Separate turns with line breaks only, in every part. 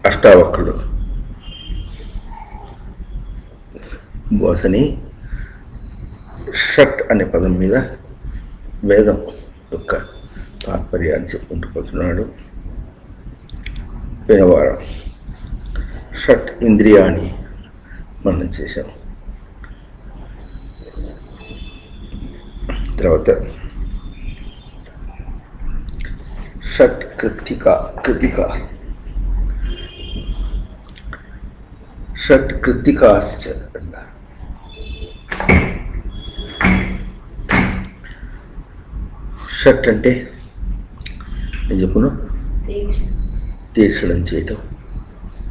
అష్టావక్రుడు బోధని shut అనే పదం మీద వేదం యొక్క తాత్పర్యాన్ని చెప్పుకుంటూ పోతున్నాడు. వినవారం షట్ ఇంద్రియాన్ని మనం చేశాం. తర్వాత షట్ కృతిక షట్ కృతికాశ్చ అన్నారు. షట్ అంటే నేను చెప్పును తీర్చడం చేయటం,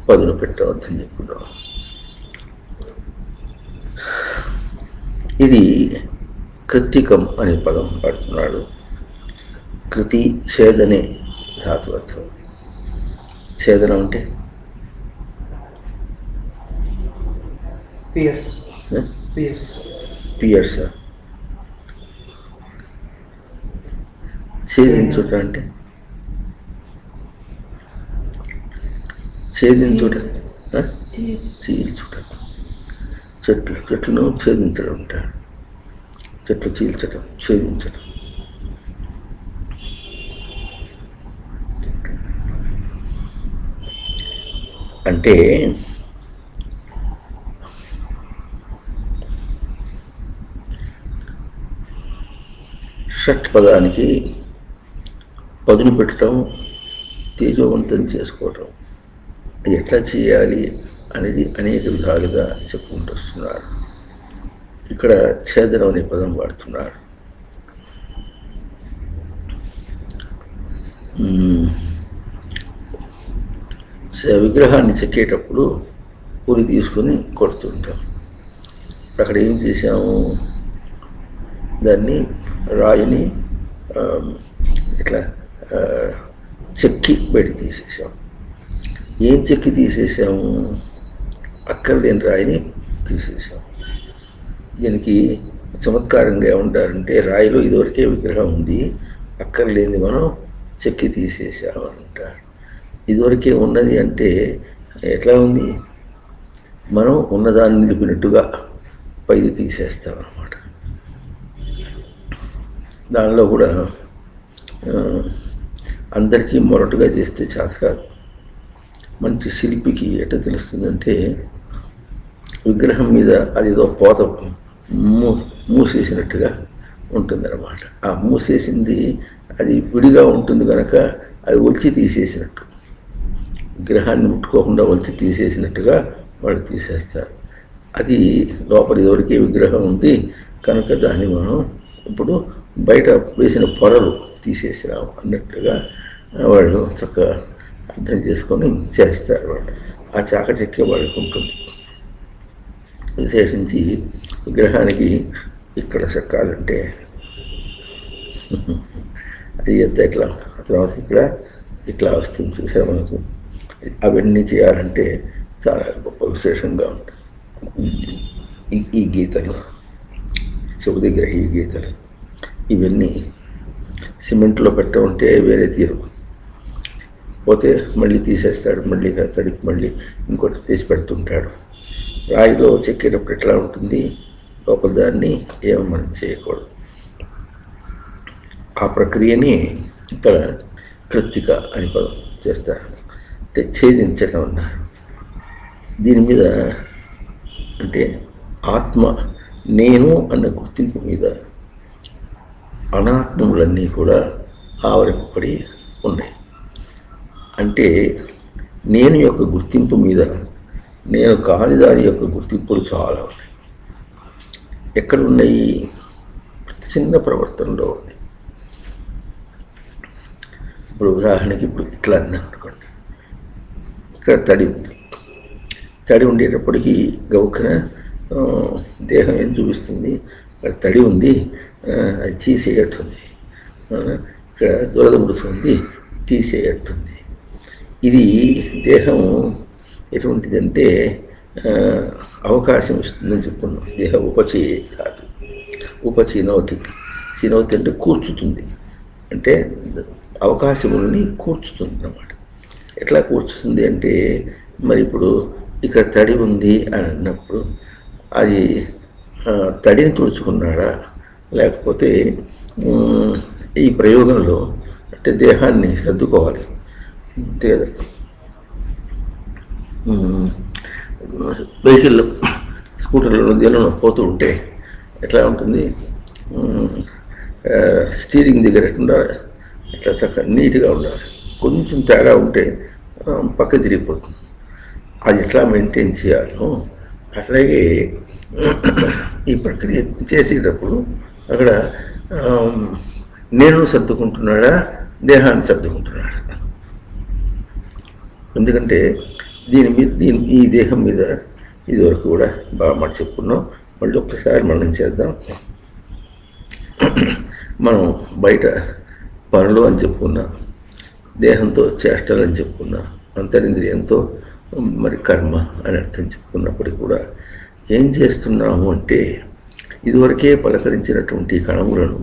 పదును పెట్టవద్దని చెప్పుకున్నాం. ఇది కృత్తికం అనే పదం వాడుతున్నాడు. కృతి ఛేదనే ధాతువత్వం. ఛేదనం అంటే పియర్స్. ఛేదించుట అంటే ఛేదించుట, చీల్చుట. చెట్లను ఛేదించడం అంటారు. చెట్లు చీల్చడం, ఛేదించడం. అంటే షట్ పదానికి పదును పెట్టడం, తేజోవంతం చేసుకోవటం. ఎట్లా చేయాలి అనేది అనేక విధాలుగా చెప్పుకుంటూ వస్తున్నారు. ఇక్కడ ఛేదనం అనే పదం వాడుతున్నారు. విగ్రహాన్ని చెక్కేటప్పుడు ఉరి తీసుకొని కొడుతుంటాం. అక్కడ ఏం చేసాము, దాన్ని రాయిని ఇట్లా చెక్కి బయట తీసేసాం. ఏం చెక్కి తీసేసాము? అక్కర్లేని రాయిని తీసేసాం. దీనికి చమత్కారంగా ఏమంటారంటే, రాయిలో ఇదివరకే విగ్రహం ఉంది, అక్కర్లేని మనం చెక్కి తీసేసాము అంటారు. ఇదివరకే ఉన్నది అంటే ఎట్లా ఉంది? మనం ఉన్నదాన్ని నిలిపినట్టుగా పైది తీసేస్తాం అన్నమాట. దానిలో కూడా అందరికీ మొరటుగా చేస్తే చేత కాదు. మంచి శిల్పికి ఎట్లా తెలుస్తుందంటే, విగ్రహం మీద అదేదో పోత మూసేసినట్టుగా ఉంటుందన్నమాట. ఆ మూసేసింది అది విడిగా ఉంటుంది కనుక అది ఒలిచి తీసేసినట్టు, విగ్రహాన్ని ముట్టుకోకుండా ఒలిచి తీసేసినట్టుగా వాళ్ళు తీసేస్తారు. అది లోపల ఇదివరకే విగ్రహం ఉంది కనుక దాన్ని మనం ఇప్పుడు బయట వేసిన పొరలు తీసేసినాము అన్నట్టుగా వాళ్ళు చక్కగా అర్థం చేసుకొని చేస్తారు. వాళ్ళు ఆ చాకచక్యం వాళ్ళకి ఉంటుంది. విశేషించి విగ్రహానికి ఇక్కడ చెక్కాలంటే అది ఎట్లా, ఆ తర్వాత ఇక్కడ ఇట్లా వస్తుంది చూసారు మనకు. అవన్నీ చేయాలంటే చాలా గొప్ప విశేషంగా ఉంటుంది. ఈ గీతలు, చెవు దగ్గర ఈ గీతలు, ఇవన్నీ సిమెంట్లో పెట్టమంటే వేరే తీరు, పోతే మళ్ళీ తీసేస్తాడు, మళ్ళీ తడిపి మళ్ళీ ఇంకోటి తీసి పెడుతుంటాడు. రాయిలో చెక్కేటప్పుడు ఎట్లా ఉంటుంది, లోపల దాన్ని ఏమో మనం చేయకూడదు. ఆ ప్రక్రియని ఇక్కడ కృత్తిక అని పదం చేస్తారు. అంటే ఛేదించడం అన్నారు. దీని మీద అంటే ఆత్మ నేను అన్న గుర్తింపు మీద అనాత్మములన్నీ కూడా ఆవరింపబడి ఉన్నాయి. అంటే నేను యొక్క గుర్తింపు మీద నేను కాని దాని యొక్క గుర్తింపులు చాలా ఉన్నాయి. ఎక్కడ ఉన్నాయి? చిన్న ప్రవర్తనలో ఉంది. ఇప్పుడు ఉదాహరణకి ఇప్పుడు ఇట్లా అన్నాను అనుకోండి, ఇక్కడ తడి ఉంది. తడి ఉండేటప్పటికీ గౌకన దేహం ఏం చూపిస్తుంది, ఇక్కడ తడి ఉంది, అది తీసేయట్టుంది. ఇక్కడ దురద ముడుతుంది, తీసేయట్టుంది. ఇది దేహం ఎటువంటిదంటే అవకాశం ఇస్తుందని చెప్పుకున్నాం. దేహ ఉపచయ కాదు, ఉపచినోతి. చినోతి అంటే కూర్చుతుంది, అంటే అవకాశములని కూర్చుతుంది అన్నమాట. ఎట్లా కూర్చుంది అంటే, మరి ఇప్పుడు ఇక్కడ తడి ఉంది అని అన్నప్పుడు అది తడిని తుడుచుకున్నాడా, లేకపోతే ఈ ప్రయోగంలో అంటే దేహాన్ని సర్దుకోవాలి అంతే కదా. వెహికల్లో స్కూటర్లో దేనిలో పోతూ ఉంటే ఎట్లా ఉంటుంది, స్టీరింగ్ దగ్గర ఉండాలి, ఇట్లా చక్కగా నీట్గా ఉండాలి. కొంచెం తేడా ఉంటే పక్క తిరిగిపోతుంది. అది ఎట్లా మెయింటైన్ చేయాలో అట్లాగే ఈ ప్రక్రియ చేసేటప్పుడు అక్కడ నేను సర్దుకుంటున్నాడా, దేహాన్ని సర్దుకుంటున్నాడా. ఎందుకంటే ఈ దేహం మీద ఇదివరకు కూడా బాగా మాట చెప్పుకున్నాం. మళ్ళీ ఒక్కసారి మనం చేద్దాం. మనం బయట పనులు అని చెప్పుకున్నాం, దేహంతో చేష్టలు అని చెప్పుకున్నాం, అంతరింద్రియంతో మరి కర్మ అని అర్థం చెప్పుకున్నప్పటికీ కూడా ఏం చేస్తున్నాము అంటే ఇదివరకే పలకరించినటువంటి కణములను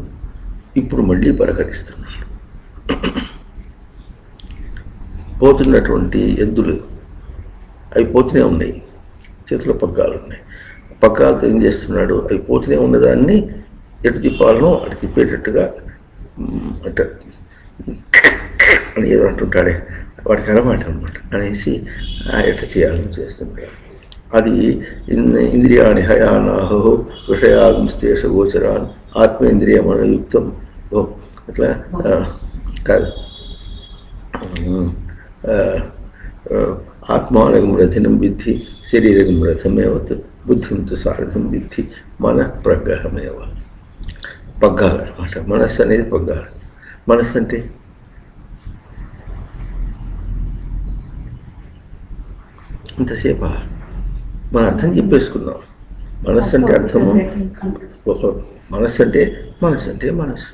ఇప్పుడు మళ్ళీ పలకరిస్తున్నాడు. పోతున్నటువంటి ఎద్దులు అవి పోతూనే ఉన్నాయి, చేతిలో పగ్గాలు ఉన్నాయి. పగ్గాలతో ఏం చేస్తున్నాడు, అవి పోతూనే ఉన్నదాన్ని ఎటు తిప్పాలనో అటు తిప్పేటట్టుగా అట అని ఏదో అంటుంటాడే, వాడికి అలవాటు అనమాట అనేసి ఎట్లా చేయాలని చేస్తుంటాడు. అది ఇంద్రియాణి హయానాహో విషయాగుంస్తేష గోచరాన్ ఆత్మేంద్రియమనయుక్తం అట్లా కాదు. ఆత్మానగం రథనం విద్ధి శరీరగం రథమేవత్ బుద్ధింతో సారథం విద్ధి మన ప్రగ్రహమేవ. పగ్గాలు అనమాట. మనస్సు అనేది పగ్గాలు. మనస్సు అంటే ఇంతసేపా మన అర్థం చెప్పేసుకున్నాం. మనస్సు అంటే అర్థము, మనస్సు అంటే మనస్సు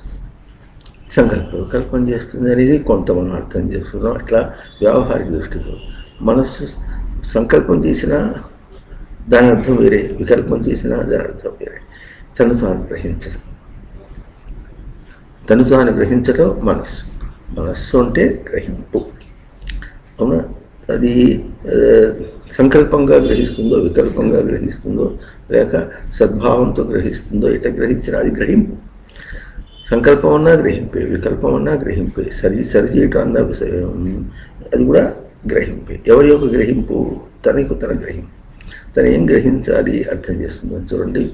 సంకల్పం చేస్తుంది అనేది కొంత మనం అర్థం చేసుకున్నాం. అట్లా వ్యావహారిక దృష్టితో మనస్సు సంకల్పం చేసినా దాని అర్థం వేరే, వికల్పం చేసినా దాని అర్థం వేరే. తను తాను గ్రహించడం మనస్సు అంటే గ్రహింపు. అవునా? అది సంకల్పంగా గ్రహిస్తుందో, వికల్పంగా గ్రహిస్తుందో, లేక సద్భావంతో గ్రహిస్తుందో, ఇట గ్రహించిన అది గ్రహింపు. సంకల్పం అన్నా గ్రహింపే, వికల్పం అన్నా గ్రహింపే, సరి చేయటం అన్నా అది కూడా గ్రహింపే. ఎవరి యొక్క గ్రహింపు? తన గ్రహింపు. తను ఏం గ్రహించాలి అర్థం చేస్తుందని చూడండి.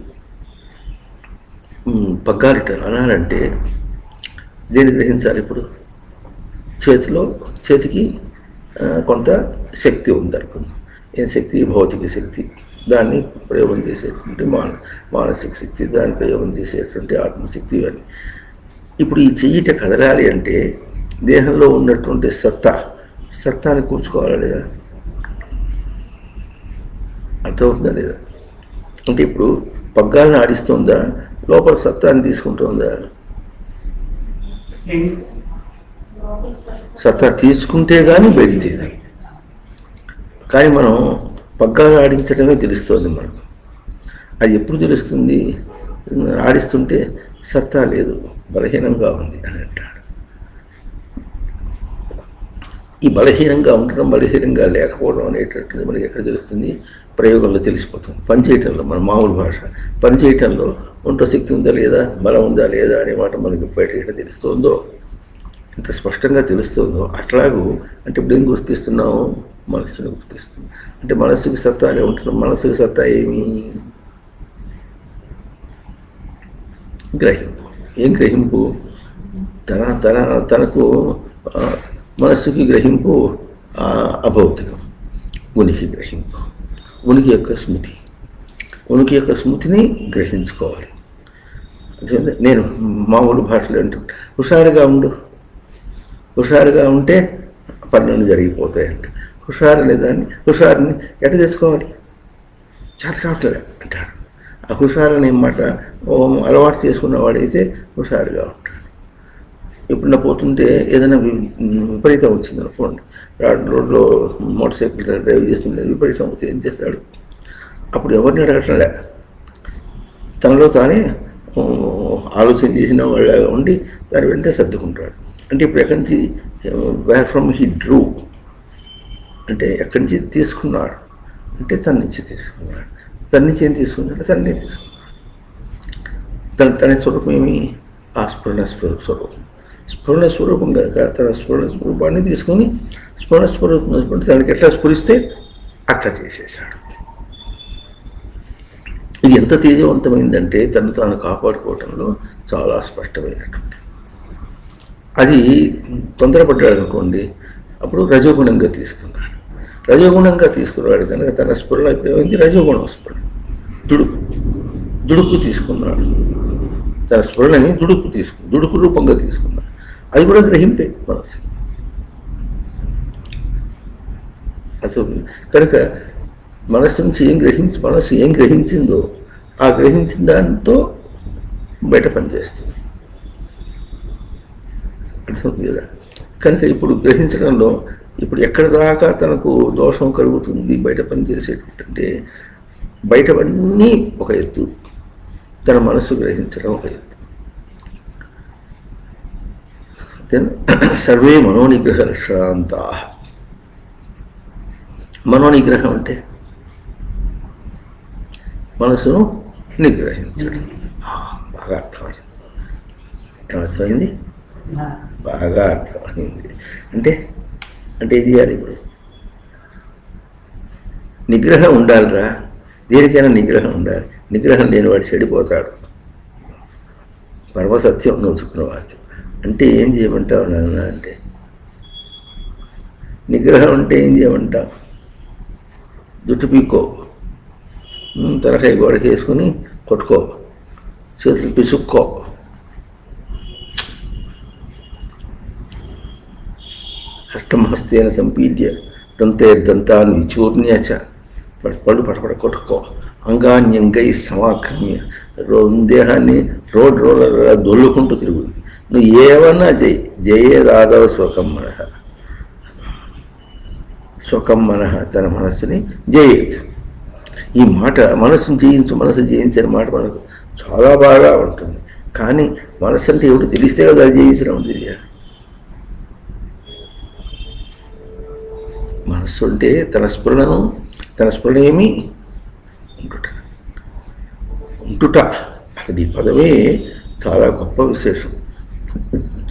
పగ్గాలిట అనాలంటే దేన్ని గ్రహించాలి? ఇప్పుడు చేతికి కొంత శక్తి ఉందనుకుందాం. ఏం శక్తి? భౌతిక శక్తి. దాన్ని ప్రయోగం చేసేటువంటి మానసిక శక్తి, దాన్ని ప్రయోగం చేసేటువంటి ఆత్మశక్తి. ఇవన్నీ ఇప్పుడు ఈ చెయ్యిట కదలాలి అంటే దేహంలో ఉన్నటువంటి సత్తాని కూర్చుకోవాలా లేదా? అర్థమవుతుందా లేదా? అంటే ఇప్పుడు పగ్గాలను ఆడిస్తుందా, లోపల సత్తాన్ని తీసుకుంటుందా? సత్తా తీసుకుంటే కానీ బయటికి చేయాలి. కానీ మనం పగ్గాలు ఆడించడమే తెలుస్తుంది మనకు. అది ఎప్పుడు తెలుస్తుంది? ఆడిస్తుంటే సత్తా లేదు, బలహీనంగా ఉంది అని అంటాడు. ఈ బలహీనంగా ఉండడం, బలహీనంగా లేకపోవడం అనేటటువంటిది మనకి ఎక్కడ తెలుస్తుంది? ప్రయోగంలో తెలిసిపోతుంది. పనిచేయటంలో, మన మామూలు భాష పనిచేయటంలో ఒంటో శక్తి ఉందా లేదా, బలం ఉందా లేదా అనే మాట మనకి బయట ఎక్కడ తెలుస్తుందో, ఇంత స్పష్టంగా తెలుస్తుందో అట్లాగూ అంటే ఇప్పుడు ఏం గుర్తిస్తున్నాము? మనస్సుని గుర్తిస్తుంది. అంటే మనస్సుకి సత్తా అనే ఉంటున్నాం. మనస్సుకి సత్తా ఏమి? గ్రహింపు. ఏం గ్రహింపు? తనకు మనస్సుకి గ్రహింపు అభౌతికం. ఉనికి గ్రహింపు, ఉనికి యొక్క స్మృతిని గ్రహించుకోవాలి. నేను మామూలు భాషలో అంటుంటే హుషారుగా ఉంటే పనులు జరిగిపోతాయంట. హుషారు లేదాన్ని హుషారుని ఎట్ట తెచ్చుకోవాలి? చేత కావట్లే అంటాడు. ఆ హుషారు అనే మాట అలవాటు చేసుకున్నవాడైతే హుషారుగా ఉంటాడు. ఎప్పుడన్నా పోతుంటే ఏదైనా విపరీతం వచ్చింది అనుకోండి, రోడ్లో మోటార్ సైకిల్ డ్రైవ్ చేస్తుంటే విపరీతం వస్తే ఏం చేస్తాడు? అప్పుడు ఎవరిని అడగట్లే, తనలో తానే ఆలోచన చేసిన వాళ్ళగా ఉండి దాని వెంటనే సర్దుకుంటాడు. అంటే ఇప్పుడు ఎక్కడి నుంచి వేర్ ఫ్రమ్ హీ డ్రూ అంటే ఎక్కడి నుంచి తీసుకున్నాడు అంటే తన నుంచి తీసుకున్నాడు. తన నుంచి ఏం తీసుకున్నాడు? తననే తీసుకున్నాడు. తన స్వరూపం ఏమి? ఆ స్ఫురణ స్వరూపం. స్ఫురణ స్వరూపం కనుక తన స్ఫురణ స్వరూపాన్ని తీసుకొని స్ఫురణ స్వరూపం తీసుకుంటే తనకి ఎట్లా స్ఫురిస్తే అట్లా చేసేసాడు. ఇది ఎంత తేజవంతమైందంటే తను తాను కాపాడుకోవటంలో చాలా స్పష్టమైనటువంటి. అది తొందరపడ్డాడు అనుకోండి, అప్పుడు రజోగుణంగా తీసుకున్నాడు. రజోగుణంగా తీసుకున్నాడు కనుక తన స్ఫురణ అయిపోయింది రజోగుణం స్ఫురణ. దుడుకు తీసుకున్నాడు. తన స్ఫురణని దుడుకు రూపంగా తీసుకున్నాడు. అది కూడా గ్రహింపే మనసు. అసలు కనుక మనస్సు నుంచి మనస్సు ఏం గ్రహించిందో ఆ గ్రహించిన దాంతో బయట పనిచేస్తుంది. అర్థమవుతుంది కదా. కనుక ఇప్పుడు గ్రహించడంలో ఇప్పుడు ఎక్కడ దాకా తనకు దోషం కలుగుతుంది బయట పనిచేసేటంటే బయటవన్నీ ఒక ఎత్తు, తన మనస్సు గ్రహించడం ఒక ఎత్తు. సర్వే మనోనిగ్రహ శ్రాంతా. మనోనిగ్రహం అంటే మనసును నిగ్రహించడం. బాగా అర్థమైంది. ఏమర్థమైంది? బాగా అర్థమైంది. అంటే ఏం చేయాలి? ఇప్పుడు నిగ్రహం ఉండాలిరా. దేనికైనా నిగ్రహం ఉండాలి. నిగ్రహం లేనివాడు చెడిపోతాడు. పరమసత్యం నోచుకున్న వాక్యం. అంటే ఏం చేయమంటావు నాన్న అంటే, నిగ్రహం అంటే ఏం చేయమంటావు? జుట్టు పీక్కో, తలకాయ గోడకి వేసుకుని కొట్టుకో, చేతులు పిసుక్కో, హస్తం హస్తేన సంపీడ్య దంతే దంతాన్ని విచూర్ణ్యచ పళ్ళు పటపట కొట్టుకో, అంగాన్యంగై సమాక్రమ్య దేహాన్ని రోలర్ దొల్లుకుంటూ తిరుగు. నువ్వు ఏమన్నా జయేదాదవ స్వకం మనః తన మనస్సుని జయేత్. ఈ మాట మనస్సును జయించే మాట మనకు చాలా బాగా ఉంటుంది. కానీ మనస్సు అంటే ఎవరు తెలిస్తే కదా అది జయించడం తెలియాలి. మనస్సు అంటే తన స్ఫురణ ఏమి ఉంటుట. అసలు ఈ పదమే చాలా గొప్ప విశేషం.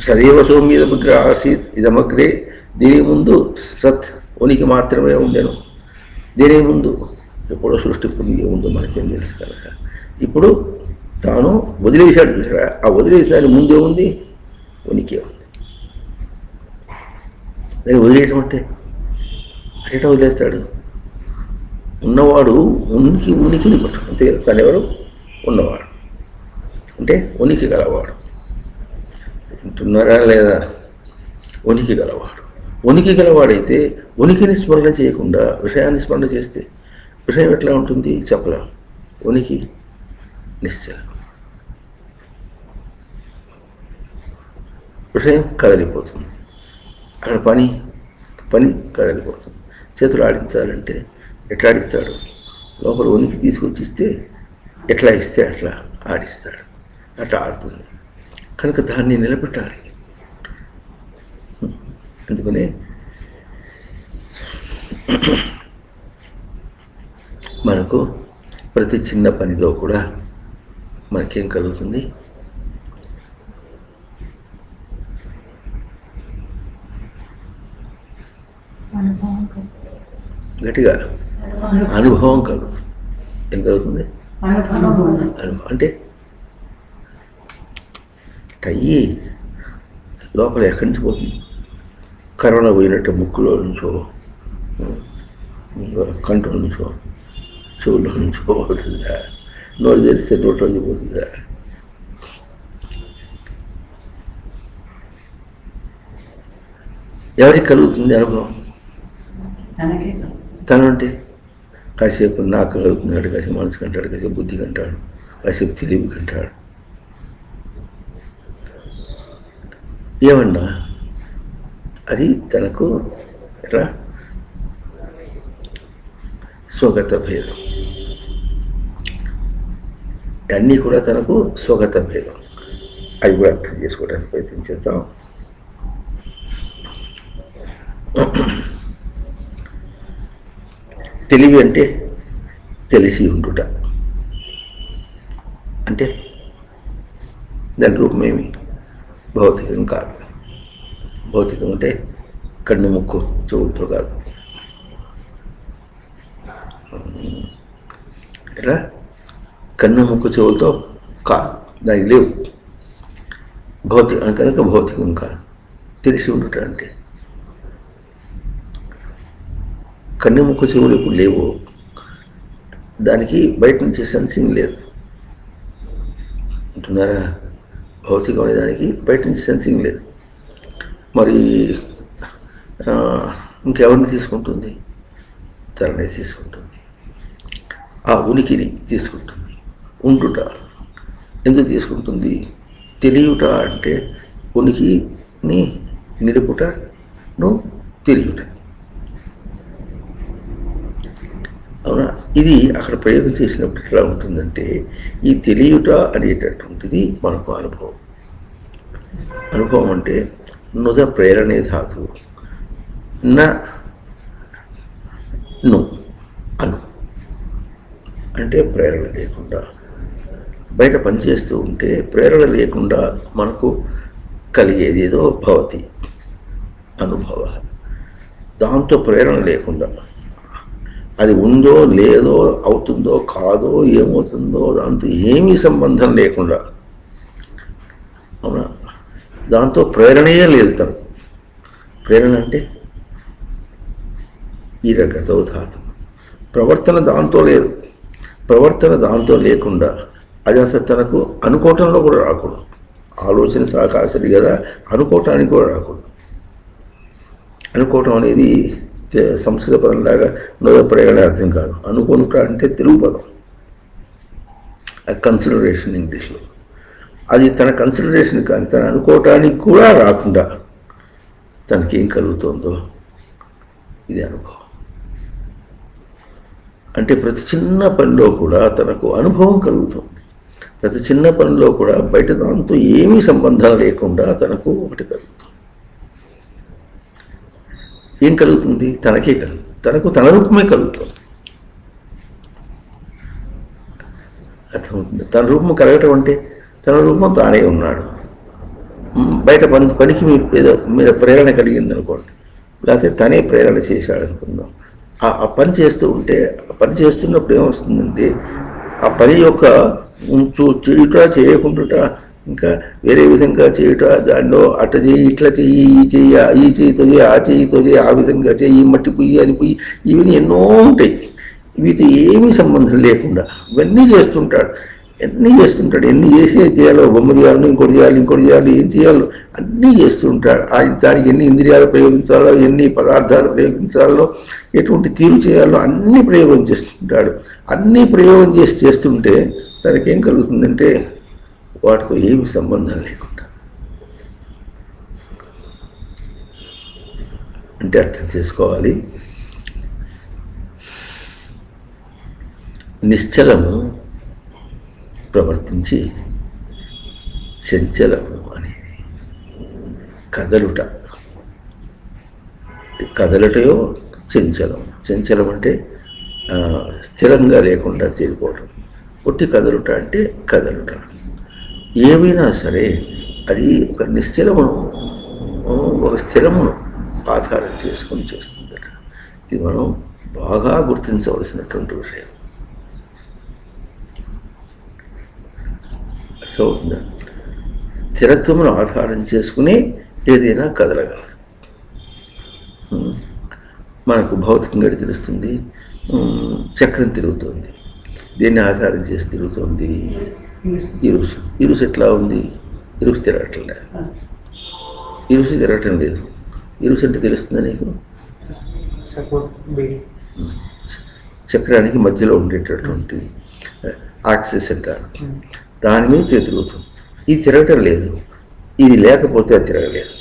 సదైవ సౌమ్య ముద్ర ఆసీత్ ఇదమగ్రే. దీని ముందు సత్ ఉనికి మాత్రమే ఉండేను. దీని ముందు ఎప్పుడో సృష్టి పుణ్యం ఉందో మనకేం తెలుసు కనుక ఇప్పుడు తాను వదిలేశాడు. చూసారా? ఆ వదిలేసాడు ముందే ఉంది, ఉనికి ఉంది. దాన్ని వదిలేయటం అంటే అటేటా వదిలేస్తాడు. ఉన్నవాడు ఉనికిని పట్టు, అంతే కదా. తను ఎవరు? ఉన్నవాడు అంటే ఉనికి గలవాడు. వింటున్నారా లేదా? ఉనికి గలవాడు. ఉనికి గలవాడైతే ఉనికిని స్మరణ చేయకుండా విషయాన్ని స్మరణ చేస్తే విషయం ఎట్లా ఉంటుంది చెప్పలేం. ఉనికి నిశ్చలం. విషయం కదలిపోతుంది. అక్కడ పని కదలిపోతుంది. చేతులు ఆడించాలంటే ఎట్లా ఆడిస్తాడు? లోపల ఉనికి తీసుకొచ్చిస్తే ఎట్లా ఇస్తే అట్లా ఆడిస్తాడు. అట్లా ఆడుతుంది. కనుక దాన్ని నిలబెట్టాలి. అందుకనే మనకు ప్రతి చిన్న పనిలో కూడా మనకేం కలుగుతుంది? గట్టిగా అనుభవం కలుగుతుంది. ఏం కలుగుతుంది? అనుభవం అంటే అయ్యి లోపల ఎక్కడి నుంచి పోతుంది? కరోనా పోయినట్టు ముక్కులో నుంచో, కంట్లో నుంచో, చెవుల్లో నుంచో పోతుందా? నోరు తెరిస్తే నోట్లోంచి పోతుందా? ఎవరికి కలుగుతుంది అనుభవం? తనంటే కాసేపు నాకు కలుగుతున్నాడు, కాసేపు మనసు కంటాడు, కాసేపు బుద్ధి కంటాడు, కాసేపు తెలివి కంటాడు. ఏమన్నా అది తనకు ఎట్లా స్వగత భేదం. అన్నీ కూడా తనకు స్వగత భేదం. అవి కూడా అర్థం చేసుకోవడానికి ప్రయత్నం చేద్దాం. తెలివి అంటే తెలిసి ఉండుట. అంటే దాని రూపమేమి? భౌతికం కాదు. భౌతికం అంటే కన్ను ముక్కు చెవులతో కాదు. ఎలా? కన్ను ముక్కు చెవులతో కాదు, దానికి లేవు. భౌతికం కనుక భౌతికం కాదు. తెలిసి ఉండుట అంటే కన్ను ముక్కు చెవులు ఇప్పుడు లేవు, దానికి బయట నుంచి సెన్సింగ్ లేదు అంటున్నారా? భౌతికం అనే దానికి బయట నుంచి సెన్సింగ్ లేదు. మరి ఇంకెవరిని తీసుకుంటుంది? తననే తీసుకుంటుంది. ఆ ఉనికిని తీసుకుంటుంది. ఉండుట ఎందుకు తీసుకుంటుంది? తెలియుట అంటే ఉనికిని నిలుపుటను తెలియుట. అవునా? ఇది అక్కడ ప్రయోగం చేసినప్పుడు ఎట్లా ఉంటుందంటే, ఈ తెలియుట అనేటటువంటిది మనకు అనుభవం. అనుభవం అంటే నుద ప్రేరణే ధాతువు. ను అను అంటే ప్రేరణ లేకుండా బయట పనిచేస్తూ ఉంటే ప్రేరణ లేకుండా మనకు కలిగేది ఏదో భవతి అనుభవ. దాంతో ప్రేరణ లేకుండా అది ఉందో లేదో, అవుతుందో కాదో, ఏమవుతుందో దాంతో ఏమీ సంబంధం లేకుండా, అవునా, దాంతో ప్రేరణయే లేదు. తను ప్రేరణ అంటే ఈరగతో ధాతు. ప్రవర్తన దాంతో లేదు. ప్రవర్తన దాంతో లేకుండా అది అసలు తనకు అనుకోవటంలో కూడా రాకూడదు. ఆలోచన సాకాశది కదా, అనుకోవటానికి కూడా రాకూడదు. అనుకోవటం అనేది సంస్కృత పదంలాగా నోద ప్రేరణ అర్థం కాదు. అనుకోనుట అంటే తెలుగు పదం, కన్సిడరేషన్ ఇంగ్లీష్లో. అది తన కన్సిడరేషన్ కానీ తన అనుకోవటానికి కూడా రాకుండా తనకేం కలుగుతుందో ఇది అనుభవం. అంటే ప్రతి చిన్న పనిలో కూడా తనకు అనుభవం కలుగుతుంది. ప్రతి చిన్న పనిలో కూడా బయట దాంతో ఏమీ సంబంధం లేకుండా తనకు ఒకటి కలుగుతుంది. ఏం కలుగుతుంది? తనకే కలుగుతుంది. తనకు తన రూపమే కలుగుతుంది. అర్థమవుతుంది? తన రూపం కలగటం అంటే తన రూపం తానే ఉన్నాడు. బయట పనికి ఏదో మీద ప్రేరణ కలిగింది అనుకోండి, లేకపోతే తనే ప్రేరణ చేశాడు అనుకుందాం. ఆ పని చేస్తూ ఉంటే, ఆ పని చేస్తున్నప్పుడు ఏమొస్తుందంటే, ఆ పని యొక్క చేయుట చేయకుండా ఇంకా వేరే విధంగా చేయుట, దానిలో అట్ట చేయి, ఇట్లా చెయ్యి, ఈ చెయ్యి, ఈ చేయితో చేయి, ఆ చేయితో చేయి, ఆ విధంగా చెయ్యి, మట్టి పొయ్యి, అది పొయ్యి, ఇవన్నీ ఎన్నో ఉంటాయి. వీటితో ఏమీ సంబంధం లేకుండా ఇవన్నీ చేస్తుంటాడు. ఎన్ని చేసి చేయాలో, బొమ్మ చేయాలో, ఇంకోటి చేయాలి, ఏం చేయాలో అన్నీ చేస్తుంటాడు. దానికి ఎన్ని ఇంద్రియాలు ప్రయోగించాలో, ఎన్ని పదార్థాలు ప్రయోగించాలో, ఎటువంటి తీరు చేయాలో అన్నీ ప్రయోగం చేస్తుంటాడు. అన్నీ ప్రయోగం చేస్తుంటే తనకేం కలుగుతుందంటే వాటితో ఏమి సంబంధం లేకుండా. అంటే అర్థం చేసుకోవాలి, నిశ్చలము ప్రవర్తించి చంచలము అనేది కదలుట. కదలటయో చంచలం. చంచలం అంటే స్థిరంగా లేకుండా చేరిపోవటం. పొట్టి కదలుట అంటే కదలుట. ఏమైనా సరే అది ఒక నిశ్చలమును, ఒక స్థిరమును ఆధారం చేసుకొని చేస్తుందట. ఇది మనం బాగా గుర్తించవలసినటువంటి విషయం. స్థిరత్వమును ఆధారం చేసుకుని ఏదైనా కదలగలదు. మనకు భౌతికంగా తెలుస్తుంది, చక్రం తిరుగుతుంది. దీన్ని ఆధారం చేసి తిరుగుతుంది ఇరుసు. ఇరుసు ఎట్లా ఉంది? ఇరుసు తిరగట్లే. ఇరుసు తిరగటం లేదు. ఇరుసు అంటే తెలుస్తుందా నీకు? చక్రానికి మధ్యలో ఉండేటటువంటి యాక్సిస్ అంటారు, దాని మీద తిరుగుతుంది. ఇది తిరగటం లేదు. ఇది లేకపోతే అది తిరగలేదు.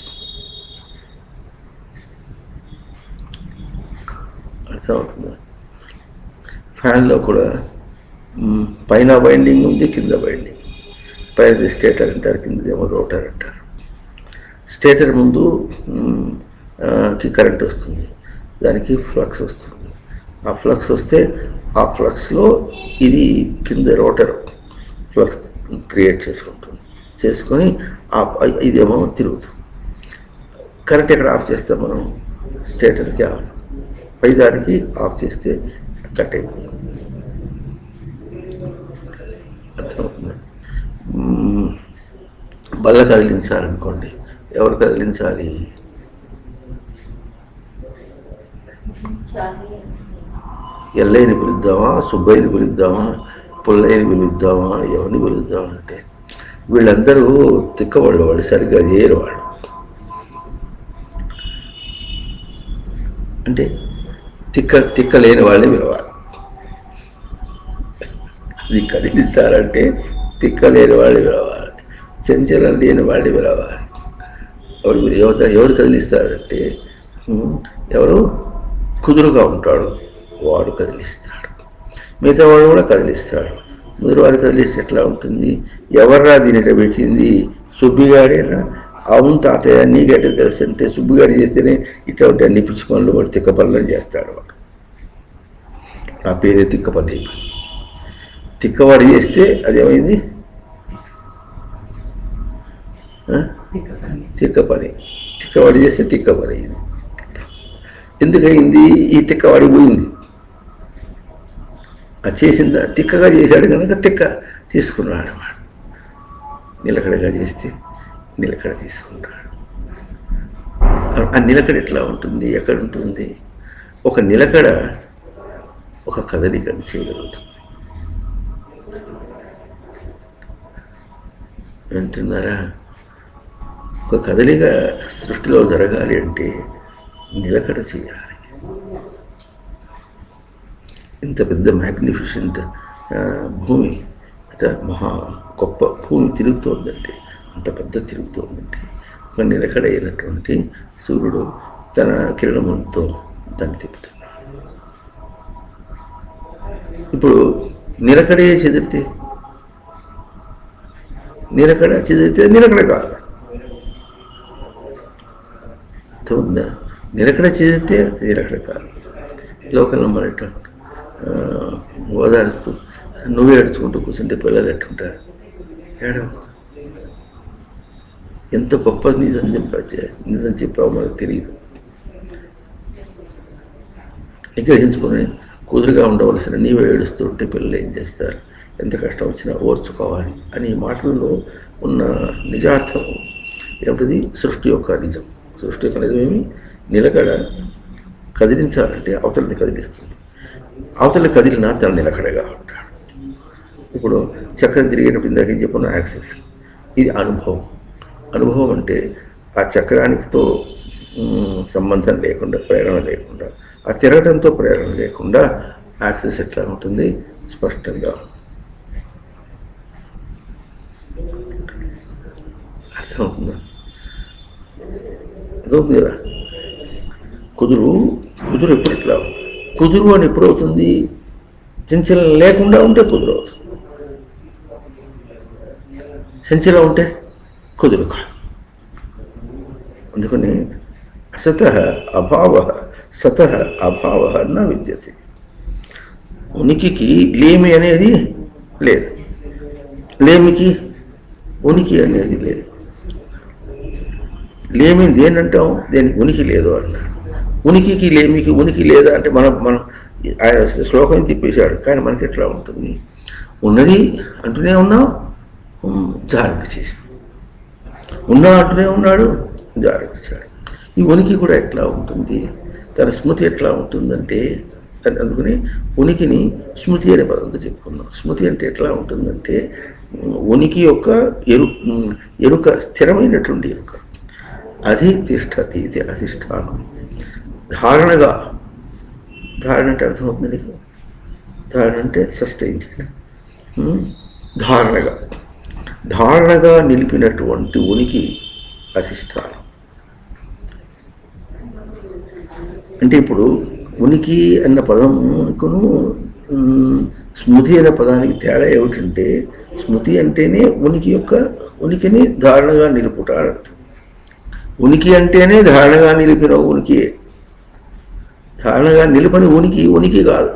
అర్థమవుతుందా? ఫ్యాన్లో కూడా పైన వైండింగ్ ఉంది, కింద వైండింగ్. పైనది స్టేటర్ అంటారు, కిందదేమో రోటర్ అంటారు. స్టేటర్ ముందు కి కరెంట్ వస్తుంది, దానికి ఫ్లక్స్ వస్తుంది. ఆ ఫ్లక్స్ వస్తే ఆ ఫ్లక్స్లో ఇది కింద రోటర్ ఫ్లక్స్ క్రియేట్ చేసుకొని ఇదేమో తిరుగుతుంది. కరెంట్ ఎక్కడ ఆఫ్ చేస్తాం మనం? స్టేటర్కి ఆఫ్, పైదానికి ఆఫ్ చేస్తే కట్ అయిపోతుంది. అర్థమవుతుంది. బల్ల కదిలించాలనుకోండి, ఎవరు కదిలించాలి? ఎల్లయ్యని పిలుద్దామా, సుబ్బయ్యని పిలుద్దామా, పుల్లయ్యని పిలుద్దామా, ఎవరిని పిలుద్దామా అంటే వీళ్ళందరూ తిక్కవాళ్ళు, వాళ్ళు సరిగ్గా చేయరు. వాళ్ళు అంటే తిక్క లేని వాళ్ళని పిలవాలి. అది కదిలించాలంటే తిక్క లేని వాళ్ళని పిలవాలి, చంచలం లేని వాళ్ళని పిలవాలి. ఎవరు కదిలిస్తారంటే ఎవరు కుదురుగా ఉంటాడు వాడు కదిలిస్తాడు, మిగతా వాడు కూడా కదిలిస్తాడు. ముదురు వాడు కదిలిస్తే ఎట్లా ఉంటుంది? ఎవర్రా దీనిట పెట్టింది? సుబ్బిగాడేనా? అవును తాతయ్య, నీకెట్లా తెలుసు అంటే సుబ్బిగాడు చేస్తేనే ఇట్లా ఉంటే అన్ని పిచ్చి పనులు వాడు తిక్క పనులు చేస్తాడు. వాడు ఆ పేరే తిక్క పని. తిక్కవాడు చేస్తే అదేమైంది? తిక్క పని. తిక్కవాడు చేస్తే తిక్క పని అయింది. ఎందుకయింది? ఈ తిక్కవాడి పోయింది. ఆ చేసిందా తిక్కగా చేశాడు కనుక తిక్క తీసుకున్నాడు. వాడు నిలకడగా చేస్తే నిలకడ తీసుకుంటాడు. ఆ నిలకడ ఎట్లా ఉంటుంది? ఎక్కడ ఉంటుంది? ఒక నిలకడ ఒక కదలికను చేయగలుగుతుంది. వింటున్నారా? ఒక కదలిక సృష్టిలో జరగాలి అంటే నిలకడ చేయాలి. ఇంత పెద్ద మ్యాగ్నిఫిషెంట్ భూమి, మహా గొప్ప భూమి తిరుగుతోందంటే, అంత పెద్ద తిరుగుతోందంటే ఒక నిలకడ అయినటువంటి సూర్యుడు తన కిరణములతో దాన్ని తిప్పుతున్నాడు. ఇప్పుడు నిలకడే చెదిరితే నిలకడ కాదు. ఉందా? నిలకడ చెదిరితే నిలకడ కాదు. లోకల్లో మరి ఎట్లా ఓదారుస్తూ నువ్వే ఏడ్చుకుంటూ కూర్చుంటే పిల్లలు ఎట్టుంటారు? ఏడవ ఎంత గొప్ప నిజం చెప్పావో మనకు తెలియదు. గ్రహించుకొని కుదురుగా ఉండవలసిన నీవే ఏడుస్తూ ఉంటే పిల్లలు ఏం చేస్తారు? ఎంత కష్టం వచ్చినా ఓర్చుకోవాలి అని మాటల్లో ఉన్న నిజార్థం ఏమిటిది? సృష్టి యొక్క నిజం. సృష్టి యొక్క నిజమేమి? నిలకడ కదిలించాలంటే అవతలని కదిలిస్తుంది. అవతల కదిలినా తన నిలకడగా ఉంటాడు. ఇప్పుడు చక్రం తిరిగేటప్పుడు ఇందాక చెప్పుకున్న యాక్సెస్, ఇది అనుభవం. అనుభవం అంటే ఆ చక్రానికితో సంబంధం లేకుండా, ప్రేరణ లేకుండా, ఆ తిరగడంతో ప్రేరణ లేకుండా యాక్సెస్ ఎట్లా ఉంటుంది? స్పష్టంగా. అర్థమవుతుందా? అర్థమవుతుంది కదా? కుదురు ఎప్పుడు ఎట్లా? కుదురు అని ఎప్పుడు అవుతుంది? చంచలం లేకుండా ఉంటే కుదురు అవుతుంది. చంచలం ఉంటే కుదురు కాదు. అందుకని సతః అభావ సతః అభావ నా విద్యతే. ఉనికికి లేమి అనేది లేదు, లేమికి ఉనికి అనేది లేదు. లేమి దేనంటాం? దేనికి ఉనికి లేదు అంటారు. ఉనికికి లేమికి ఉనికి లేదా అంటే మనం ఆయన శ్లోకం తిప్పేశాడు. కానీ మనకి ఎట్లా ఉంటుంది? ఉన్నది అంటూనే ఉన్నాం, జారక చేసి ఉన్నా అంటూనే ఉన్నాడు, జారకిచ్చాడు. ఈ ఉనికి కూడా ఎట్లా ఉంటుంది? తన స్మృతి ఎట్లా ఉంటుందంటే, అందుకని ఉనికిని స్మృతి అనే పదంతో చెప్పుకున్నాం. స్మృతి అంటే ఎట్లా ఉంటుందంటే ఉనికి యొక్క ఎరుక, స్థిరమైనటువంటి ఎరుక. అధితిష్టతి, ఇది అధిష్టానం. ధారణగా, ధారణ అంటే అర్థమవుతుంది నీకు? ధారణ అంటే సస్టైన్ చేయడం. ధారణగా నిలిపినటువంటి ఉనికి అధిష్టానం. అంటే ఇప్పుడు ఉనికి అన్న పదముకును స్మృతి అనే పదానికి తేడా ఏమిటంటే, స్మృతి అంటేనే ఉనికిని ధారణగా నిలుపుట అర్థం. ఉనికి అంటేనే ధారణగా నిలిపిన ఉనికి. ధారణగా నిలబడి ఉనికి కాదు.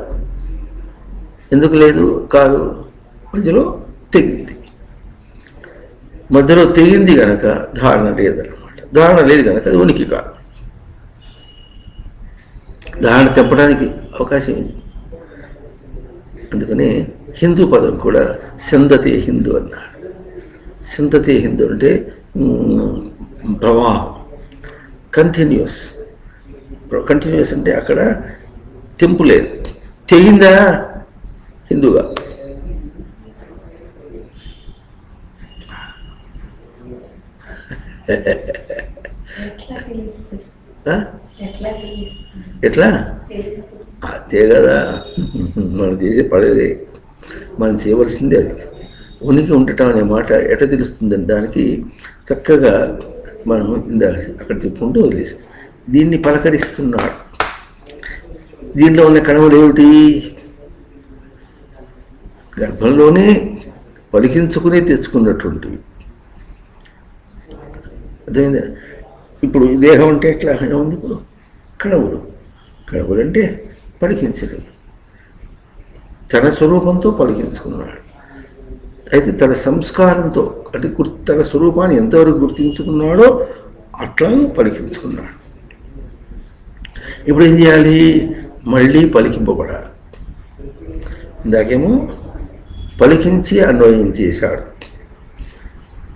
ఎందుకు లేదు? కాదు, మధ్యలో తెగింది. మధ్యలో తెగింది కనుక ధారణ లేదన్నమాట. ధారణ లేదు కనుక అది ఉనికి కాదు. ధారణ తెప్పడానికి అవకాశం ఉంది. అందుకని హిందూ పదం కూడా సందతే హిందూ అన్నాడు. సందతే హిందూ అంటే ప్రవాహం, కంటిన్యూస్. కంటిన్యూస్ అంటే అక్కడ తెంపు లేదు. తెగిందా హిందూగా. ఎట్లా? అదే కదా మనం చేసే పడేదే, మనం చేయవలసిందే అది. ఉనికి ఉండటం అనే మాట ఎట్లా తెలుస్తుందని దానికి చక్కగా మనం ఇందాక అక్కడ చెప్పుకుంటూ వదిలేసి దీన్ని పలకరిస్తున్నాడు. దీనిలో ఉన్న కణములు ఏమిటి? గర్భంలోనే పలికించుకుని తెచ్చుకున్నటువంటివి. అర్థమైందా? ఇప్పుడు దేహం అంటే ఎట్లా ఉంది? ఇప్పుడు కణములు. కణములు అంటే పలికించడం. తన స్వరూపంతో పలికించుకున్నాడు. అయితే తన సంస్కారంతో అంటే తన స్వరూపాన్ని ఎంతవరకు గుర్తించుకున్నాడో అట్లా పలికించుకున్నాడు. ఇప్పుడు ఏం చేయాలి? మళ్ళీ పలికింపబడాలి. ఇందాకేమో పలికించి అన్వయించేశాడు.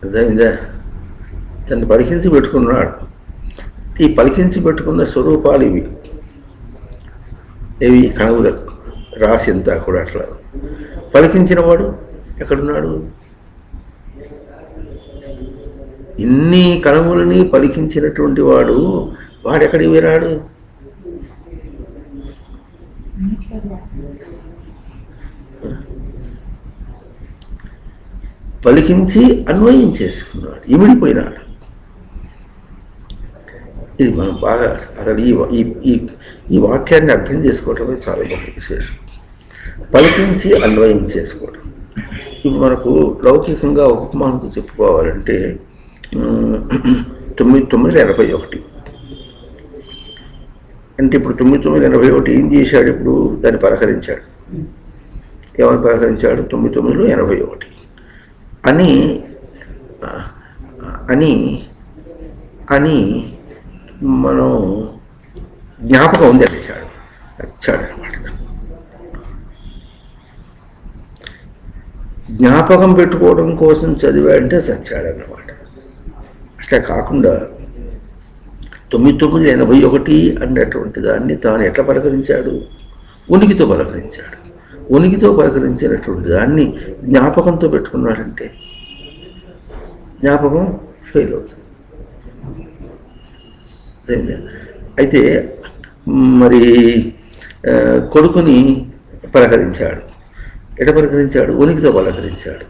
అర్థమైందా? తను పలికించి పెట్టుకున్నాడు. ఈ పలికించి పెట్టుకున్న స్వరూపాలు ఇవి. ఇవి కణవుల రాసి అంతా కూడా అట్లా. పలికించిన వాడు ఎక్కడున్నాడు? ఇన్ని కణములని పలికించినటువంటి వాడెక్కడికి పోయినాడు? పలికించి అన్వయించేసుకున్నాడు, ఇమిడిపోయినాడు. ఇది మనం బాగా అసలు ఈ వాక్యాన్ని అర్థం చేసుకోవటమే చాలా గొప్ప విశేషం. పలికించి అన్వయించేసుకోవడం. ఇప్పుడు మనకు లౌకికంగా ఉపమానంతో చెప్పుకోవాలంటే 9981 అంటే ఇప్పుడు 9981 ఏం చేశాడు? ఇప్పుడు దాన్ని పలకరించాడు. ఏమని పలకరించాడు? 9981 అని అని అని మనం జ్ఞాపకం ఉంది అనేసాడు. వచ్చాడనమాట. జ్ఞాపకం పెట్టుకోవడం కోసం చదివాడంటే చచ్చాడన్నమాట. అట్లా కాకుండా 9981 అన్నటువంటి దాన్ని తాను ఎట్లా పలకరించాడు? ఉనికితో పలకరించాడు. ఉనికితో పలకరించినటువంటి దాన్ని జ్ఞాపకంతో పెట్టుకున్నాడంటే జ్ఞాపకం ఫెయిల్ అవుతుంది. అయితే మరి కొడుకుని పలకరించాడు. ఎట పలకరించాడు? ఉనికితో పలకరించాడు.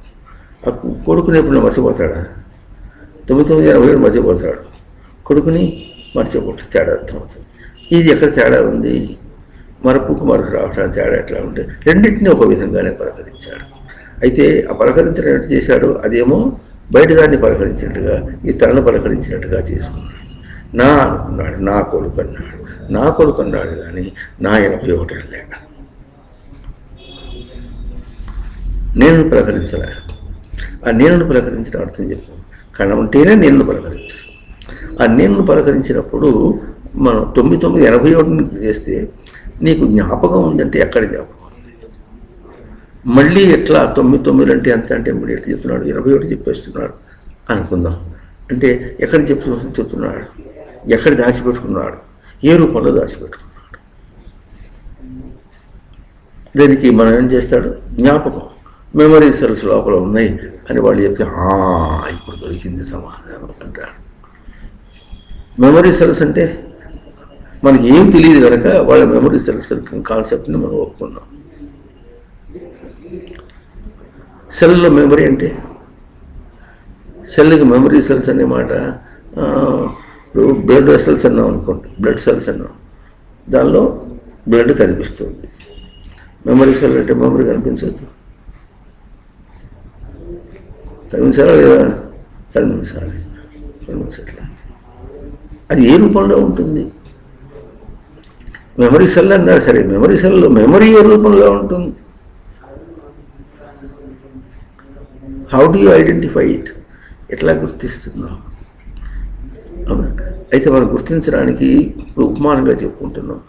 ఆ కొడుకుని ఎప్పుడు మర్చిపోతాడా? 9981 మర్చిపోతాడు. కొడుకుని మర్చిపోతాడు. తేడా అర్థమవుతుంది. ఇది ఎక్కడ తేడా ఉంది? మరపుకు మరొక రావడానికి తేడా ఎట్లా ఉంటే రెండింటినీ ఒక విధంగానే పలకరించాడు. అయితే ఆ పలకరించడం ఎట్టు చేశాడు? అదేమో బయట దాన్ని పలకరించినట్టుగా ఈ తలను పలకరించినట్టుగా చేసుకున్నాడు. నా అనుకున్నాడు, నా కొడుకు అన్నాడు. నా కొడుకు అన్నాడు కానీ నా 81 లేక నేను పలకరించలే. ఆ నేను పలకరించిన అర్థం చెప్పు. కణం ఉంటేనే నేను పలకరించరు. ఆ నేను పలకరించినప్పుడు మనం 9981 చేస్తే నీకు జ్ఞాపకం ఉందంటే ఎక్కడ జ్ఞాపకం ఉంది? మళ్ళీ ఎట్లా 99 అంటే ఎంత అంటే ఇప్పుడు ఎట్లా చెప్తున్నాడు? 21 చెప్పేస్తున్నాడు అనుకుందాం. అంటే ఎక్కడ చెప్తున్నాడు? ఎక్కడ దాచిపెట్టుకున్నాడు? ఏ రూపంలో దాచిపెట్టుకున్నాడు? దీనికి మనం ఏం చేస్తాడు? జ్ఞాపకం, మెమరీ సెల్స్ లోపల ఉన్నాయి అని వాళ్ళు చెప్తే ఇప్పుడు దొరికింది సమాధానం అంటాడు. మెమరీ సెల్స్ అంటే మనకి ఏం తెలియదు కనుక వాళ్ళ మెమరీ సెల్స్ కాన్సెప్ట్ని మనం ఒప్పుకున్నాం. సెల్లో మెమరీ అంటే సెల్కి మెమరీ సెల్స్ అనే మాట బ్లడ్ వెసల్స్ అన్నాం అనుకోండి, బ్లడ్ సెల్స్ అన్నాం, దానిలో బ్లడ్ కనిపిస్తుంది. మెమరీ సెల్ అంటే మెమరీ కనిపించద్దు. కనిపించాలా లేదా? కనిపించట్లా. అది ఏ రూపంలో ఉంటుంది? మెమరీ సెల్ అన్నారు సరే, మెమరీ సెల్లో మెమరీ ఏ రూపంలో ఉంటుంది? How do you identify it? ఎట్లా గుర్తిస్తున్నావు? అయితే మనం గుర్తించడానికి ఇప్పుడు ఉపమానంగా చెప్పుకుంటున్నాం.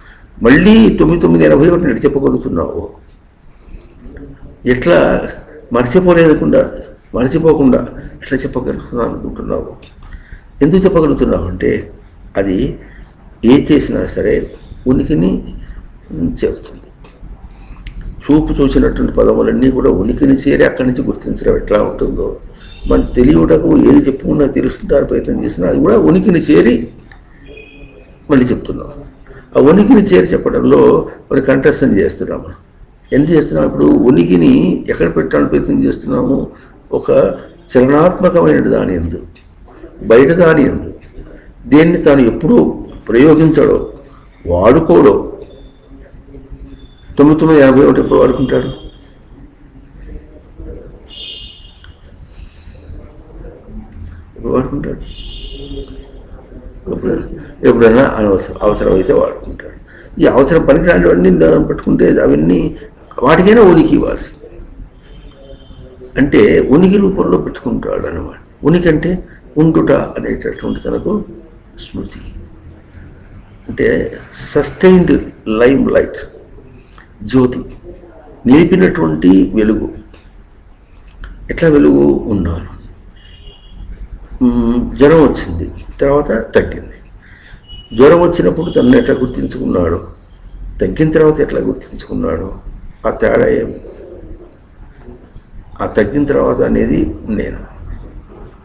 మళ్ళీ 9981 ఎట్లా చెప్పగలుగుతున్నావు? ఎట్లా మర్చిపోకుండా ఎట్లా చెప్పగలుగుతున్నావు అనుకుంటున్నావు? ఎందుకు చెప్పగలుగుతున్నావు అంటే అది ఏ చేసినా సరే ఉనికిని చెబుతుంది. చూపు చూసినటువంటి పదములన్నీ కూడా ఉనికిని చేరి అక్కడి నుంచి గుర్తించడం ఎట్లా ఉంటుందో, మన తెలియటకు ఏది చెప్పుకున్నా తెలుసుకుంటారు ప్రయత్నం చేసినా అది కూడా ఉనికిని చేరి మళ్ళీ చెప్తున్నాం. ఆ ఉనికిని చేరి చెప్పడంలో మరి కంఠస్థం చేస్తున్నాము. ఎందుకు చేస్తున్నాం? ఇప్పుడు ఉనికిని ఎక్కడ పెట్టడానికి ప్రయత్నం చేస్తున్నాము? ఒక చలనాత్మకమైన దాని ఎందు, బయట దాని ఎందు, దేన్ని తాను ఎప్పుడూ ప్రయోగించడో వాడుకోడో. 9981 ఎప్పుడు వాడుకుంటాడు? ఎప్పుడు వాడుకుంటాడు? ఎప్పుడైనా అవసరమైతే వాడుకుంటాడు. ఈ అవసరం పనికిరానివన్నీ పట్టుకుంటే అవన్నీ వాటికైనా ఉనికి ఇవ్వాల్సి, అంటే ఉనికి రూపంలో పెట్టుకుంటాడు అన్నమాట. ఉనికి అంటే ఉండుట అనేటటువంటి తనకు స్మృతి, అంటే సస్టైన్డ్ లైట్, జ్యోతి, నిలిపినటువంటి వెలుగు. ఎట్లా వెలుగు? ఉన్నాను, జ్వరం వచ్చింది, తర్వాత తగ్గింది. జ్వరం వచ్చినప్పుడు తను ఎట్లా గుర్తించుకున్నాడు, తగ్గిన తర్వాత ఎట్లా గుర్తించుకున్నాడు? ఆ తేడా ఏమి? ఆ తగ్గిన తర్వాత అనేది నేను.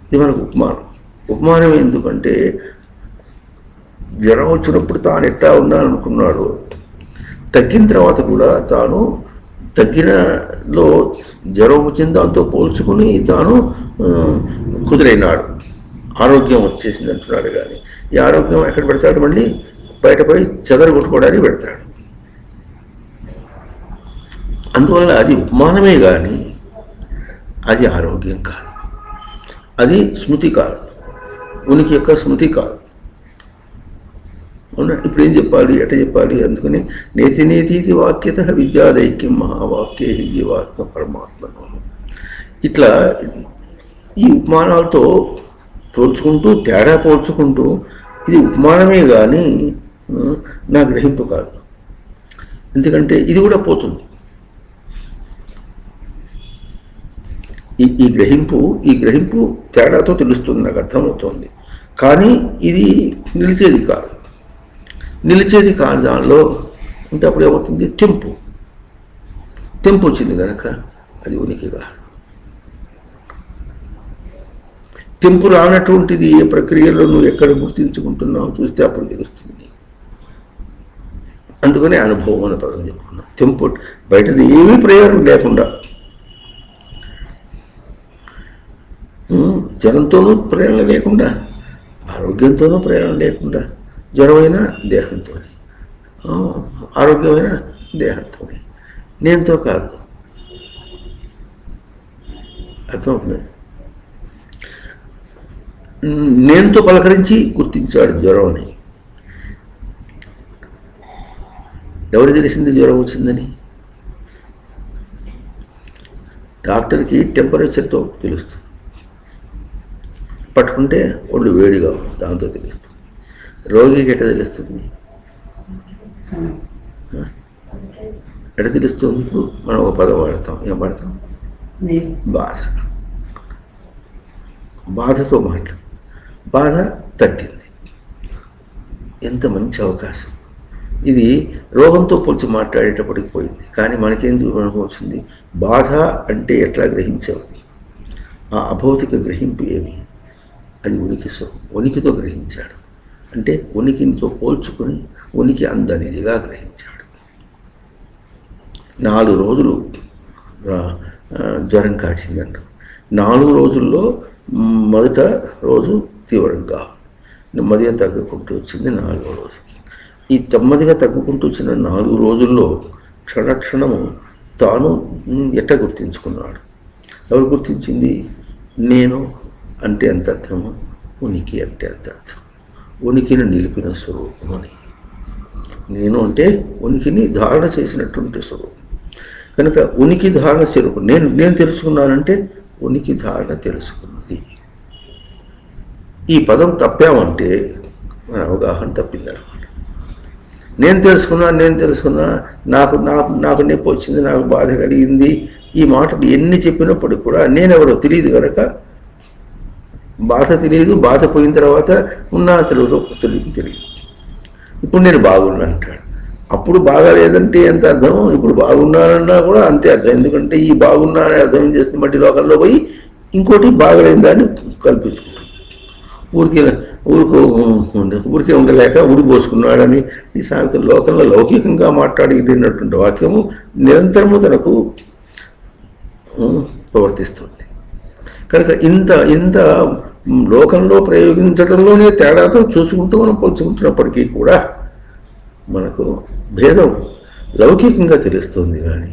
ఇది మనకు ఉపమానం ఎందుకంటే జ్వరం వచ్చినప్పుడు తాను ఎట్లా ఉన్నాననుకున్నాడు, తగ్గిన తర్వాత కూడా తాను తగ్గినలో జ్వరం వచ్చింది దాంతో పోల్చుకుని తాను కుదిరైనాడు, ఆరోగ్యం వచ్చేసింది అంటున్నాడు. కానీ ఈ ఆరోగ్యం ఎక్కడ పెడతాడు? మళ్ళీ బయటపై చెదరగొట్టుకోవడానికి పెడతాడు. అందువల్ల అది ఉపమానమే కానీ అది ఆరోగ్యం కాదు, అది స్మృతి కాదు, ఉనికి యొక్క స్మృతి కాదు. అవునా? ఇప్పుడు ఏం చెప్పాలి, ఎట చెప్పాలి? అందుకని నేతి వాక్యత విద్యాదైక్యం మహావాక్యే జీవాత్మ పరమాత్మను. ఇట్లా ఈ ఉపమానాలతో పోల్చుకుంటూ, తేడా పోల్చుకుంటూ, ఇది ఉపమానమే కానీ నా గ్రహింపు కాదు. ఎందుకంటే ఇది కూడా పోతుంది. ఈ గ్రహింపు తేడాతో తెలుస్తుంది, నాకు అర్థమవుతుంది. కానీ ఇది నిలిచేది కాదు దానిలో ఉంటే అప్పుడు ఏమవుతుంది? తెంపు వచ్చింది కనుక అది ఉనికి కాదు. తెంపు రానటువంటిది ఏ ప్రక్రియలో నువ్వు ఎక్కడ గుర్తించుకుంటున్నావు చూస్తే అప్పుడు తెలుస్తుంది. అందుకనే అనుభవం అనే పదం చెప్పుకున్నాం. తెంపు బయటది ఏమీ ప్రయోజనం లేకుండా, జ్వరంతోనూ ప్రేరణ లేకుండా, ఆరోగ్యంతోనూ ప్రేరణ లేకుండా, జ్వరమైన దేహంతో, ఆరోగ్యమైన దేహంతో, నేనుతో కాదు. అర్థమవుతుంది? నేనుతో పలకరించి గుర్తించాడు జ్వరం అని. ఎవరు తెలిసింది జ్వరం వచ్చిందని? డాక్టర్కి టెంపరేచర్తో తెలుస్తుంది, పట్టుకుంటే ఒళ్ళు వేడిగా దాంతో తెలుస్తుంది. రోగికి ఎట్లా తెలుస్తుంది? ఎట్లా తెలుస్తుంది? ఇప్పుడు మనం ఒక పదం వాడతాం, ఏం వాడతాం? బాధతో బాధ తగ్గింది. ఎంత మంచి అవకాశం ఇది! రోగంతో పోల్చి మాట్లాడేటప్పటికి పోయింది. కానీ మనకేందుకు అనుభవం వచ్చింది? బాధ అంటే ఎట్లా గ్రహించావు? ఆ అభౌతిక గ్రహింపు ఏమి? అది ఉనికితో గ్రహించాడు. అంటే ఉనికితో పోల్చుకొని ఉనికి అందనిదిగా గ్రహించాడు. 4 రోజులు జ్వరం కాచిందంట. 4 రోజుల్లో మొదట రోజు తీవ్రంగా, నెమ్మదిగా తగ్గుకుంటూ వచ్చింది 4వ రోజుకి. ఈ నెమ్మదిగా తగ్గుకుంటూ వచ్చిన 4 రోజుల్లో క్షణక్షణము తాను ఎట్లా గుర్తించుకున్నాడు? ఎవరు గుర్తించింది? నేను అంటే ఎంత అర్థము, ఉనికి అంటే ఎంత అర్థం, ఉనికిని నిలిపిన స్వరూపం అని. నేను అంటే ఉనికిని ధారణ చేసినటువంటి స్వరూపం. కనుక ఉనికి ధారణ స్వరూపం. నేను నేను తెలుసుకున్నానంటే ఉనికి ధారణ తెలుసుకున్నది. ఈ పదం తప్పామంటే మన అవగాహన తప్పిందనమాట. నేను తెలుసుకున్నా, నాకు నాకు నాకు నొప్పి వచ్చింది, నాకు బాధ కలిగింది, ఈ మాటలు ఎన్ని చెప్పినప్పటికి కూడా నేనెవరో తెలియదు కనుక బాధ తెలియదు. బాధ పోయిన తర్వాత ఉన్న అసలు తెలియదు. ఇప్పుడు నేను బాగున్నా అంటాడు. అప్పుడు బాగాలేదంటే ఎంత అర్థం, ఇప్పుడు బాగున్నానన్నా కూడా అంతే అర్థం. ఎందుకంటే ఈ బాగున్నా అని అర్థం ఏం చేస్తుంది, మట్టి లోకల్లో పోయి ఇంకోటి బాగలేని దాన్ని కల్పించుకుంటాం. ఊరికే ఉండలేక ఊడిపోసుకున్నాడని ఈ సామెత లోకంలో లౌకికంగా మాట్లాడినటువంటి వాక్యము నిరంతరము తనకు ప్రవర్తిస్తుంది. కనుక ఇంత లోకంలో ప్రయోగించడంలోనే తేడాతో చూసుకుంటూ మనం పోల్చుకుంటున్నప్పటికీ కూడా మనకు భేదం లౌకికంగా తెలుస్తుంది కానీ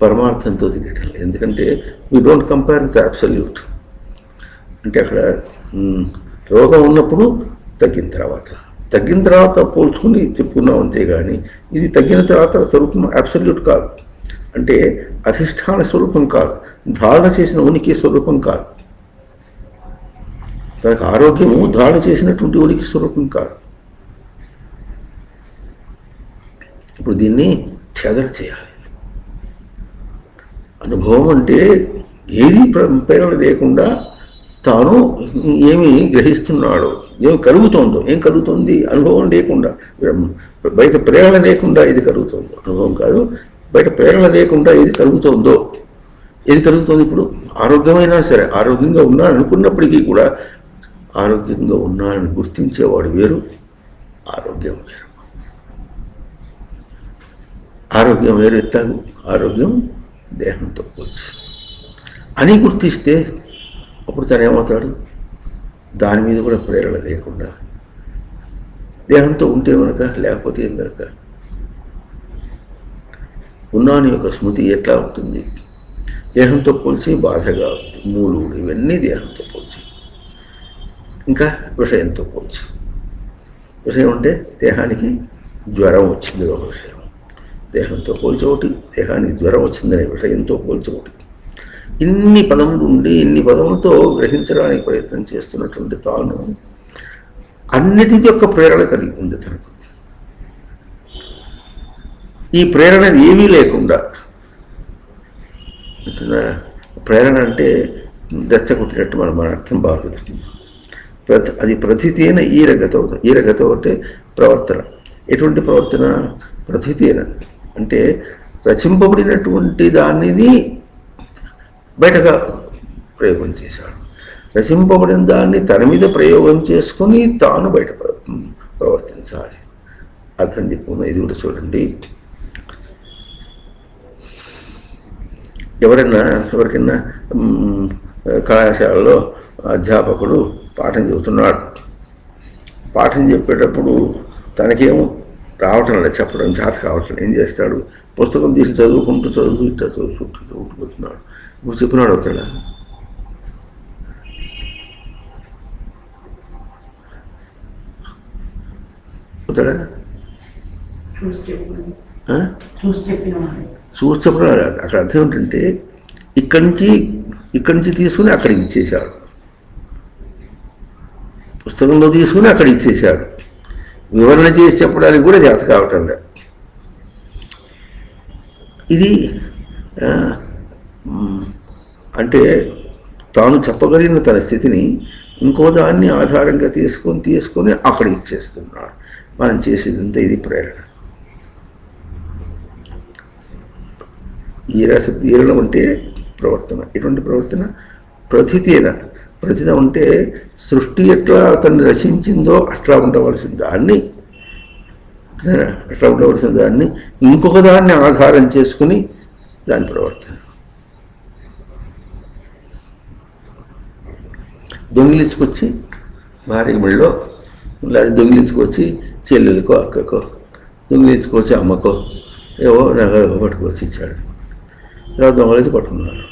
పరమార్థంతో తెలియటం లేదు. ఎందుకంటే we don't compare with absolute. అంటే అక్కడ రోగం ఉన్నప్పుడు తగ్గిన తర్వాత పోల్చుకుని చెప్పుకున్నాం అంతేగాని ఇది తగ్గిన తర్వాత స్వరూపం అబ్సల్యూట్ కాదు. అంటే అధిష్టాన స్వరూపం కాదు, ధారణ చేసిన ఉనికి స్వరూపం కాదు. తనకు ఆరోగ్యము ధారణ చేసినటువంటి ఉనికి స్వరూపం కాదు. ఇప్పుడు దీన్ని చెదర చేయాలి. అనుభవం అంటే ఏది ప్రేరణ లేకుండా తాను ఏమి గ్రహిస్తున్నాడో, ఏం కలుగుతుంది అనుభవం లేకుండా, బయట ప్రేరణ లేకుండా ఇది కలుగుతుందో, అనుభవం కాదు, బయట ప్రేరణ లేకుండా ఏది కలుగుతుందో, ఏది కలుగుతుంది. ఇప్పుడు ఆరోగ్యమైనా సరే, ఆరోగ్యంగా ఉన్నాను అనుకున్నప్పటికీ కూడా ఆరోగ్యంగా ఉన్నానని గుర్తించేవాడు వేరు, ఆరోగ్యం వేరు. ఆరోగ్యం వేరు ఎత్తాగు, ఆరోగ్యం దేహంతో పోల్చి అని గుర్తిస్తే అప్పుడు తను ఏమవుతాడు, దాని మీద కూడా ప్రేరణ లేకుండా దేహంతో ఉంటే కనుక, లేకపోతే ఏం కనుక ఉన్నాని యొక్క స్మృతి ఎట్లా ఉంటుంది, దేహంతో పోల్చి బాధగా ఉంటుంది. మూలుడు ఇవన్నీ దేహంతో పోల్చి, ఇంకా విషయంతో పోల్చి. విషయం అంటే దేహానికి జ్వరం వచ్చింది ఒక విషయం, దేహంతో పోల్చి ఒకటి, దేహానికి జ్వరం వచ్చిందనే విషయంతో పోల్చి ఒకటి. ఇన్ని పదములు ఉండి ఇన్ని పదములతో గ్రహించడానికి ప్రయత్నం చేస్తున్నటువంటి తాను అన్నిటి యొక్క ప్రేరణ కలిగి ఉంది తనకు. ఈ ప్రేరణ ఏమీ లేకుండా, ప్రేరణ అంటే రెచ్చగొట్టినట్టు మన అర్థం బాగా తెలుస్తుంది. అది ప్రతితేన ఈరగత అంటే ప్రవర్తన. ఎటువంటి ప్రవర్తన? ప్రతితేన అంటే రచింపబడినటువంటి దానిని బయటగా ప్రయోగం చేశాడు. రచింపబడిన దాన్ని తన మీద ప్రయోగం చేసుకుని తాను బయట ప్రవర్తించాలి. అర్థం చెప్పుకున్న ఇది కూడా చూడండి. ఎవరికైనా కళాశాలలో అధ్యాపకుడు పాఠం చెబుతున్నాడు. పాఠం చెప్పేటప్పుడు తనకేమో రావటం లేదు, చెప్పడం చేత కావటం. ఏం చేస్తాడు? పుస్తకం తీసి చదువుకుంటూ ఇట్లా చదువుకుంటున్నాడు. ఇప్పుడు చెప్పినాడు అవుతాడా? అవుతాడా? చూసి చెప్పినాడు. అక్కడ అర్థం ఏంటంటే ఇక్కడి నుంచి తీసుకుని అక్కడికి ఇచ్చేశాడు, పుస్తకంలో తీసుకుని అక్కడికి ఇచ్చేశాడు. వివరణ చేసి చెప్పడానికి కూడా చేత కావటం లేదు. ఇది అంటే తాను చెప్పగలిగిన తన స్థితిని ఇంకో దాన్ని ఆధారంగా తీసుకొని అక్కడ ఇచ్చేస్తున్నాడు. మనం చేసేదంతా ఇది ప్రేరణ. ఈరణం అంటే ప్రవర్తన. ఎటువంటి ప్రవర్తన? ప్రతితేన అంటే సృష్టి ఎట్లా అతన్ని రచించిందో అట్లా ఉండవలసిన దాన్ని ఇంకొక దాన్ని ఆధారం చేసుకుని దాని ప్రవర్తన. దొంగిలించుకొచ్చి భార్యకి మెళ్ళో, లేదా దొంగిలించుకొచ్చి చెల్లెలకో అక్కకో, దొంగిలించుకొచ్చి అమ్మకో ఏవో నగలు పట్టుకొచ్చి ఇచ్చాడు. ఇలా దొంగలించి పట్టుకున్నాడు.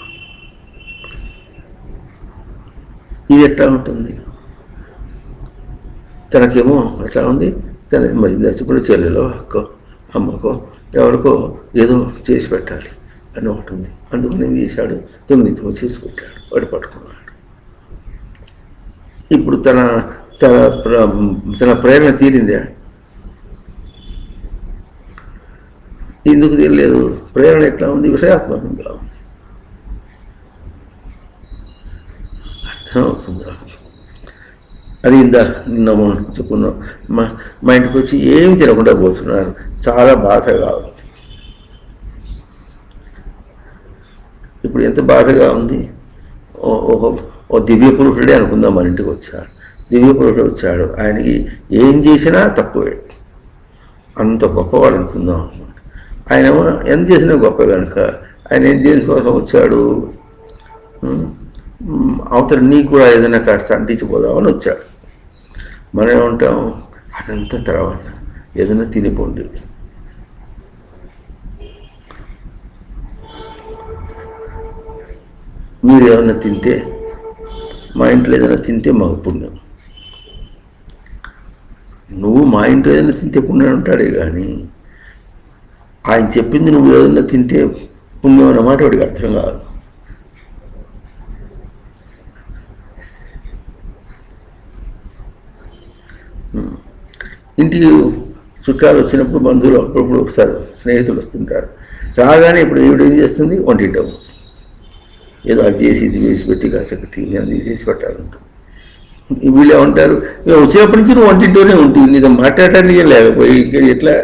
ఇది ఎట్లా ఉంటుంది? తనకేమో ఎట్లా ఉంది? మరి చచ్చిపోయిన చెల్లెలో అక్కో అమ్మకో ఎవరికో ఏదో చేసి పెట్టాలి అని ఒకటి ఉంది. అందుకని ఏం చేశాడు, దొంగతనం చేసి పెట్టాడు, వాడు పట్టుకున్నాడు. ఇప్పుడు తన తన తన ప్రేరణ తీరిందా? ఎందుకు తీరలేదు? ప్రేరణ ఎట్లా ఉంది? విషయాత్మకంగా ఉంది. అర్థమవుతుందా? అది ఇందా నిన్న చెప్పుకున్నాం. మా ఇంటికి వచ్చి ఏమి తినకుండా పోతున్నారు, చాలా బాధగా ఉంది. ఇప్పుడు ఎంత బాధగా ఉంది. ఓ దివ్య పురుషుడే అనుకుందాం, మన ఇంటికి వచ్చాడు, దివ్య పురుషుడు వచ్చాడు, ఆయనకి ఏం చేసినా తక్కువే, అంత గొప్పవాడు అనుకుందాం. ఆయన ఎంత చేసినా గొప్ప కనుక ఆయన ఏం దేనికోసం వచ్చాడు, అవతల నీకు కూడా ఏదైనా కాస్త అంటించిపోదామని వచ్చాడు. మనం ఏమంటాం, అదంతా తర్వాత ఏదైనా తినిపోండి. మీరు ఏమైనా తింటే, మా ఇంట్లో ఏదైనా తింటే మాకు పుణ్యం. నువ్వు మా ఇంట్లో ఏదైనా తింటే పుణ్యం అంటాడే కానీ ఆయన చెప్పింది నువ్వు ఏదైనా తింటే పుణ్యం అన్నమాట వాడికి అర్థం కాదు. ఇంటికి చుట్టాలు వచ్చినప్పుడు బంధువులు అప్పుడప్పుడు ఒకసారి స్నేహితులు వస్తుంటారు. రాగానే ఇప్పుడు ఈవిడ ఏం చేస్తుంది, వంటింటాము ఏదో అది చేసి ఇది వేసి పెట్టి కాసకటి అది చేసి పెట్టాలంటారు. వీళ్ళు ఏమంటారు, వచ్చినప్పటి నుంచి నువ్వు వంటింటూనే ఉంటుంది, నీతో మాట్లాడటానికి లేకపోయి ఎట్లా?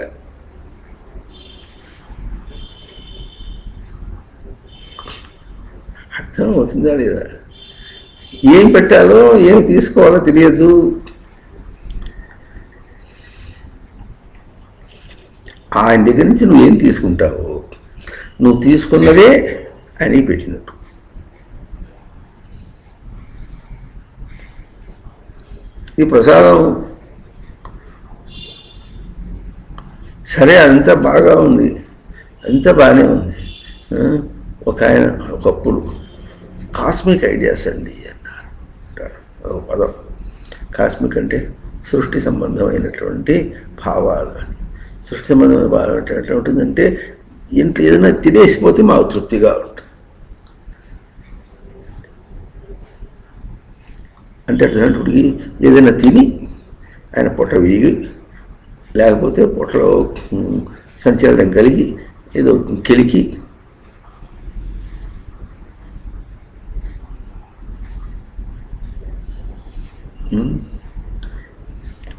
అర్థం అవుతుందా లేదా? ఏం పెట్టాలో ఏం తీసుకోవాలో తెలియదు. ఆయన దగ్గర నుంచి నువ్వేం తీసుకుంటావు, నువ్వు తీసుకున్నదే ఆయనకి పెట్టినట్టు. ఈ ప్రసాదం సరే అంతా బాగా ఉంది, అంతా బాగానే ఉంది. ఒక ఆయన ఒకప్పుడు కాస్మిక్ ఐడియాస్ అండి అన్నారు ఒక పదం. కాస్మిక్ అంటే సృష్టి సంబంధమైనటువంటి భావాలు. సృష్టి సంబంధమైన భావాలు అంటే ఎట్లా ఉంటుందంటే, ఇంట్లో ఏదైనా తినేసిపోతే మాకు తృప్తిగా ఉంటుంది. అంటే అట్లాంటికి ఏదైనా తిని ఆయన పొట్ట వీగి, లేకపోతే పొట్టలో సంచలనం కలిగి ఏదో కెలికి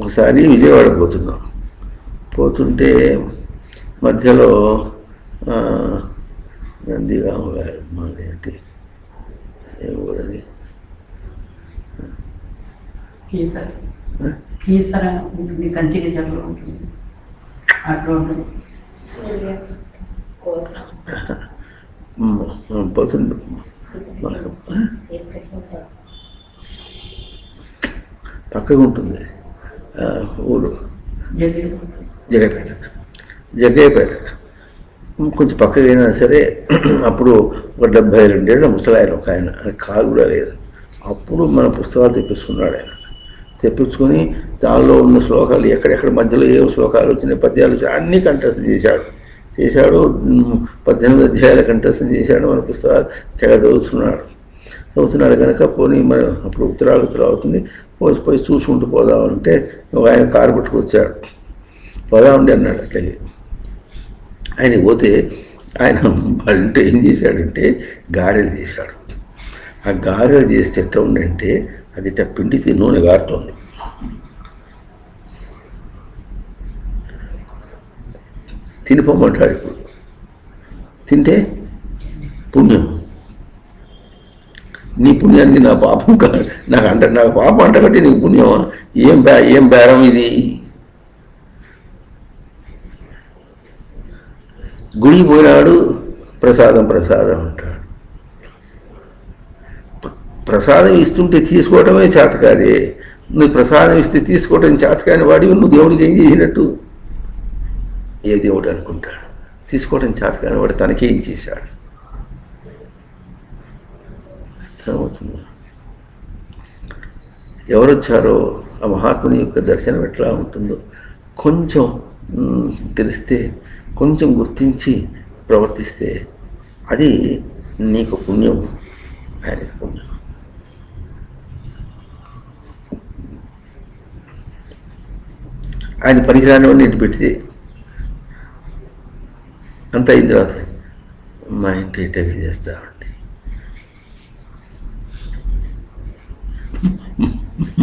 ఒకసారి విజయవాడ పోతుంటే మధ్యలో నందిగామ గారు మాదేంటి ఏం కూడా పోతుండే పక్కగా ఉంటుంది ఊరు, జగ్గయ్యపేట కొంచెం పక్కగా అయినా సరే. అప్పుడు ఒక 72 ఏళ్ళ ముసలాయన ఒక ఆయన, కాలు కూడా లేదు. అప్పుడు మన పుస్తకాలు తెప్పించుకున్నాడు ఆయన. తెప్పించుకొని దానిలో ఉన్న శ్లోకాలు ఎక్కడెక్కడ మధ్యలో ఏ శ్లోకాలు వచ్చినాయి, పద్యాలు అన్నీ కంఠస్థం చేశాడు. 18 అధ్యాయాల కంఠస్థం చేశాడు. మన పుస్తకాలు తెగ చదువుతున్నాడు కనుక పోనీ మనం అప్పుడు ఉత్తరాలు అవుతుంది, పోయి చూసుకుంటూ పోదామంటే ఆయన కారు పట్టుకొచ్చాడు. పోదామండి అన్నాడు. అట్లాగే ఆయన పోతే ఆయన వాళ్ళంటే ఏం చేశాడంటే గారెలు చేశాడు. ఆ గారెలు చేస్తే ఎట్లా ఉందంటే అది పిండి నూనె గారుతోంది. తినిపోమంటాడు. ఇప్పుడు తింటే పుణ్యం, నీ పుణ్యానికి నా పాపం నాకు పాపం అంటగట్టి నీకు పుణ్యమా? ఏం బేరం ఇది? గుడికి పోయినాడు, ప్రసాదం అంటాడు. ప్రసాదం ఇస్తుంటే తీసుకోవటమే చేత కాదే. నువ్వు ప్రసాదం ఇస్తే తీసుకోవటం చేత కాని వాడి నువ్వు దేవుడికి ఏం చేసినట్టు? ఏ దేవుడు అనుకుంటాడు? తీసుకోవటం చేత కాని వాడు తనకేం చేశాడు? అర్థమవుతుంది. ఎవరొచ్చారో ఆ మహాత్ముని యొక్క దర్శనం ఎట్లా ఉంటుందో కొంచెం తెలిస్తే, కొంచెం గుర్తించి ప్రవర్తిస్తే అది నీకు పుణ్యం, ఆయనకు పుణ్యం. ఆయన పనికిరానివన్నీ ఇంటి పెడితే అంత అయిన తర్వాత మా ఇంటి ఇటగా చేస్తామండి,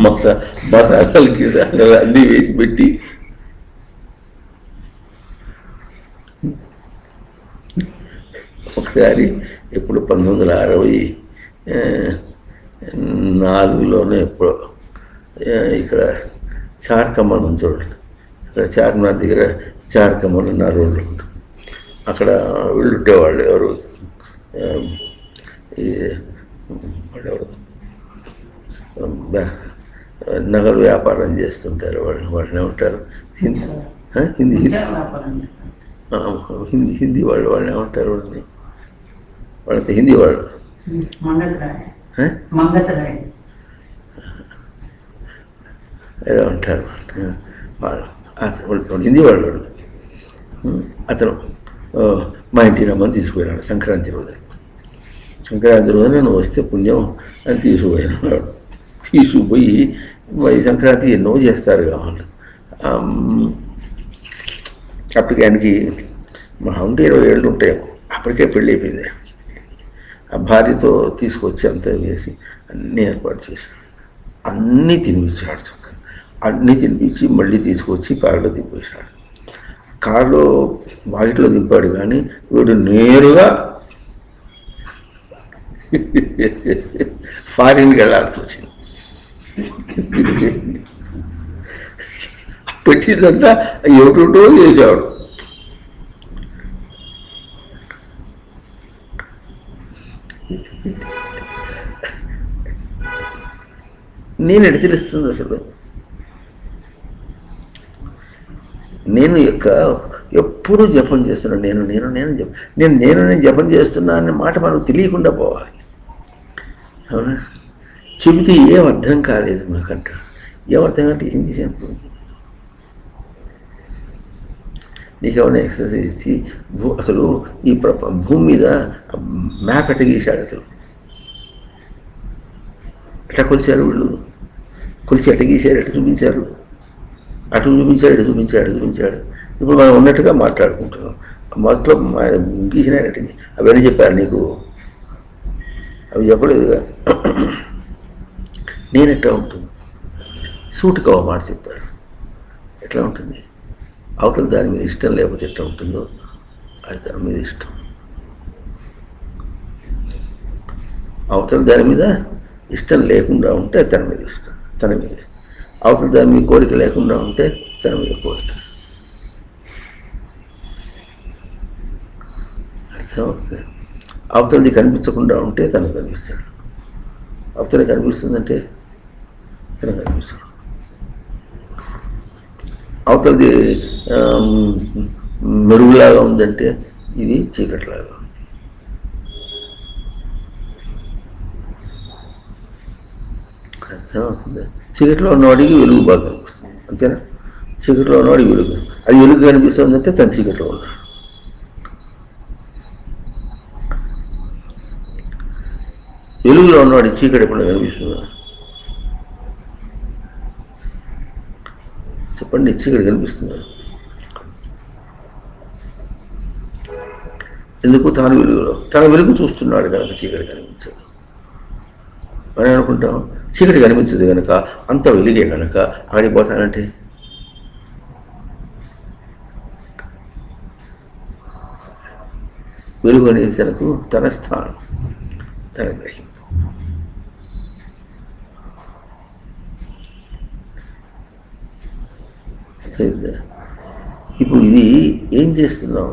మసాలాలు గిసాలాలు అన్నీ వేసి పెట్టి ఒకసారి ఎప్పుడు 1964లోనే ఎప్పుడో ఇక్కడ చార్కమ్మను చూడండి, ఇక్కడ చార్మినార్ దగ్గర చార్కమ్మను నా రోడ్లు ఉంటుంది, అక్కడ వీళ్ళు ఉండేవాళ్ళు ఎవరు వాళ్ళెవరు నగలు వ్యాపారం చేస్తుంటారు, వాళ్ళనే ఉంటారు హిందీ హిందీ హిందీ హిందీ వాళ్ళనే ఉంటారు, వాళ్ళతో హిందీ వాళ్ళు ఏదో ఉంటారు వాళ్ళు హిందీ వాళ్ళు. అతను మా ఇంటికి రమ్మని తీసుకుపోయినాడు సంక్రాంతి రోజు. సంక్రాంతి రోజున నువ్వు వస్తే పుణ్యం అని తీసుకుపోయినాడు. తీసుకుపోయి మరి సంక్రాంతి ఎన్నో చేస్తారు కావాలి. అప్పటికి ఆయనకి మా ఉంటే 20 ఏళ్ళు ఉంటాయి, అప్పటికే పెళ్ళి అయిపోయింది. ఆ భార్యతో తీసుకొచ్చి అంతా వేసి అన్నీ ఏర్పాటు చేశాడు, అన్నీ తినిపించాడు చక్కగా. అన్నీ తినిపించి మళ్ళీ తీసుకొచ్చి కారులో దింపేశాడు. కారులో వాకిట్లో దింపాడు, కానీ వీడు నేరుగా ఫారిన్కి వెళ్ళాల్సి వచ్చింది. పెట్టిందంతా ఏమిటో చేశాడు. నేను ఎటు తెలుస్తుంది అసలు? నేను ఎప్పుడూ జపం చేస్తున్నాను, నేను జపం చేస్తున్నా అనే మాట మనకు తెలియకుండా పోవాలి. అవునా? చెబితే ఏం అర్థం కాలేదు మాకంట. ఏమర్థం అంటే ఏం చేశాను? నీకేమైనా ఎక్సర్సైజ్ ఇచ్చి అసలు ఈ భూమి మీద మ్యాప్ ఎట్ట గీశాడు, అసలు ఎట్లా కొలిచారు వీళ్ళు, కొలిచి ఎట్ట గీశారు, ఎట్ట చూపించారు, అటు చూపించాడు, ఇటు చూపించాడు. ఇప్పుడు మనం ఉన్నట్టుగా మాట్లాడుకుంటున్నాం. మొత్తం గీసిన అవన్నీ చెప్పారు నీకు, అవి చెప్పలేదుగా. నేనెట్టా ఉంటుంది, సూటిగా ఒక మాట చెప్పాడు. ఎట్లా ఉంటుంది? అవతల దాని మీద ఇష్టం లేకపోతే ఎట్లా ఉంటుందో అది తన మీద ఇష్టం. అవతల దాని మీద ఇష్టం లేకుండా ఉంటే తన మీద ఇష్టం, తన మీద. అవతల దాని మీద కోరిక లేకుండా ఉంటే తన మీద కోరిక. అర్థమవుతుంది? అవతలది కనిపించకుండా ఉంటే తనకు కనిపిస్తాడు, అవతల కనిపిస్తుందంటే తనకు కనిపిస్తాడు. అవతలది మెరుగులాగా ఉందంటే ఇది చీకటిలాగా ఉంది. అర్థమవుతుంది? చీకటిలో ఉన్నవాడికి వెలుగు బాగా కనిపిస్తుంది, అంతేనా? చీకటిలో ఉన్నవాడికి వెలుగు, అది వెలుగు కనిపిస్తుందంటే తన చీకటిలో ఉన్నాడు. వెలుగులో ఉన్నవాడి చీకటి ఎప్పుడు కనిపిస్తుందా? చెప్పండి, చీకటి కనిపిస్తుందా? ఎందుకు? తన వెలుగు చూస్తున్నాడు కనుక చీకటి కనిపించదు. అని అనుకుంటాం, చీకటి కనిపించదు కనుక, అంత వెలుగే కనుక అక్కడికి పోతానంటే వెలుగు అనేది తనకు తన స్థానం, తన గ్రహింపు. ఇప్పుడు ఇది ఏం చేస్తున్నాం?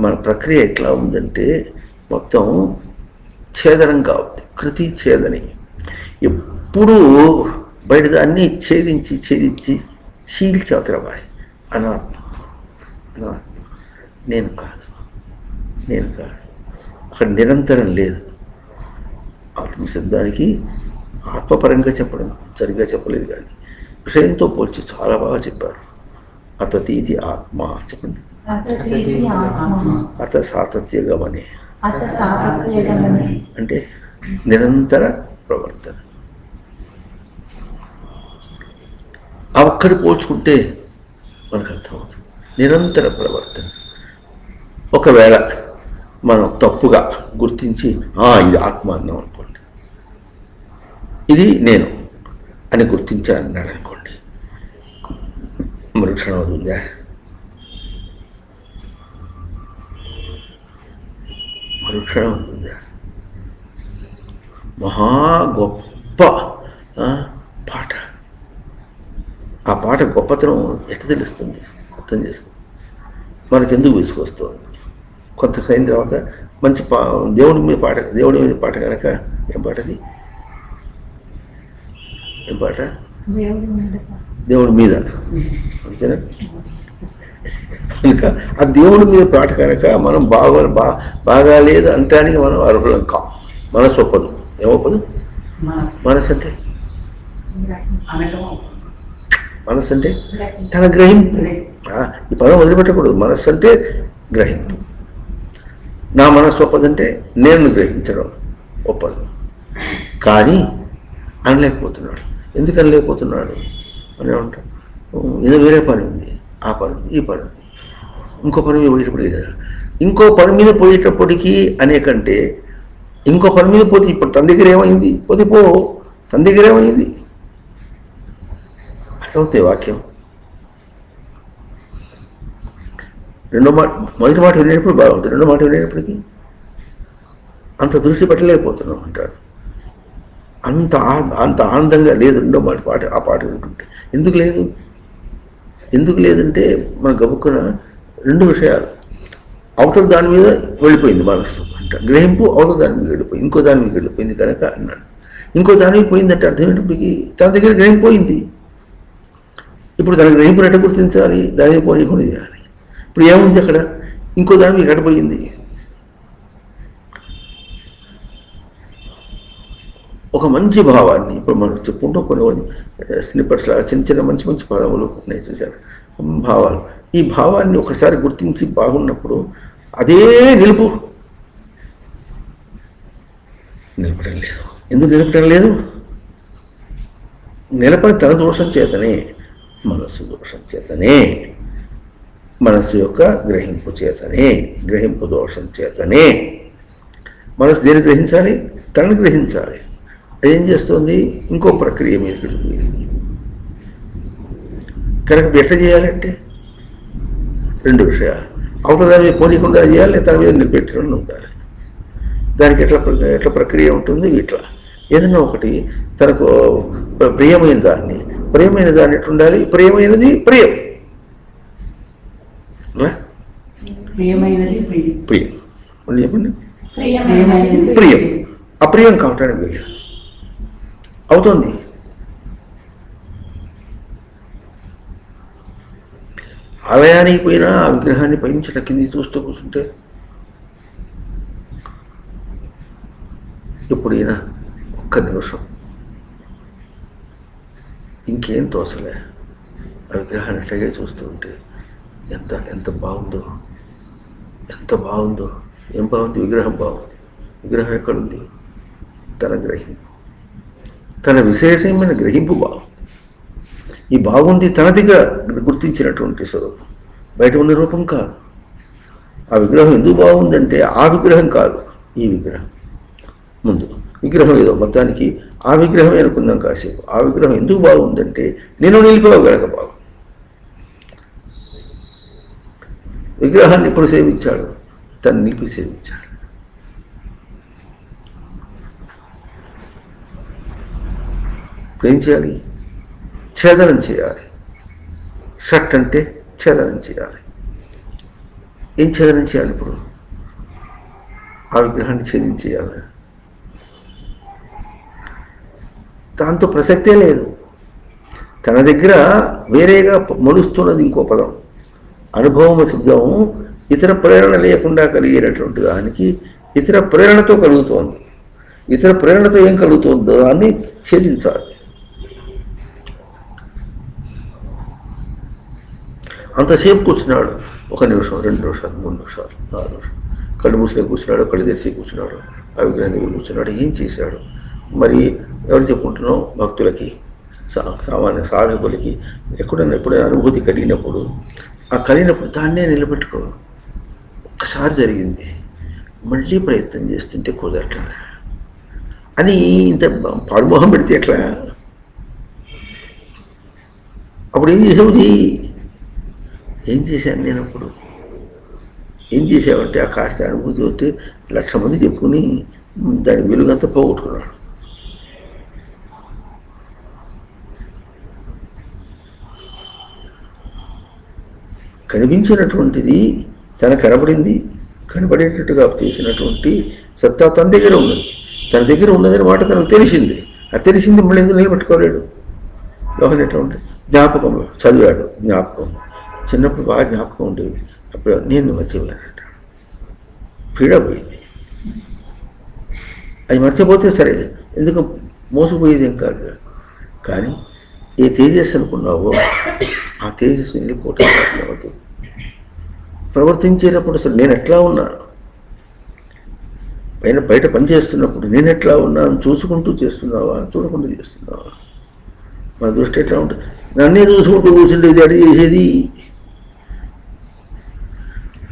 మన ప్రక్రియ ఎట్లా ఉందంటే మొత్తం ఛేదనంగా ఉంది, కృతి ఛేదని. ఎప్పుడూ బయట దాన్ని ఛేదించి చీల్చి అవతరవాయి. అనాత్మ, నేను కాదు అక్కడ నిరంతరం లేదు. ఆత్మశబ్దానికి ఆత్మపరంగా చెప్పడం సరిగ్గా చెప్పలేదు, కానీ విషయంతో పోల్చి చాలా బాగా చెప్పారు. అతతీతి ఆత్మ. చెప్పండి. అత సాతత్య గమనే అంటే నిరంతర ప్రవర్తన. ఆ ఒక్కడి పోల్చుకుంటే మనకు అర్థమవుతుంది నిరంతర ప్రవర్తన. ఒకవేళ మనం తప్పుగా గుర్తించి ఇది ఆత్మ అన్నాం అనుకోండి, ఇది నేను అని గుర్తించాలన్నాడు అనుకోండి, మరుక్షణం అవుతుందా? మరుక్షణం అవుతుందా? మహా గొప్ప పాట. ఆ పాట గొప్పతనం ఎట్లా తెలుస్తుంది? అర్థం చేసుకో. మనకెందుకు విసుకొస్తుంది? కొంత అయిన తర్వాత మంచి దేవుడి మీద పాట కనుక ఏం పాటది? ఏం పాట? దేవుడి మీద. అంతేనా? కనుక ఆ దేవుడి మీద పాట కనుక మనం బాగాలేదు అంటానికి మనం అర్హులం కాం. మనసు ఒప్పదు. ఏమొప్పదు? మనసు అంటే తన గ్రహింపు. ఈ పదం వదిలిపెట్టకూడదు. మనస్సు అంటే గ్రహింపు. నా మనస్సు ఒప్పదంటే నేను గ్రహించడం ఒప్పదు. కానీ అనలేకపోతున్నాడు. ఎందుకు అనలేకపోతున్నాడు అని ఉంటాడు. ఏదో వేరే పని ఉంది, ఆ పని ఈ పని ఉంది, ఇంకో పని మీద పోయేటప్పుడు ఇంకో పని మీద పోయేటప్పటికీ అనేకంటే ఇంకో పని మీద పోతే ఇప్పుడు తన దగ్గర ఏమైంది? పోతే తన దగ్గర ఏమైంది? అర్థమవుతాయి వాక్యం. రెండో మాట, మొదటి మాట వినేటప్పుడు బాగుంటుంది, రెండో మాట వినేటప్పటికీ అంత దృష్టి పెట్టలేకపోతున్నాం అంటాడు. అంత ఆనందంగా లేదు రెండో పాట. ఆ పాట వింటుంటే ఎందుకు లేదంటే మన గబుక్కున రెండు విషయాలు. అవతల దాని మీద వెళ్ళిపోయింది మనస్సు అంట, గ్రహింపు అవతల దాని మీద వెళ్ళిపోయింది, ఇంకో దాని మీద వెళ్ళిపోయింది కనుక అన్నాడు. ఇంకో దాని మీద పోయిందంటే అర్థం ఏంటప్పటికీ తన దగ్గర గ్రహింపోయింది. ఇప్పుడు తన గ్రహింపుని ఎట్ట గుర్తించాలి? దాని మీద పోనీయకుండా చేయాలి. ఇప్పుడు ఏముంది అక్కడ? ఇంకో దాని మీద ఎక్కడిపోయింది? ఒక మంచి భావాన్ని ఇప్పుడు మనం చెప్పుకుంటూ కొన్ని స్నిప్పర్స్ లాగా చిన్న మంచి పదములు ఉన్నాయి చూశారు, భావాలు. ఈ భావాన్ని ఒకసారి గుర్తించి బాగున్నప్పుడు అదే నిలపడం లేదు. ఎందుకు నిలపడం లేదు? నిలపని తన దోషం చేతనే, మనస్సు దోషం చేతనే, మనస్సు యొక్క గ్రహింపు దోషం చేతనే. మనసు దేని గ్రహించాలి? తనని గ్రహించాలి. అదేం చేస్తుంది? ఇంకో ప్రక్రియ మీద వెళ్ళిపోయింది కనుక ఎట్లా చేయాలంటే రెండు విషయాలు. అవతల దాని మీద పోనీయకుండా చేయాలి, తన మీద నిలబెట్టడం ఉండాలి. దానికి ఎట్లా ప్రక్రియ ఉంటుంది? ఇట్లా ఏదన్నా ఒకటి తనకు ప్రియమైన దాన్ని ఎట్లుండాలి? ప్రియమైనది ప్రియం, చెప్పండి. ప్రియం అప్రియం కావటానికి వెళ్ళి అవుతుంది. ఆలయానికి పోయినా ఆ విగ్రహాన్ని పైంచట కింది చూస్తూ కూర్చుంటే ఎప్పుడైనా ఒక్క నిమిషం ఇంకేం తోసలే ఆ విగ్రహాన్ని అట్లాగే చూస్తూ ఉంటే ఎంత బాగుందో. ఏం బాగుంది? విగ్రహం బాగుంది. విగ్రహం ఎక్కడుంది? తన గ్రహింపు, తన విశేషమైన గ్రహింపు బాగుంది. ఈ బాగుంది తనదిగా గుర్తించినటువంటి స్వరూపం, బయట ఉన్న రూపం కాదు. ఆ విగ్రహం ఎందుకు బాగుందంటే ఆ విగ్రహం కాదు, ఈ విగ్రహం. ముందు విగ్రహం ఏదో మొత్తానికి ఆ విగ్రహమే అనుకున్నాం కాసేపు. ఆ విగ్రహం ఎందుకు బాగుందంటే నేను నిలిపోగలక బాగు. విగ్రహాన్ని ఇప్పుడు సేవించాడు, తను నిలిపి సేవించాడు. ఏం చేయాలి? ఛేదనం చేయాలి. షట్ అంటే ఛేదనం చేయాలి. ఏం ఛేదనం చేయాలి? ఇప్పుడు ఆ విగ్రహాన్ని ఛేదించేయాలి. దాంతో ప్రసక్తే లేదు. తన దగ్గర వేరేగా మరుస్తున్నది ఇంకో పదం. అనుభవం సిద్ధం ఇతర ప్రేరణ లేకుండా కలిగేటటువంటి దానికి ఇతర ప్రేరణతో కలుగుతోంది. ఇతర ప్రేరణతో ఏం కలుగుతుందో దాన్ని ఛేదించాలి. అంతసేపు కూర్చున్నాడు, 1 నిమిషం, 2 నిమిషాలు, 3 నిమిషాలు, 4 నిమిషాలు, కళ్ళు మూసుకొని కూర్చున్నాడు, కళ్ళు తెరిచి కూర్చున్నాడు, ఆ విగ్రహం దగ్గర కూర్చున్నాడు. ఏం చేశాడు మరి? ఎవరు చెప్పుకుంటున్నాం? భక్తులకి, సామాన్య సాధకులకి ఎప్పుడైనా అనుభూతి కలిగినప్పుడు, ఆ కలిగినప్పుడు దాన్నే నిలబెట్టుకో. ఒక్కసారి జరిగింది, మళ్ళీ ప్రయత్నం చేస్తుంటే కుదరట్లా అని ఇంత పడుమోహం పెడితే ఎట్లా? అప్పుడు ఏం చేసావు? ఏం చేశాను నేను అప్పుడు? ఏం చేసావంటే ఆ కాస్త అనుభూతి ఉంటే 1,00,000 మంది చెప్పుకుని దాని వెలుగంతా పోగొట్టుకున్నాడు. కనిపించినటువంటిది తన కనబడింది, కనబడేటట్టుగా చేసినటువంటి సత్తా తన దగ్గర ఉన్నది. తన దగ్గర ఉన్నదని మాట తనకు తెలిసింది. అది తెలిసింది మళ్ళీ ఎందుకు నిలబెట్టుకోలేడు? లోహన్ ఎట్లా ఉంటుంది? జ్ఞాపకం చదివాడు, జ్ఞాపకం చిన్నప్పుడు బాగా జ్ఞాపకం ఉండేవి, అప్పుడు నేను మర్చిపోయానట. పీడ పోయింది. అది మర్చిపోతే సరే, ఎందుకు మోసపోయేది ఏం కాదు. కానీ ఏ తేజస్సు అనుకున్నావో ఆ తేజస్సు వెళ్ళిపోవటం అవుతుంది. ప్రవర్తించేటప్పుడు అసలు నేను ఎట్లా ఉన్నాను, బయట పనిచేస్తున్నప్పుడు నేను ఎట్లా ఉన్నాను చూసుకుంటూ చేస్తున్నావా, చూడకుండా చేస్తున్నావా? మన దృష్టి ఎట్లా ఉంటుంది? నన్నే చూసుకుంటూ కూర్చుంటేది అడి చేసేది.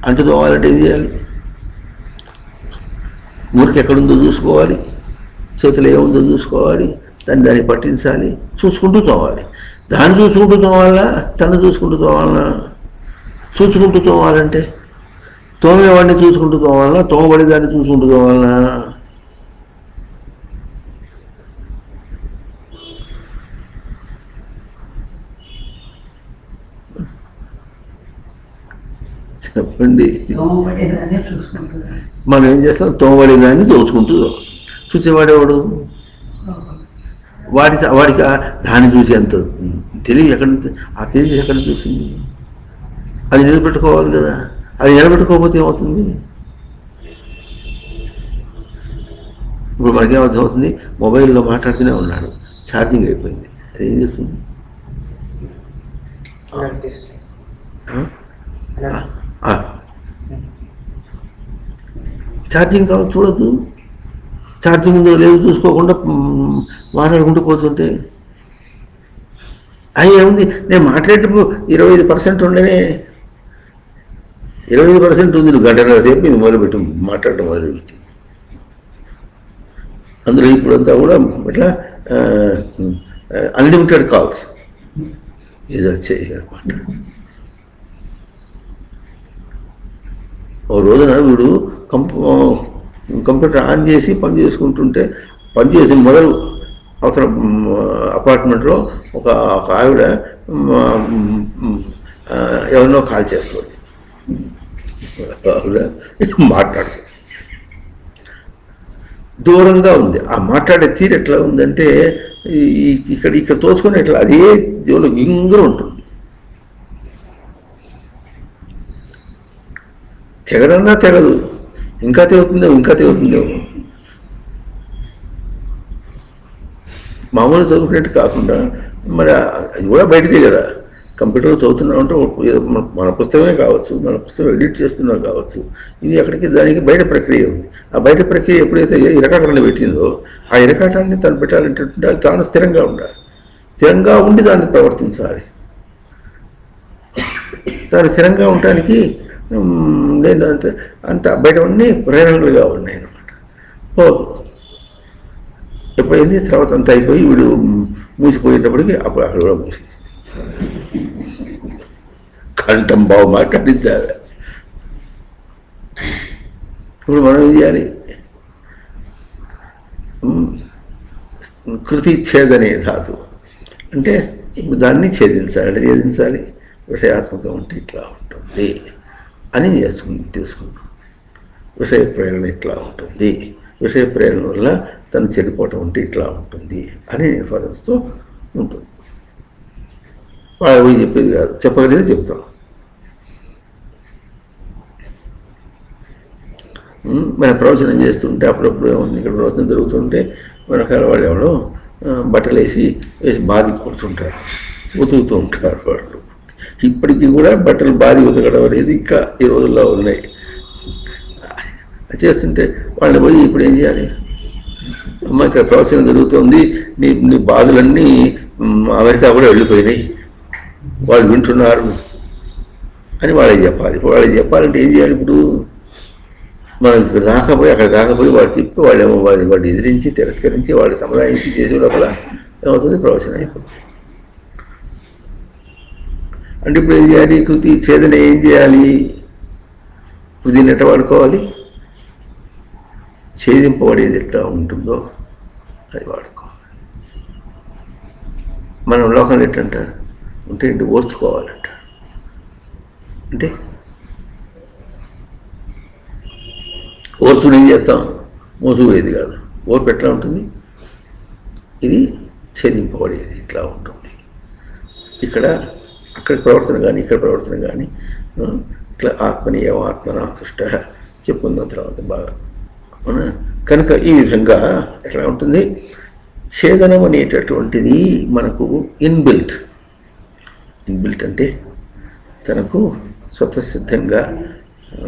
అంటు తోవాలంటే ఏం చేయాలి? మురికి ఎక్కడుందో చూసుకోవాలి, చేతులు ఏముందో చూసుకోవాలి, దాన్ని పట్టించాలి, చూసుకుంటూ తోవాలి. దాన్ని చూసుకుంటూ తోవాలా, తను చూసుకుంటూ తోవాలనా? చూసుకుంటూ తోవాలంటే తోమేవాడిని చూసుకుంటూ తోవాలనా, తోమబడేదాన్ని చూసుకుంటూ తోవాలనా? చెప్పండి. మనం ఏం చేస్తాం? తోమబడేదాన్ని దోచుకుంటూ చూసేవాడేవాడు. వాడికి దాన్ని చూసి అంత తెలివి ఎక్కడ, ఆ తెలివి ఎక్కడ చూసింది? అది నిలబెట్టుకోవాలి కదా. అది నిలబెట్టుకోకపోతే ఏమవుతుంది? ఇప్పుడు మనకేమర్థమవుతుంది? మొబైల్లో మాట్లాడుతూనే ఉన్నాడు, ఛార్జింగ్ అయిపోయింది, అది ఏం చేస్తుంది? ఛార్జింగ్ కావాలి, చూడద్దు. ఛార్జింగ్ ఉందో లేదో చూసుకోకుండా మాట్లాడుకుంటూ పోతుంటే అవి ఏముంది? నేను మాట్లాడేటప్పుడు 25% ఉండనే, 25% ఉంది. నువ్వు గంటన్నర సేపు ఇది మొదలుపెట్టి మాట్లాడటం మొదలుపెట్టి, అందులో ఇప్పుడంతా కూడా ఇట్లా అన్లిమిటెడ్ కాల్స్ ఇది వచ్చాయి అనమాట. ఓ రోజున వీడు కంప్యూటర్ ఆన్ చేసి పని చేసుకుంటుంటే, పనిచేసి మొదలు అవతల అపార్ట్మెంట్లో ఒక ఆవిడ ఎవరినో కాల్ చేస్తుంది, మాట్లాడు దూరంగా ఉంది. ఆ మాట్లాడే తీరు ఎట్లా ఉందంటే ఇక్కడ తోచుకొని ఎట్లా అదే దేవుడు గింగురు ఉంటుంది. తెగదన్నా తెగదు, ఇంకా తెగుతుందేమో. మామూలు చదువుకునేట్టు కాకుండా మరి అది కూడా బయటదే కదా. కంప్యూటర్ చదువుతున్నాం అంటే మన పుస్తకమే కావచ్చు, మన పుస్తకం ఎడిట్ చేస్తున్నాం కావచ్చు, ఇది అక్కడికి దానికి బయట ప్రక్రియ ఉంది. ఆ బయట ప్రక్రియ ఎప్పుడైతే ఇరకాటాన్ని పెట్టిందో, ఆ ఇరకాటాన్ని తను పెట్టాలంటే తాను స్థిరంగా ఉండాలి. స్థిరంగా ఉండి దాన్ని ప్రవర్తించాలి. తాను స్థిరంగా ఉండటానికి నేను అంత బయటవన్నీ ప్రేరణలుగా ఉన్నాయి అన్నమాట. పోదు ఎప్పుడైంది తర్వాత అంతా అయిపోయి వీడు మూసిపోయేటప్పటికి అప్పుడు అక్కడ కూడా మూసి కంఠం బాగు మాట్లాడిద్దారు. ఇప్పుడు మనం ఏం చేయాలి? కృతి ఛేదనే ధాతు అంటే దాన్ని ఛేదించాలి. ఛేదించాలి విషయాత్మకం ఉంటే ఇట్లా ఉంటుంది అని తెలుసుకుంటాం. విషయ ప్రేరణ ఇట్లా ఉంటుంది, విషయ ప్రేరణ వల్ల తను చెడిపోవటం ఉంటే ఇట్లా ఉంటుంది అని ఇన్ఫరెన్స్తో ఉంటుంది. వాళ్ళు చెప్పేది కాదు, చెప్పగలిగేది చెప్తాం. మన ప్రవచనం చేస్తుంటే అప్పుడప్పుడు ఏముంది, ఇక్కడ ప్రవచనం జరుగుతుంటే వెనకాల వాళ్ళు ఎవరో బట్టలు వేసి బాధి కొడుతుంటారు, ఉతుకుతూ ఉంటారు. వాళ్ళు ఇప్పటికీ కూడా బట్టలు బారి ఉతకడం అనేది ఇంకా ఈ రోజుల్లో ఉన్నాయి. చేస్తుంటే వాళ్ళని పోయి ఇప్పుడు ఏం చేయాలి? అమ్మ ఇక్కడ ప్రవచనం జరుగుతుంది, నీ నీ బాధలన్నీ అమెరికా కూడా వెళ్ళిపోయినాయి, వాళ్ళు వింటున్నారు అని వాళ్ళకి చెప్పాలి. ఇప్పుడు వాళ్ళకి చెప్పాలంటే ఏం చేయాలి? ఇప్పుడు మనం ఇక్కడ దాకపోయి అక్కడ దాకపోయి వాళ్ళు చెప్పి వాళ్ళేమో వాళ్ళు ఎదిరించి తిరస్కరించి వాళ్ళు సముదాయించి చేసే లోపల ఏమవుతుంది? ప్రవచనం అయిపోతుంది. అంటే ఇప్పుడు ఏం చేయాలి? కృతి ఛేదన ఏం చేయాలి? దీన్ని ఎట్లా వాడుకోవాలి? ఛేదింపబడేది ఎట్లా ఉంటుందో అది వాడుకోవాలి. మనం లోకంలో ఎట్టంటారు అంటే ఏంటి? ఓర్చుకోవాలంటారు. అంటే ఓర్చుని ఏం చేస్తాం? మోసుకుపోయేది కాదు. ఓర్పు ఎట్లా ఉంటుంది? ఇది ఛేదింపబడేది ఇట్లా ఉంటుంది. ఇక్కడ అక్కడ ప్రవర్తన కానీ ఇక్కడ ప్రవర్తన కానీ ఇట్లా ఆత్మని ఏమో ఆత్మనాతుష్ట చెప్పుకుందాం తర్వాత బాగా. కనుక ఈ విధంగా ఎట్లా ఉంటుంది? ఛేదనం అనేటటువంటిది మనకు ఇన్బిల్ట్ అంటే తనకు స్వతసిద్ధంగా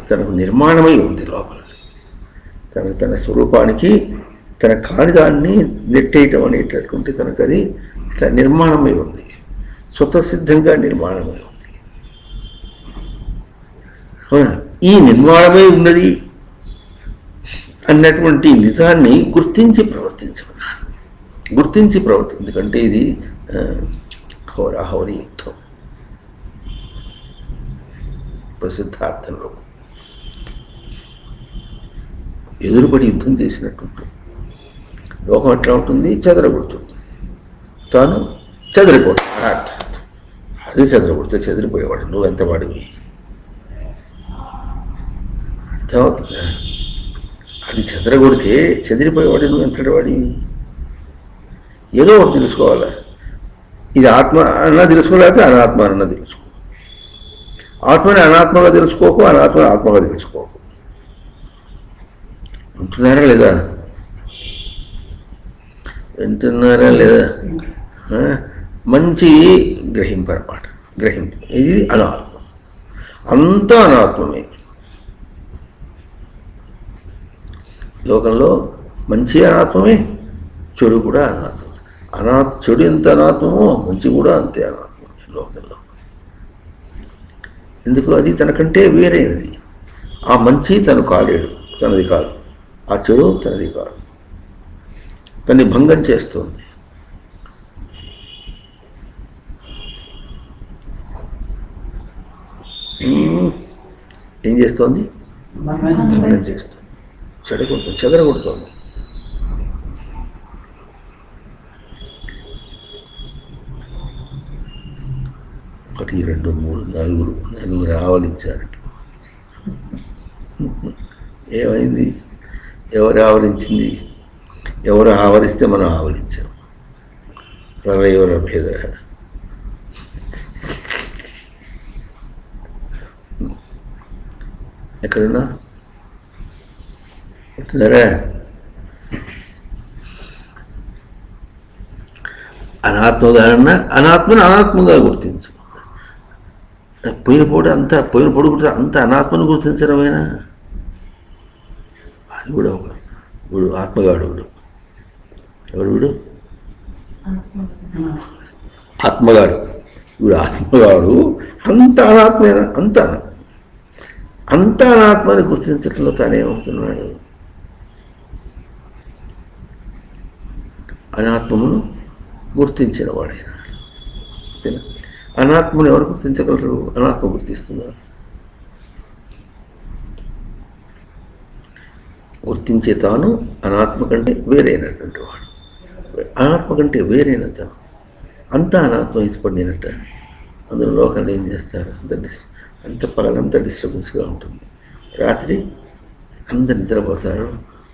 తనకు నిర్మాణమై ఉంది లోపల. తన స్వరూపానికి తన కానిదాన్ని నెట్టేయటం అనేటటువంటి తనకు అది ఇట్లా నిర్మాణమై ఉంది, స్వతసిద్ధంగా నిర్మాణమై ఉంది. ఈ నిర్మాణమై ఉన్నది అన్నటువంటి నిజాన్ని గుర్తించి ప్రవర్తించమన్నారు. ఎందుకంటే ఇది హోరాహోరీ యుద్ధం ప్రసిద్ధార్థంలో ఎదురుపడి యుద్ధం చేసినట్టు లోకం ఎట్లా ఉంటుంది? చెదరగొడుతుంది, తాను చెదరిపోతుంది. అది చెదరగొడితే చెదిరిపోయేవాడు. నువ్వు ఎంత వాడివి అర్థమవుతుందా? అది చెదరగొడితే చెదిరిపోయేవాడు. నువ్వు ఎంతటి వాడివి? ఏదో ఒకటి తెలుసుకోవాలా. ఇది ఆత్మ అన్నా తెలుసుకోలేకపోతే అనాత్మ అన్నా తెలుసుకో. ఆత్మని అనాత్మగా తెలుసుకోకు, అనాత్మని ఆత్మగా తెలుసుకోకు. వింటున్నారా లేదా? మంచి గ్రహింపనమాట. ఇది అనాత్మ, అంతా అనాత్మమే. లోకంలో మంచి అనాత్మమే, చెడు కూడా అనాత్మమే. చెడు ఎంత అనాత్మమో మంచి కూడా అంతే అనాత్మమే లోకంలో. ఎందుకు? అది తనకంటే వేరైనది. ఆ మంచి తను కాలేడు, తనది కాదు. ఆ చెడు తనది కాదు, తన్ని భంగం చేస్తుంది. ఏం చేస్తోంది? భంగం చేస్తుంది, చెదరగొడుతోంది. ఒకటి, రెండు, మూడు, నలుగురు ఆవలించారు. ఏమైంది? ఎవరు ఆవరించింది? ఎవరు ఆవరిస్తే మనం ఆవరించాం. రవయవర భేద. ఎక్కడున్నా ఎట్టున్నారా? అనాత్మగానన్న అనాత్మను అనాత్మగా గుర్తించు. పోయిన పొడుగుడు అంత అనాత్మను గుర్తించడమేనా? అది కూడా ఒక వీడు ఆత్మగాడు. ఎవడు వీడు? ఆత్మగాడు. వీడు ఆత్మగాడు. అంత అనాత్మేనా? అంత అనాత్మని గుర్తించడంలో తానేమవుతున్నాడు? అనాత్మను గుర్తించిన వాడైనా. అనాత్మను ఎవరు గుర్తించగలరు? అనాత్మ గుర్తిస్తున్నారు. గుర్తించే తాను అనాత్మ కంటే వేరైనటువంటి వాడు. అనాత్మ కంటే వేరైన తాను అంతా అనాత్మ ఇష్టపడినట్ట. అందులో లోకాలు ఏం చేస్తారు? అంత పగలంతా డిస్టర్బెన్స్గా ఉంటుంది. రాత్రి అందరు నిద్రపోతారు.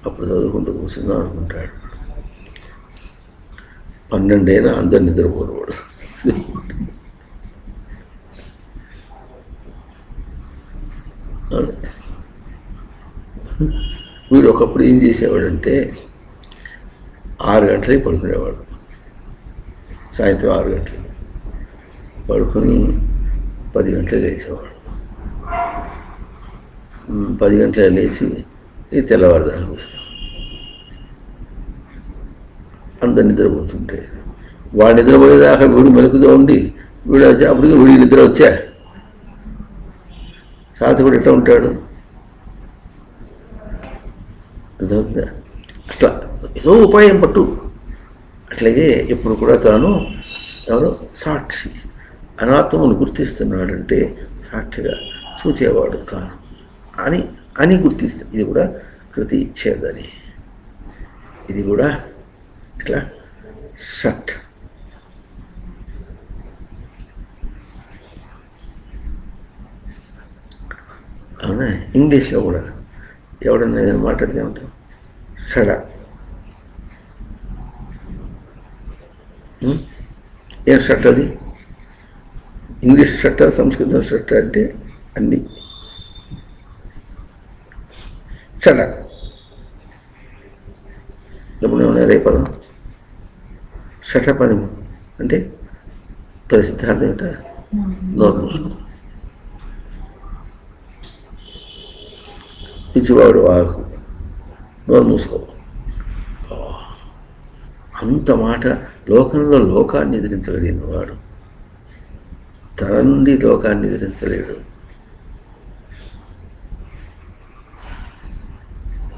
అప్పుడు చదువుకుంటూ కూర్చుందాం అనుకుంటాడు. 12 అయినా అందరు నిద్రపోరు వాడు. వీడు ఒకప్పుడు ఏం చేసేవాడంటే 6 గంటలకి పడుకునేవాడు. సాయంత్రం 6 గంటలకు పడుకొని 10 గంటలు లేచేవాడు. 10 గంటలు లేచి ఈ తెల్లవారుదాకా అందరు నిద్రపోతుంటే వాడు నిద్రపోయేదాకా వీడు మెలుకుతూ ఉండి వీడు అప్పటికి వీడి నిద్ర వచ్చా సాధకుడు ఎట్లా ఉంటాడు? అర్థమవుతుందా? అట్లా ఏదో ఉపాయం పట్టు. అట్లాగే ఎప్పుడు కూడా తాను ఎవరో సాక్షి అనాత్మను గుర్తిస్తున్నాడంటే సాక్షిగా చూచేవాడు కాను అని అని గుర్తిస్తే ఇది కూడా కృతి ఇచ్చేదని. ఇది కూడా ఇట్లా షట్. అవునా? ఇంగ్లీష్లో కూడా ఎవడన్నా ఏదైనా మాట్లాడితే ఉంటాం షడ. ఏం షట్ అది? ఇంగ్లీష్ షట్ట, సంస్కృతం షట్ట అంటే అన్నీ షడ. ఎప్పుడు ఏమన్నా రేపదం షట పని అంటే ప్రసిద్ధార్థం ఏంట? నోరు మూసుకో. పిచ్చివాడు ఆకు, నోరు మూసుకో. అంత మాట. లోకంలో లోకాన్ని ఎదిరించగలిగిన వాడు తన నుండి లోకాన్ని ఎదిరించలేడు.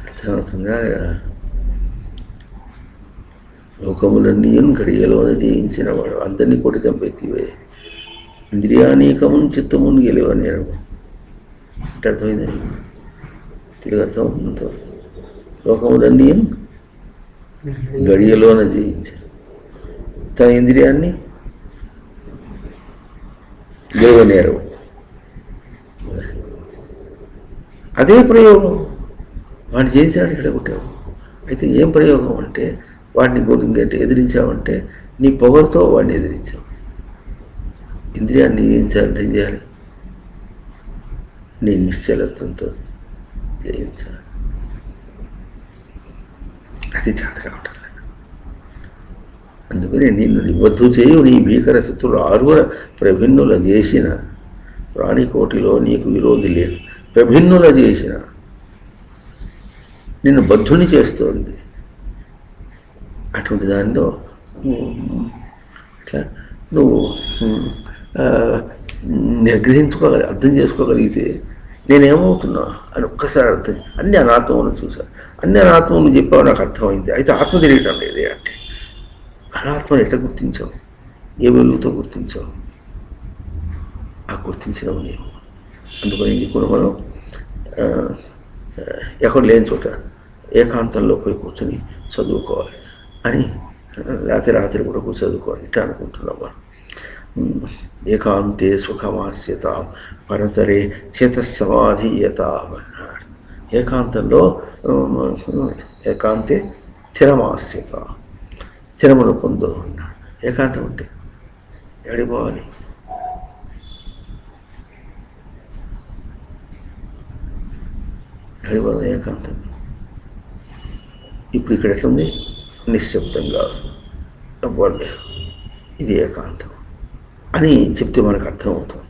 అర్థమవుతుందా? లోకములన్నీ గడియలోన జయించిన వాడు అందరినీ కొట్టి చంపేతివే. ఇంద్రియానీకమును చిత్తమును గెలవనేరు అంటే అర్థమైందని తెలుగు అర్థం అవుతుందో. లోకములన్నీ గడియలోన జయించి తన ఇంద్రియాన్ని గెలవనేరు. అదే ప్రయోగం వాడిని చేశాడు, ఇక్కడ కొట్టావు. అయితే ఏం ప్రయోగం అంటే వాడిని ఇంకంటే ఎదిరించావంటే నీ పొగరుతో వాడిని ఎదిరించావు. ఇంద్రియాన్ని జయించాలంటే ఏం చేయాలి? నీ నిశ్చలత్వంతో జయించాలి. అది చేత కావటం లేదు. అందుకని నిన్ను నిబద్ధు చేయు నీ భీకర శత్రులు 6 ప్రభిన్నుల చేసిన ప్రాణికోటిలో నీకు విరోధి లేదు. ప్రభిన్నుల చేసిన నిన్ను బద్ధుని చేస్తోంది. అటువంటి దానిలో ఇట్లా నువ్వు అర్థం చేసుకోగలిగితే నేనేమవుతున్నా అని ఒక్కసారి అర్థం. అన్ని అనాత్మను చూశాను, అన్ని అనాత్మను చెప్పావు, నాకు అర్థమైంది. అయితే ఆత్మ తెలియటం లేదే అంటే అనాత్మను ఎట్లా గుర్తించావు? ఏ వెలుగుతో గుర్తించావు? ఆ గుర్తించినవు నీవు. అందుకని ఇప్పుడు మనం ఎక్కడ లేని చోట ఏకాంతంలో పోయి కూర్చొని చదువుకోవాలి అని రాత్రి కూడా కూర్చొని చదువుకోవాలి ఇట్లా అనుకుంటున్నాం మనం. ఏకాంతే సుఖమాస్యత పరతరే చేతసమాధీయత అన్నాడు. ఏకాంతంలో ఏకాంతే స్థిరమాస్యత, స్థిరమును పొందు అన్నాడు. ఏకాంతం అంటే ఎడిపోవాలి? ఎడిపోవాలి ఏకాంతం. ఇప్పుడు ఇక్కడ ఎట్లుంది? నిశ్శబ్దంగా అవ్వండి, ఇది ఏకాంతం అని చెప్తే మనకు అర్థమవుతుంది.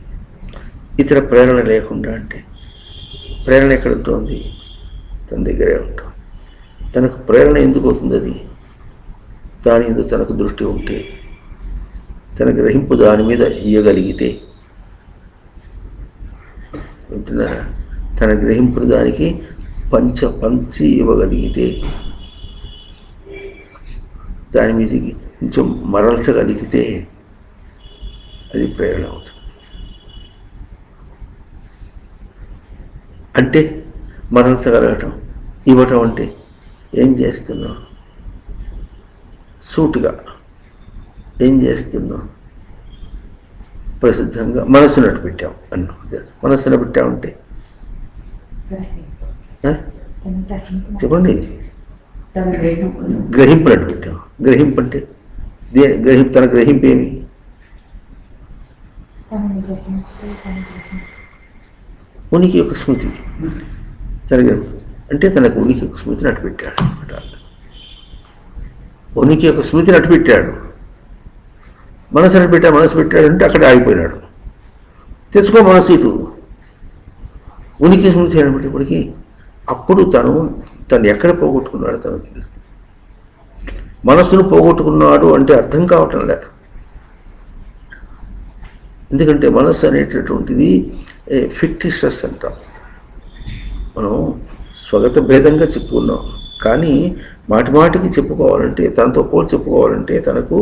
ఇతర ప్రేరణ లేకుండా అంటే ప్రేరణ ఎక్కడ ఉంటుంది? తన దగ్గరే ఉంటుంది. తనకు ప్రేరణ ఎందుకు అవుతుంది? అది దాని మీద తనకు దృష్టి ఉంటే, తన గ్రహింపు దాని మీద ఇయ్యగలిగితే, వింటున్నారా? తన గ్రహింపును దానికి పంచి ఇవ్వగలిగితే, దాని మీదకి కొంచెం మరల్చగలిగితే అది ప్రేరణ అవుతుంది. అంటే మరల్చగలగటం, ఇవ్వటం అంటే ఏం చేస్తున్నావు? సూటుగా ఏం చేస్తున్నావు? ప్రసిద్ధంగా మనసునట్టు పెట్టావు అన్న. మనసున పెట్టావంటే చెప్పండి. గ్రహింపునట్టు పెట్టావు. గ్రహింపు అంటే తన గ్రహింపు ఏమి? ఉనికి యొక్క స్మృతి. తన అంటే తనకు ఉనికి యొక్క స్మృతిని అటు పెట్టాడు. ఉనికి యొక్క స్మృతిని అటు పెట్టాడు. మనసు అటు పెట్టాడు. మనసు పెట్టాడు అంటే అక్కడ ఆగిపోయినాడు. తెచ్చుకో మనసు ఇటు ఉనికి స్మృతి అయినప్పటికీ అప్పుడు తను ఎక్కడ పోగొట్టుకున్నాడు తనకు తెలుసు. మనస్సును పోగొట్టుకున్నాడు అంటే అర్థం కావటం లే. ఎందుకంటే మనస్సు అనేటటువంటిది ఫిక్టిషస్ అంటాం. మనం స్వగత భేదంగా చెప్పుకున్నాం, కానీ మాటికి చెప్పుకోవాలంటే, తనతో పోల్చి చెప్పుకోవాలంటే తనకు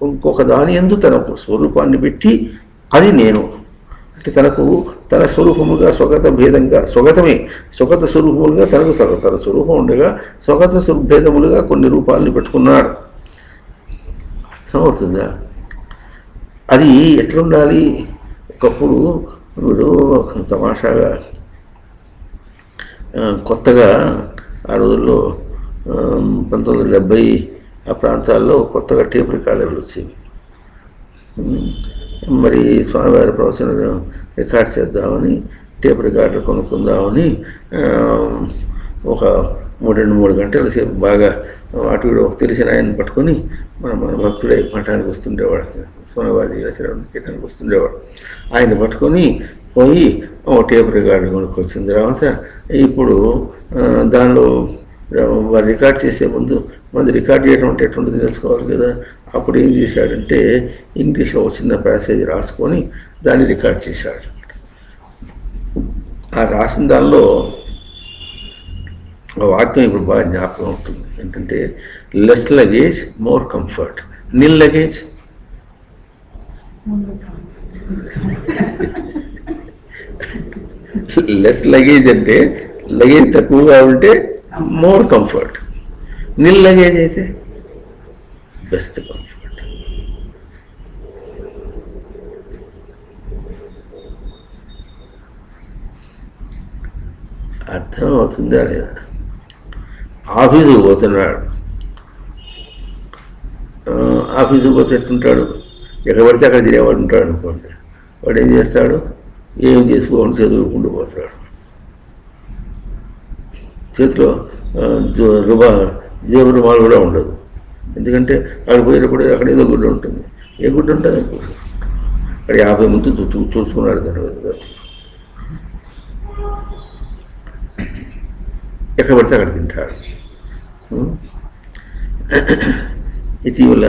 ఇంకొక దాని యందు తనకు స్వరూపాన్ని పెట్టి అది నేను అంటే తనకు తన స్వరూపముగా స్వగత భేదంగా, స్వగతమే స్వగత స్వరూపములుగా తనకు తన స్వరూపం ఉండగా స్వగత భేదములుగా కొన్ని రూపాలను పెట్టుకున్నాడు. అర్థమవుతుందా? అది ఎట్లుండాలి? ఒకప్పుడు వీడు తమాషాగా కొత్తగా ఆ రోజుల్లో 1970 ఆ ప్రాంతాల్లో కొత్తగా టేప్ రికార్డర్లు వచ్చేవి. మరి స్వామివారి ప్రవచనం రికార్డ్ చేద్దామని టేప్ రికార్డర్ కొనుక్కుందామని ఒక 3 గంటల సేపు బాగా అటు తెలిసిన ఆయన పట్టుకొని మన భక్తుడై మఠానికి వస్తుండేవాడు, స్వామివారి చేయడానికి వస్తుండేవాడు. ఆయన పట్టుకొని పోయి టేప్ రికార్డు కొనుక్కొచ్చిన తర్వాత ఇప్పుడు దానిలో వారు రికార్డ్ చేసే ముందు మనది రికార్డ్ చేయడం అంటే ఎటువంటి తెలుసుకోవాలి కదా. అప్పుడు ఏం చేశాడంటే ఇంగ్లీష్లో ఒక చిన్న ప్యాసేజ్ రాసుకొని దాన్ని రికార్డ్ చేశాడు. ఆ రాసిన దానిలో వాక్యం ఇప్పుడు బాగా జ్ఞాపకం ఉంటుంది. ఏంటంటే లెస్ లగేజ్ మోర్ కంఫర్ట్, నిల్ లగేజ్ లెస్ లగేజ్ అంటే లగేజ్ తక్కువగా ఉంటే మోర్ కంఫర్ట్, నిల్ లగేజ్ అయితే బెస్ట్ కంఫర్ట్. అర్థం అవుతుందా లేదా? ఆఫీసుకు పోతున్నాడు, ఆఫీసుకు పోతే ఎట్టుంటాడు? ఎక్కడ పడితే అక్కడ తినేవాడు ఉంటాడు అనుకోండి. వాడు ఏం చేస్తాడు? ఏం చేసుకోవాలని చదువుకుంటూ పోతాడు. చేతిలో జేబు రుమాలు కూడా ఉండదు. ఎందుకంటే అక్కడ పోయేటప్పుడు అక్కడ ఏదో గుడ్డ ఉంటుంది. ఏ గుడ్డ ఉంటుంది? అక్కడ 50 మంది చూసుకున్నాడు దాని మీద. ఎక్కడ పడితే అక్కడ తింటాడు. ఇటీవల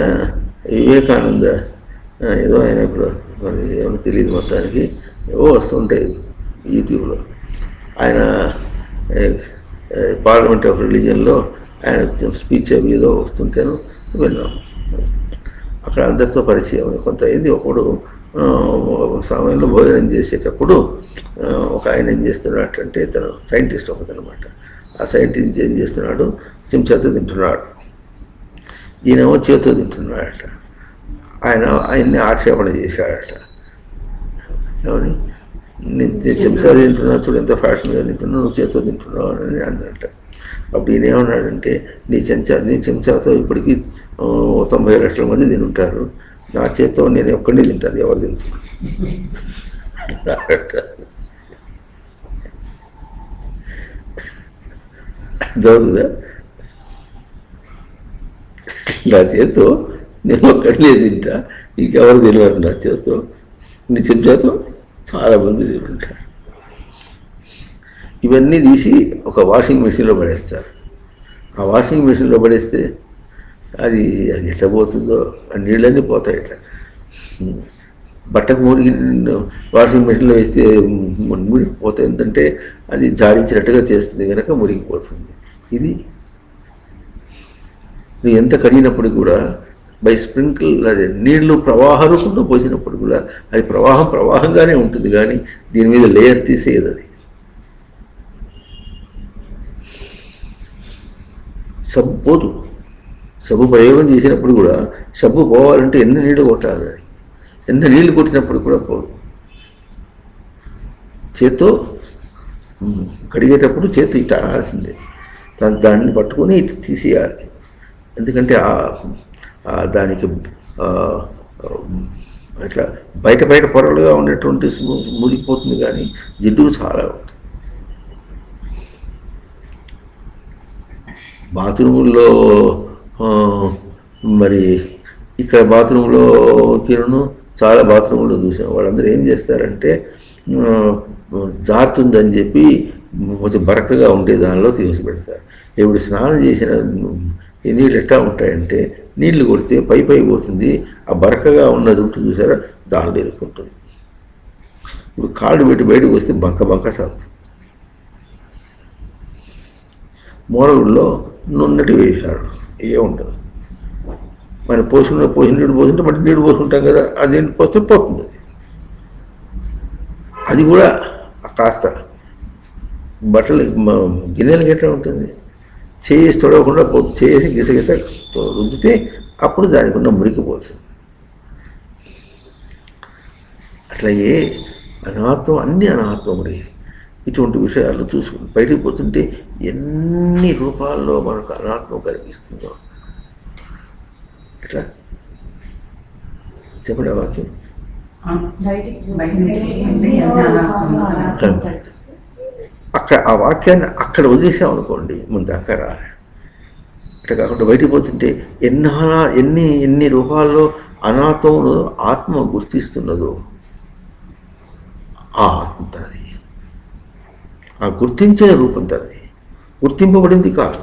వివేకానంద ఏదో ఆయన ఇప్పుడు ఏమో తెలియదు, మొత్తానికి ఏవో వస్తుంటాయి యూట్యూబ్లో. ఆయన పార్లమెంట్ ఆఫ్ రిలీజియన్లో ఆయన స్పీచ్ అవి ఏదో వస్తుంటేను విన్నాం. అక్కడ అందరితో పరిచయం కొంత అయింది. ఒకడు సమయంలో భోజనం చేసేటప్పుడు ఒక ఆయన ఏం చేస్తున్నాడు అంటే, తను సైంటిస్ట్ ఒకటనమాట. ఆ సైంటిస్ట్ ఏం చేస్తున్నాడు? చెంచాతో తింటున్నాడు, ఈయనేమో చేతితో తింటున్నాడట. ఆయన్ని ఆక్షేపణ చేశాడట. ఏమని? నేను చెంచాతో తింటున్నా, చూడు ఎంత ఫ్యాషన్గా తింటున్నావు, నువ్వు చేతితో తింటున్నావు అని అన్నట్ట. అప్పుడు ఈయన ఏమన్నాడంటే, నీ చెంచాతో ఇప్పటికీ 90 లక్షల మంది తింటారు, నా చేతితో నేను ఒక్కడిని తింటాను, ఎవరు తింటున్నారు? అర్థమవుతుందా? నా చేతితో నేను ఒక్కడినే తింటా, ఇంకెవరు తెలియరు నా చేతితో. నీ చెంచాతో చాలామంది తింటారు. ఇవన్నీ తీసి ఒక వాషింగ్ మెషిన్లో పడేస్తారు. ఆ వాషింగ్ మెషిన్లో పడేస్తే అది ఎట్లా పోతుందో, ఆ నీళ్ళన్నీ పోతాయి. ఇట్లా బట్టకు మురిగి వాషింగ్ మెషిన్లో వేస్తే మురిగిపోతాయి. ఏంటంటే అది జాడించినట్టుగా చేస్తుంది కనుక మురిగిపోతుంది. ఇది నువ్వు ఎంత కడిగినప్పుడు కూడా బై స్ప్రింకిల్, అదే నీళ్లు ప్రవాహ రూపంలో పోసినప్పుడు కూడా అది ప్రవాహంగానే ఉంటుంది, కానీ దీని మీద లేయర్ తీసేది. అది సబ్బు పోదు. సబ్బు ప్రయోగం చేసినప్పుడు కూడా సబ్బు పోవాలంటే ఎన్ని నీళ్లు కొట్టాలి? అది ఎన్ని నీళ్లు కొట్టినప్పుడు కూడా పోదు. చేత్తో కడిగేటప్పుడు చేతి ఇటు ఆడాల్సిందే, దాన్ని పట్టుకొని ఇటు తీసేయాలి. ఎందుకంటే దానికి ఇట్లా బయట పొరలుగా ఉండేటువంటి మురిగిపోతుంది, కానీ జిడ్డు చాలా ఉంటుంది. బాత్రూముల్లో మరి ఇక్కడ బాత్రూంలో కిరణు చాలా బాత్రూంలో చూసాం. వాళ్ళందరూ ఏం చేస్తారంటే జారుతుందని చెప్పి కొంచెం బరకగా ఉండే దానిలో తీసి పెడతారు. ఇప్పుడు స్నానం చేసిన నీళ్ళు ఎట్లా ఉంటాయంటే నీళ్లు కొడితే పై పోతుంది, ఆ బరకగా ఉన్నది ఉంటుంది చూసారా, దానిలో ఇరుక్కుంటుంది. ఇప్పుడు కాళ్ళు పెట్టి బయటకు వస్తే బంక సాగుతుంది. మూలగుల్లో నున్నటి వేశారు, ఏముండదు. మనం పోసిన నీళ్ళు పోతుంటే మళ్ళీ నీళ్ళు పోసుకుంటాం కదా, అది పోతే పోతుంది. అది కూడా కాస్త బట్టలు గిన్నెలకి ఎట్లా ఉంటుంది, చేసి తొడవకుండా చేసి గిసగిస రుద్దితే అప్పుడు దానికి ఉన్న మురికిపోతుంది. అట్లాగే అనాత్మ, అన్ని అనాత్మములే. ఇటువంటి విషయాలు చూసుకుని బయటికి పోతుంటే ఎన్ని రూపాల్లో మనకు అనాత్మ కనిపిస్తుందో. ఎట్లా చెప్పండి వాక్యం. అక్కడ ఆ వాక్యాన్ని అక్కడ వదిలేసామనుకోండి, ముందు అక్కడ రాలే. అట్లా కాకుండా బయటికి పోతుంటే ఎన్ని రూపాల్లో అనాత్మను ఆత్మ గుర్తిస్తున్నదో ఆ ఆత్మ తనది, ఆ గుర్తించే రూపం తనది, గుర్తింపబడింది కాదు.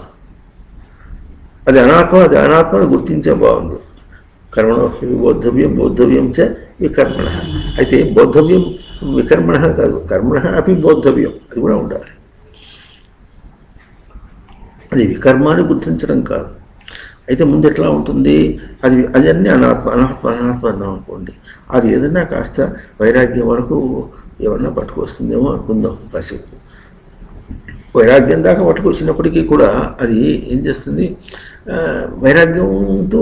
అది అనాత్మను గుర్తించే బాగుంది. కర్మణ బోద్ధవ్యం చ వికర్మణ. అయితే బోద్ధవ్యం వికర్మణ కాదు, కర్మణ అపి బోద్ధవ్యం, అది కూడా ఉండాలి. అది వికర్మాన్ని గుర్తించడం కాదు. అయితే ముందు ఎట్లా ఉంటుంది, అది అన్నీ అనాత్మ అన్నాం అనుకోండి, అది ఏదన్నా కాస్త వైరాగ్యం వరకు ఏమన్నా పట్టుకొస్తుందేమో అనుకుందాం కాసేపు. వైరాగ్యం దాకా పట్టుకొచ్చినప్పటికీ కూడా అది ఏం చేస్తుంది, వైరాగ్యంతో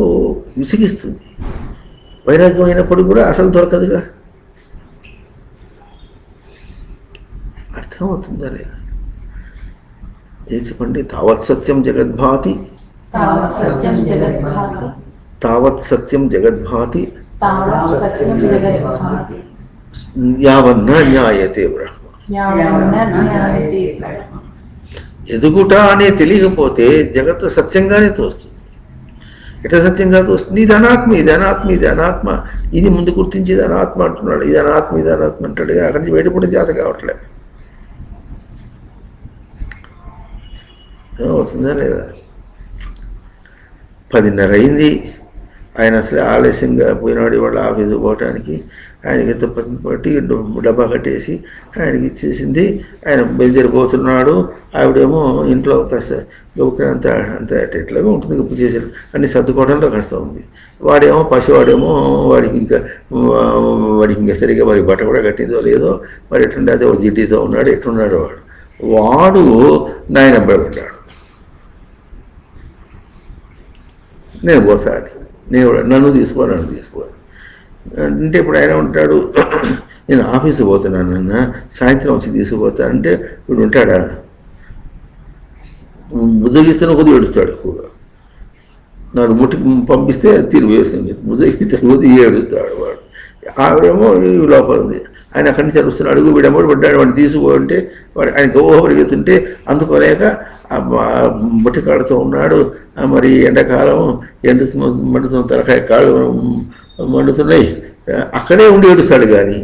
విసిగిస్తుంది. వైరాగ్యం అయినప్పటికీ కూడా అసలు దొరకదుగా. అర్థమవుతుందా లేదా? ఏం చెప్పండి, తావత్ సత్యం జగద్భాతి, తావత్ సత్యం జగద్భాతి యావన్న న్యాయతే బ్రహ్మ. ఎదుగుట అనే తెలియకపోతే జగత్తు సత్యంగానే తోస్తుంది. ఎట్లా సత్యంగా తోస్తుంది? ఇది అనాత్మ, ఇది అనాత్మ, ఇది అనాత్మ, ఇది ముందు గుర్తించేది అనాత్మ అంటున్నాడు. ఇది అనాత్మ, ఇది అనాత్మ అంటాడు. అక్కడి నుంచి బయటపడే జాత కావట్లేదు. అవుతుందా లేదా? 10:30 అయింది. ఆయన అసలు ఆలస్యంగా పోయినాడు ఇవాళ ఆఫీసు పోవటానికి. ఆయనకి పట్టి డబ్బా కట్టేసి ఆయనకి ఇచ్చేసింది. ఆయన బయలుదేరిపోతున్నాడు. ఆవిడేమో ఇంట్లో కాస్త అంత ఎట్లాగా ఉంటుంది, ఉప్పు చేసాడు అన్ని సర్దుకోవడంలో కాస్త ఉంది. వాడేమో పసివాడేమో వాడికి ఇంకా సరిగ్గా మరి బట్ట కూడా కట్టిందో లేదో మరి ఎట్లుండే, అదే జిడ్డీతో ఉన్నాడు. ఎట్లున్నాడు వాడు నాయన పడ్డాడు. నేను పోసాలి, నన్ను తీసుకో అంటే ఇప్పుడు ఆయన ఉంటాడు, నేను ఆఫీసు పోతున్నానన్న, సాయంత్రం వచ్చి తీసుకుపోతానంటే వీడు ఉంటాడా? బుద్ధగిస్తే కొద్దిగా ఏడుస్తాడు ఎక్కువగా. నాకు ముట్టి పంపిస్తే తిరిగి వేస్తుంది, బుద్ధగిస్తే కొద్దిగా ఏడుస్తాడు వాడు. ఆవిడేమో లోపల ఉంది. ఆయన అక్కడి నుంచి అరుస్తున్నాడు, అడుగు వీడమ్మడు పడ్డాడు, వాడిని తీసుకోవాలంటే వాడు ఆయన గోహ పరిగెత్తుంటే అందుకోలేక బుట్టి కాడుతూ ఉన్నాడు. మరి ఎండాకాలం మండుతున్న తలకాయ కాళ్ళు మండుతున్నాయి. అక్కడే ఉండి ఏడుస్తాడు కానీ,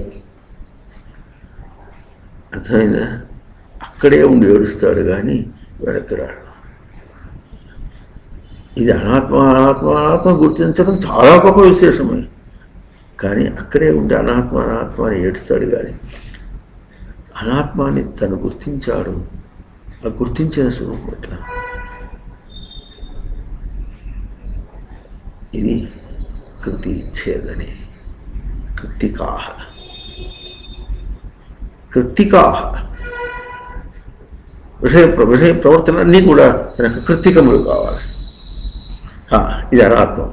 అర్థమైందా? అక్కడే ఉండి ఏడుస్తాడు కానీ వెనక్కి రాడు. ఇది అనాత్మ గుర్తించడం చాలా గొప్ప విశేషమే. కానీ అక్కడే ఉండి అనాత్మ అని ఏడుస్తాడు కానీ అనాత్మాన్ని తను గుర్తించాడు. ఆ గుర్తించిన స్వరూపం ఎట్లా? ఇది కృతి ఛేదని, కృత్తికాహ విషయ ప్రవర్తన అన్నీ కూడా కనుక కృత్తికములు కావాలి. ఇది అనాత్మం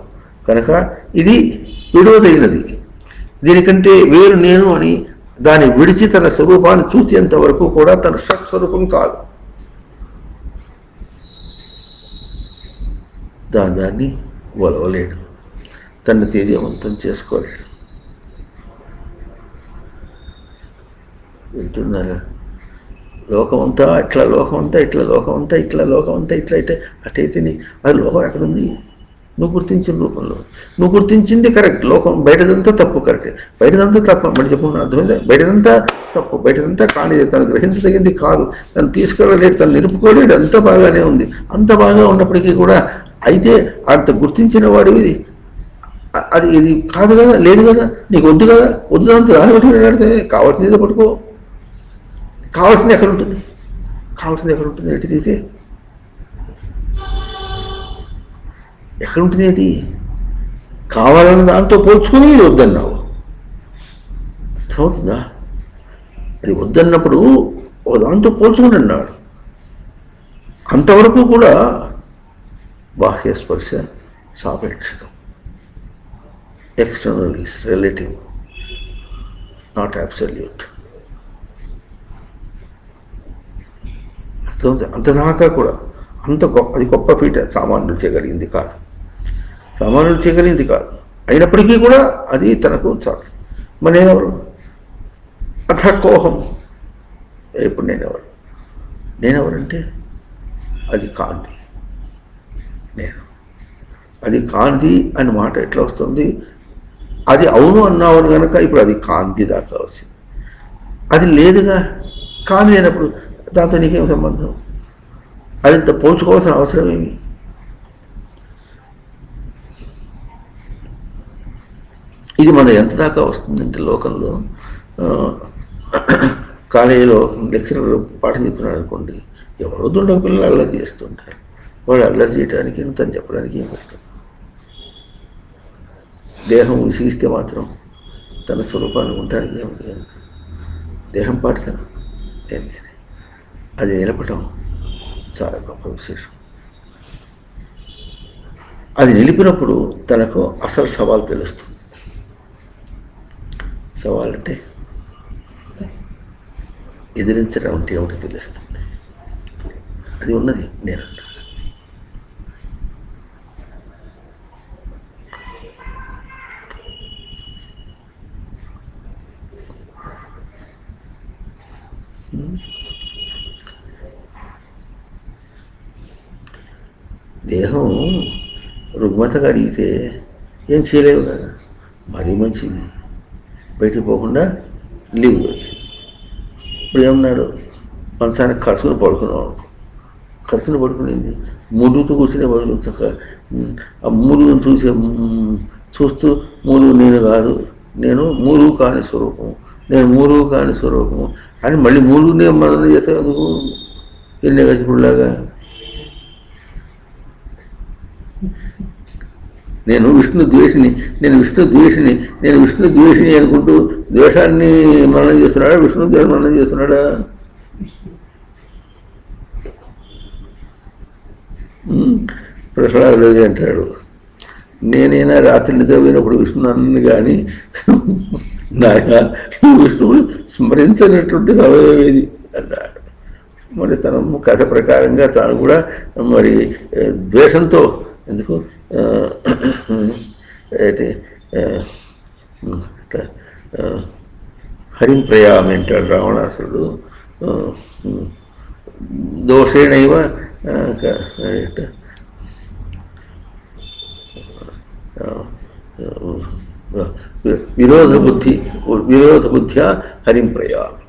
కనుక ఇది విడవదగినది. దీనికంటే వేరు నేను అని దాన్ని విడిచి తన స్వరూపాన్ని చూచేంత వరకు కూడా తన షట్స్వరూపం కాదు. దాన్ని వలవలేడు, తను తేజవంతం చేసుకోలేడు. వింటున్నారా? లోకమంతా ఇట్లా అటైతే అది లోకం ఎక్కడుంది? నువ్వు గుర్తించిన రూపంలో నువ్వు గుర్తించింది కరెక్ట్. లోకం బయటదంతా తప్పు, కరెక్టే. బయటదంతా తప్పు మరి చెప్పుకున్నా అర్థమైందా? బయటదంతా తప్పు, బయటదంతా కానిది, తను గ్రహించదగింది కాదు, తను తీసుకెళ్ళలేడు, తను నిలుపుకోలేడు, అంత బాగానే ఉంది. అంత బాగా ఉన్నప్పటికీ కూడా అయితే అంత గుర్తించిన వాడివి అది ఇది కాదు కదా, లేదు కదా, నీకు వద్దు కదా, వద్దు అంత దాన్ని పట్టుకుని కావాల్సింది ఏదో పట్టుకో. కావాల్సింది ఎక్కడ ఉంటుంది? కావాల్సింది ఎక్కడ ఉంటుంది? ఎటు తీసే ఎక్కడ ఉంటుంది? ఏంటి కావాలన్న దాంతో పోల్చుకుని ఇది వద్దన్నావు, అర్థమవుతుందా? అది వద్దన్నప్పుడు ఒక దాంతో పోల్చుకుని అన్నాడు. అంతవరకు కూడా బాహ్య స్పర్శ సాపేక్షకం, external is relative, not absolute. అర్థమవుతుంది? అంతదాకా కూడా అంత గొప్ప, అది గొప్ప పీఠ సామాన్యులు చేయగలిగింది కాదు, సామాన్యులు చేయగలిగింది కాదు. అయినప్పటికీ కూడా అది తనకు చాలు. మరి నేనెవరు? అథకోహం. ఇప్పుడు నేనెవరంటే అది కాంతి. నేను అది కాంతి అని మాట ఎట్లా వస్తుంది? అది అవును అన్నావు కనుక ఇప్పుడు అది కాంతి దాకా వచ్చింది. అది లేదుగా, కాంతి అయినప్పుడు దాంతో నీకేం సంబంధం? అది పోల్చుకోవాల్సిన అవసరం ఏమి? ఇది మన ఎంత దాకా వస్తుందంటే లోకంలో కాలేజీలో లెక్చరర్ పాఠం చెప్తున్నాడు అనుకోండి, ఎవరో దుండగ పిల్లలు అల్లరి చేస్తుంటారు. వాడు అల్లరి చేయడానికి తను చెప్పడానికి ఏం కష్టం? దేహం విసిగిస్తే మాత్రం తన స్వరూపాన్ని ఉండడానికి ఏమిటి? దేహం పాటుతాను నేనే, అది నిలపటం చాలా గొప్ప విశేషం. అది నిలిపినప్పుడు తనకు అసలు సవాల్ తెలుస్తుంది. సవాల్ అంటే ఎదిరించడం అంటే ఏమిటి తెలుస్తుంది. అది ఉన్నది నేను. దేహం రుగ్మతగా అడిగితే ఏం చేయలేవు కదా, మరీ మంచిది, బయటికి పోకుండా లీవ్ దొరికి. ఇప్పుడు ఏమన్నాడు? మనసానికి ఖర్చుని పడుకున్నావు, ఖర్చుని పడుకునేది మూలుగుతూ కూర్చునే బదులు చక్కగా ఆ మూలుగును చూస్తూ మూలుగు నేను కాదు, నేను మూలుగు కాని స్వరూపము, నేను మూలుగు కాని స్వరూపము అని మళ్ళీ మూలుగునే మనన చేస్తే ఎందుకు? ఎన్నే గచ్చిపుడులాగా నేను విష్ణు ద్వేషిని, నేను విష్ణు ద్వేషిని, నేను విష్ణు ద్వేషిని అనుకుంటూ ద్వేషాన్ని మననం చేస్తున్నాడా? విష్ణు ద్వేషం మననం చేస్తున్నాడా? ప్రహ్లాదుడు అంటాడు, నేనైనా రాత్రి నిద్రపోయినప్పుడు విష్ణు అన్నది కానీ నాయన విష్ణువుని స్మరించినటువంటి సమయం ఏది అన్నాడు. మరి తన కథ ప్రకారంగా తాను కూడా మరి ద్వేషంతో ఎందుకు అయితే హరిం ప్రయామి అంటాడు రావణాసురుడు. దోషేణైవ విరోధ బుద్ధ్యా హరిం ప్రయామి,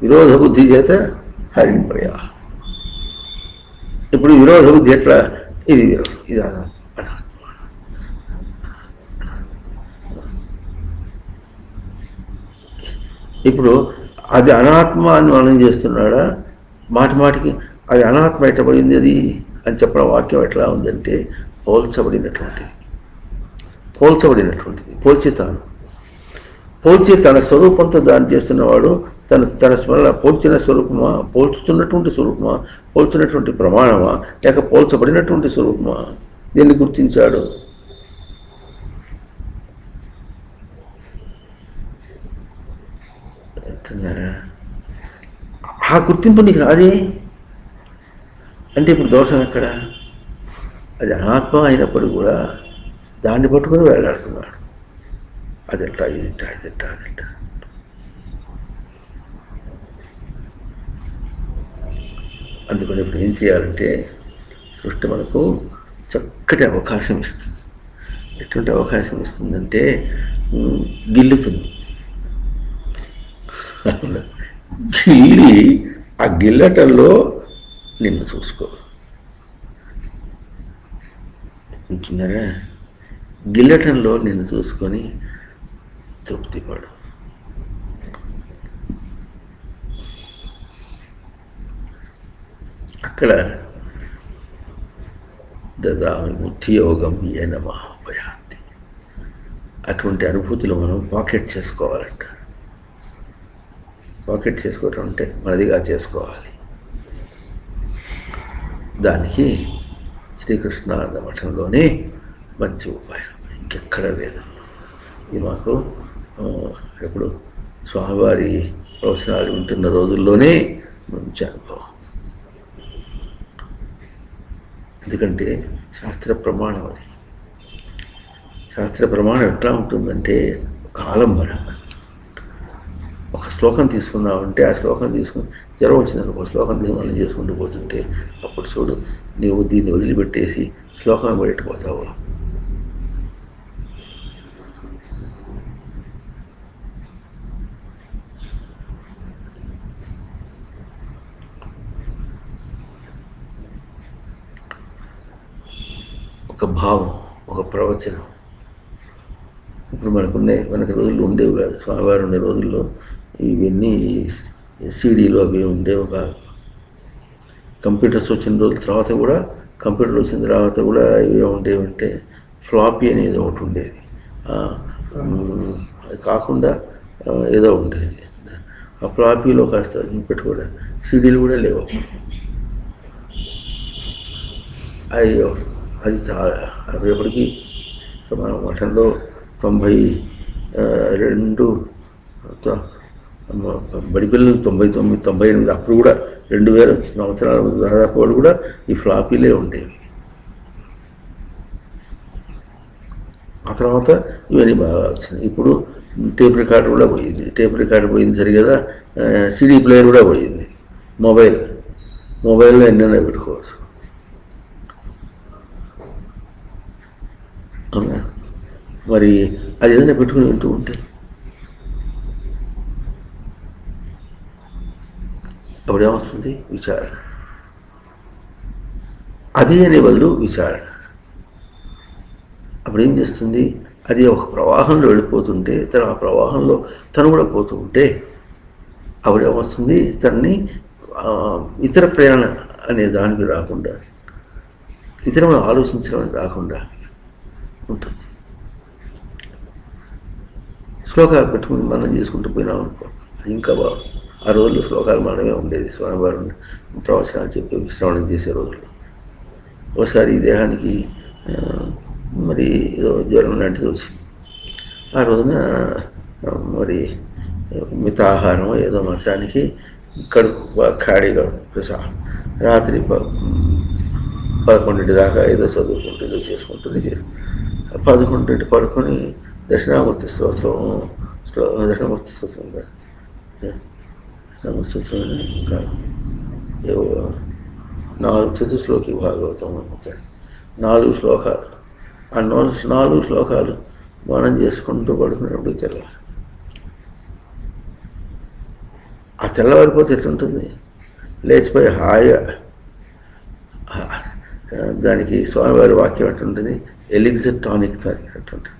విరోధ బుద్ధి చేత హరిం ప్రయామి. ఇప్పుడు విరోధ బుద్ధి ఎట్లా? ఇది విరోధం, ఇది ఇప్పుడు అది అనాత్మ అని మనం చేస్తున్నాడా? మాటి మాటికి అది అనాత్మ ఎట్టబడింది అది అని చెప్పడం వాక్యం ఎట్లా ఉందంటే పోల్చబడినటువంటిది, పోల్చి తన స్వరూపంతో దాన్ని చేస్తున్నవాడు తన స్మరణ పోల్చిన స్వరూపమా, పోల్చుతున్నటువంటి స్వరూపమా, పోల్చినటువంటి ప్రమాణమా, లేక పోల్చబడినటువంటి స్వరూపమా? దీన్ని గుర్తించాడు. ఆ గుర్తింపు నీకు రాదే అంటే ఇప్పుడు దోషం ఎక్కడ? అది అనాత్మ అయినప్పుడు కూడా దాన్ని పట్టుకొని వేలాడుతున్నాడు. అదెట్టా ఇదిట్టా ఇదిట్టా అదిట్టా. అందుకని ఇప్పుడు ఏం చేయాలంటే సృష్టి మనకు చక్కటి అవకాశం ఇస్తుంది. ఎటువంటి అవకాశం ఇస్తుందంటే గిల్లుతుంది. గిల్లి ఆ గిల్లటంలో నిన్ను చూసుకో. వింటున్నారా? గిల్లటంలో నిన్ను చూసుకొని తృప్తి పడు. అక్కడ దదామి బుద్ధియోగం ఏన మహాభయాంతి. అటువంటి అనుభూతులు మనం పాకెట్ చేసుకోవాలంట. పాకెట్ చేసుకోవటం అంటే మనదిగా చేసుకోవాలి. దానికి శ్రీకృష్ణానంద మఠంలోనే మంచి ఉపాయం, ఇంకెక్కడ లేదు. ఇది మాకు ఎప్పుడు స్వామివారి ప్రవచనాలు వింటున్న రోజుల్లోనే మంచి అనుభవం. ఎందుకంటే శాస్త్ర ప్రమాణం అది. శాస్త్ర ప్రమాణం ఎట్లా ఉంటుందంటే ఒక ఆలంబన. ఒక శ్లోకం తీసుకున్నామంటే ఆ శ్లోకం తీసుకుని జ్వరం వచ్చిందనుకో, శ్లోకం తీర్మానం చేసుకుంటూ పోతుంటే అప్పుడు చూడు, నీవు దీన్ని వదిలిపెట్టేసి శ్లోకం పెట్టిపోతావు. ఒక భావం, ఒక ప్రవచనం. ఇప్పుడు మనకి రోజుల్లో ఉండేవి కాదు. స్వామివారు ఉండే రోజుల్లో ఇవన్నీ సీడీలు అవి ఉండేవి కాదు. కంప్యూటర్స్ వచ్చిన రోజుల తర్వాత కూడా, కంప్యూటర్ వచ్చిన తర్వాత కూడా ఇవి ఉండేవంటే ఫ్లాపీ అనేది ఒకటి ఉండేది. అది కాకుండా ఏదో ఉండేది. ఆ ఫ్లాపీలో కాస్త పెట్టుకోవడం. సీడీలు కూడా లేవు. అయ్యో, అది చాలా రేపటికి మన మఠంలో 92 బడి పిల్లలు 99, 98, అప్పుడు కూడా 2000 సంవత్సరాల దాదాపు వాళ్ళు కూడా ఈ ఫ్లాపీలే ఉండేవి. ఆ తర్వాత ఇవన్నీ బాగా వచ్చినాయి. ఇప్పుడు టేప్ రికార్డు కూడా పోయింది. టేప్ రికార్డు పోయింది సరి కదా, సిడీ ప్లేయర్ కూడా పోయింది. మొబైల్లో ఎన్నైనా పెట్టుకోవచ్చు. అవునా? మరి అది ఏదైనా పెట్టుకుని వింటూ ఉంటే అప్పుడేమొస్తుంది? విచారణ. అది అనే బదులు విచారణ. అప్పుడు ఏం చేస్తుంది? అది ఒక ప్రవాహంలో వెళ్ళిపోతుంటే ఆ ప్రవాహంలో తను కూడా పోతూ ఉంటే అప్పుడేమొస్తుంది? తనని ఇతర ప్రేరణ అనే దానికి రాకుండా, ఇతరమైన ఆలోచించడం రాకుండా ఉంటుంది. శ్లోకాలు పెట్టుకుని మనం చేసుకుంటూ పోయినాం అనుకో, ఇంకా బాగుంది. ఆ రోజుల్లో శ్లోకాలు మనమే ఉండేది. స్వామివారు ప్రవచనాలు చెప్పి విశ్రవణం చేసే రోజుల్లో ఒకసారి ఈ దేహానికి మరి ఏదో జ్వరం లాంటిది వచ్చింది. ఆ రోజున మరి మితాహారం ఏదో మతానికి కడుపు ఖాళీగా ప్రసాదం. రాత్రి 11 దాకా ఏదో చదువుకుంటూ ఏదో చేసుకుంటుంది. 11 పడుకొని దక్షిణామూర్తి స్తోత్రం కాదు, దక్షిణామూర్తి స్తోత్రం కాదు, ఏవో 4 చతుశ్లోకి భాగవతం అవుతాయి. 4 శ్లోకాలు. ఆ 4 శ్లోకాలు మనం చేసుకుంటూ పడుకునేప్పుడు తెల్లవారు. ఆ తెల్లవారిపోతే ఎట్లుంటుంది? లేచిపోయి హాయిగా దానికి స్వామివారి వాక్యం ఎట్లుంటుంది? ఎలిక్సిర్ టానిక్ తాగినట్టుంటుంది.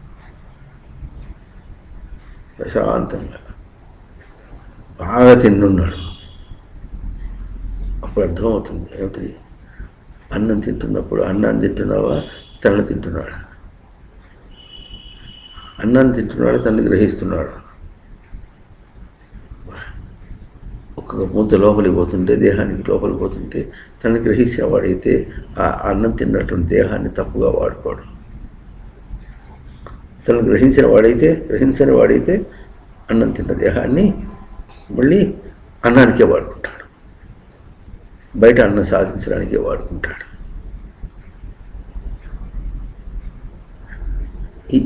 ప్రశాంతంగా బాగా తిన్నున్నాడు. అప్పుడు అర్థమవుతుంది ఏమిటి? అన్నం తింటున్నప్పుడు అన్నాన్ని తింటున్నావా, తనను తింటున్నాడు? అన్నాన్ని తింటున్నాడు, తనని గ్రహిస్తున్నాడు. ఒక్కొక్క ముద్ద లోపలికి పోతుంటే, దేహానికి లోపలికి పోతుంటే తనని గ్రహించేవాడైతే ఆ అన్నం తిన్నటువంటి దేహాన్ని తప్పుగా వాడుకోడు. తనను గ్రహించని వాడైతే అన్నం తిన్న దేహాన్ని మళ్ళీ అన్నానికే వాడుకుంటాడు, బయట అన్నం సాధించడానికే వాడుకుంటాడు.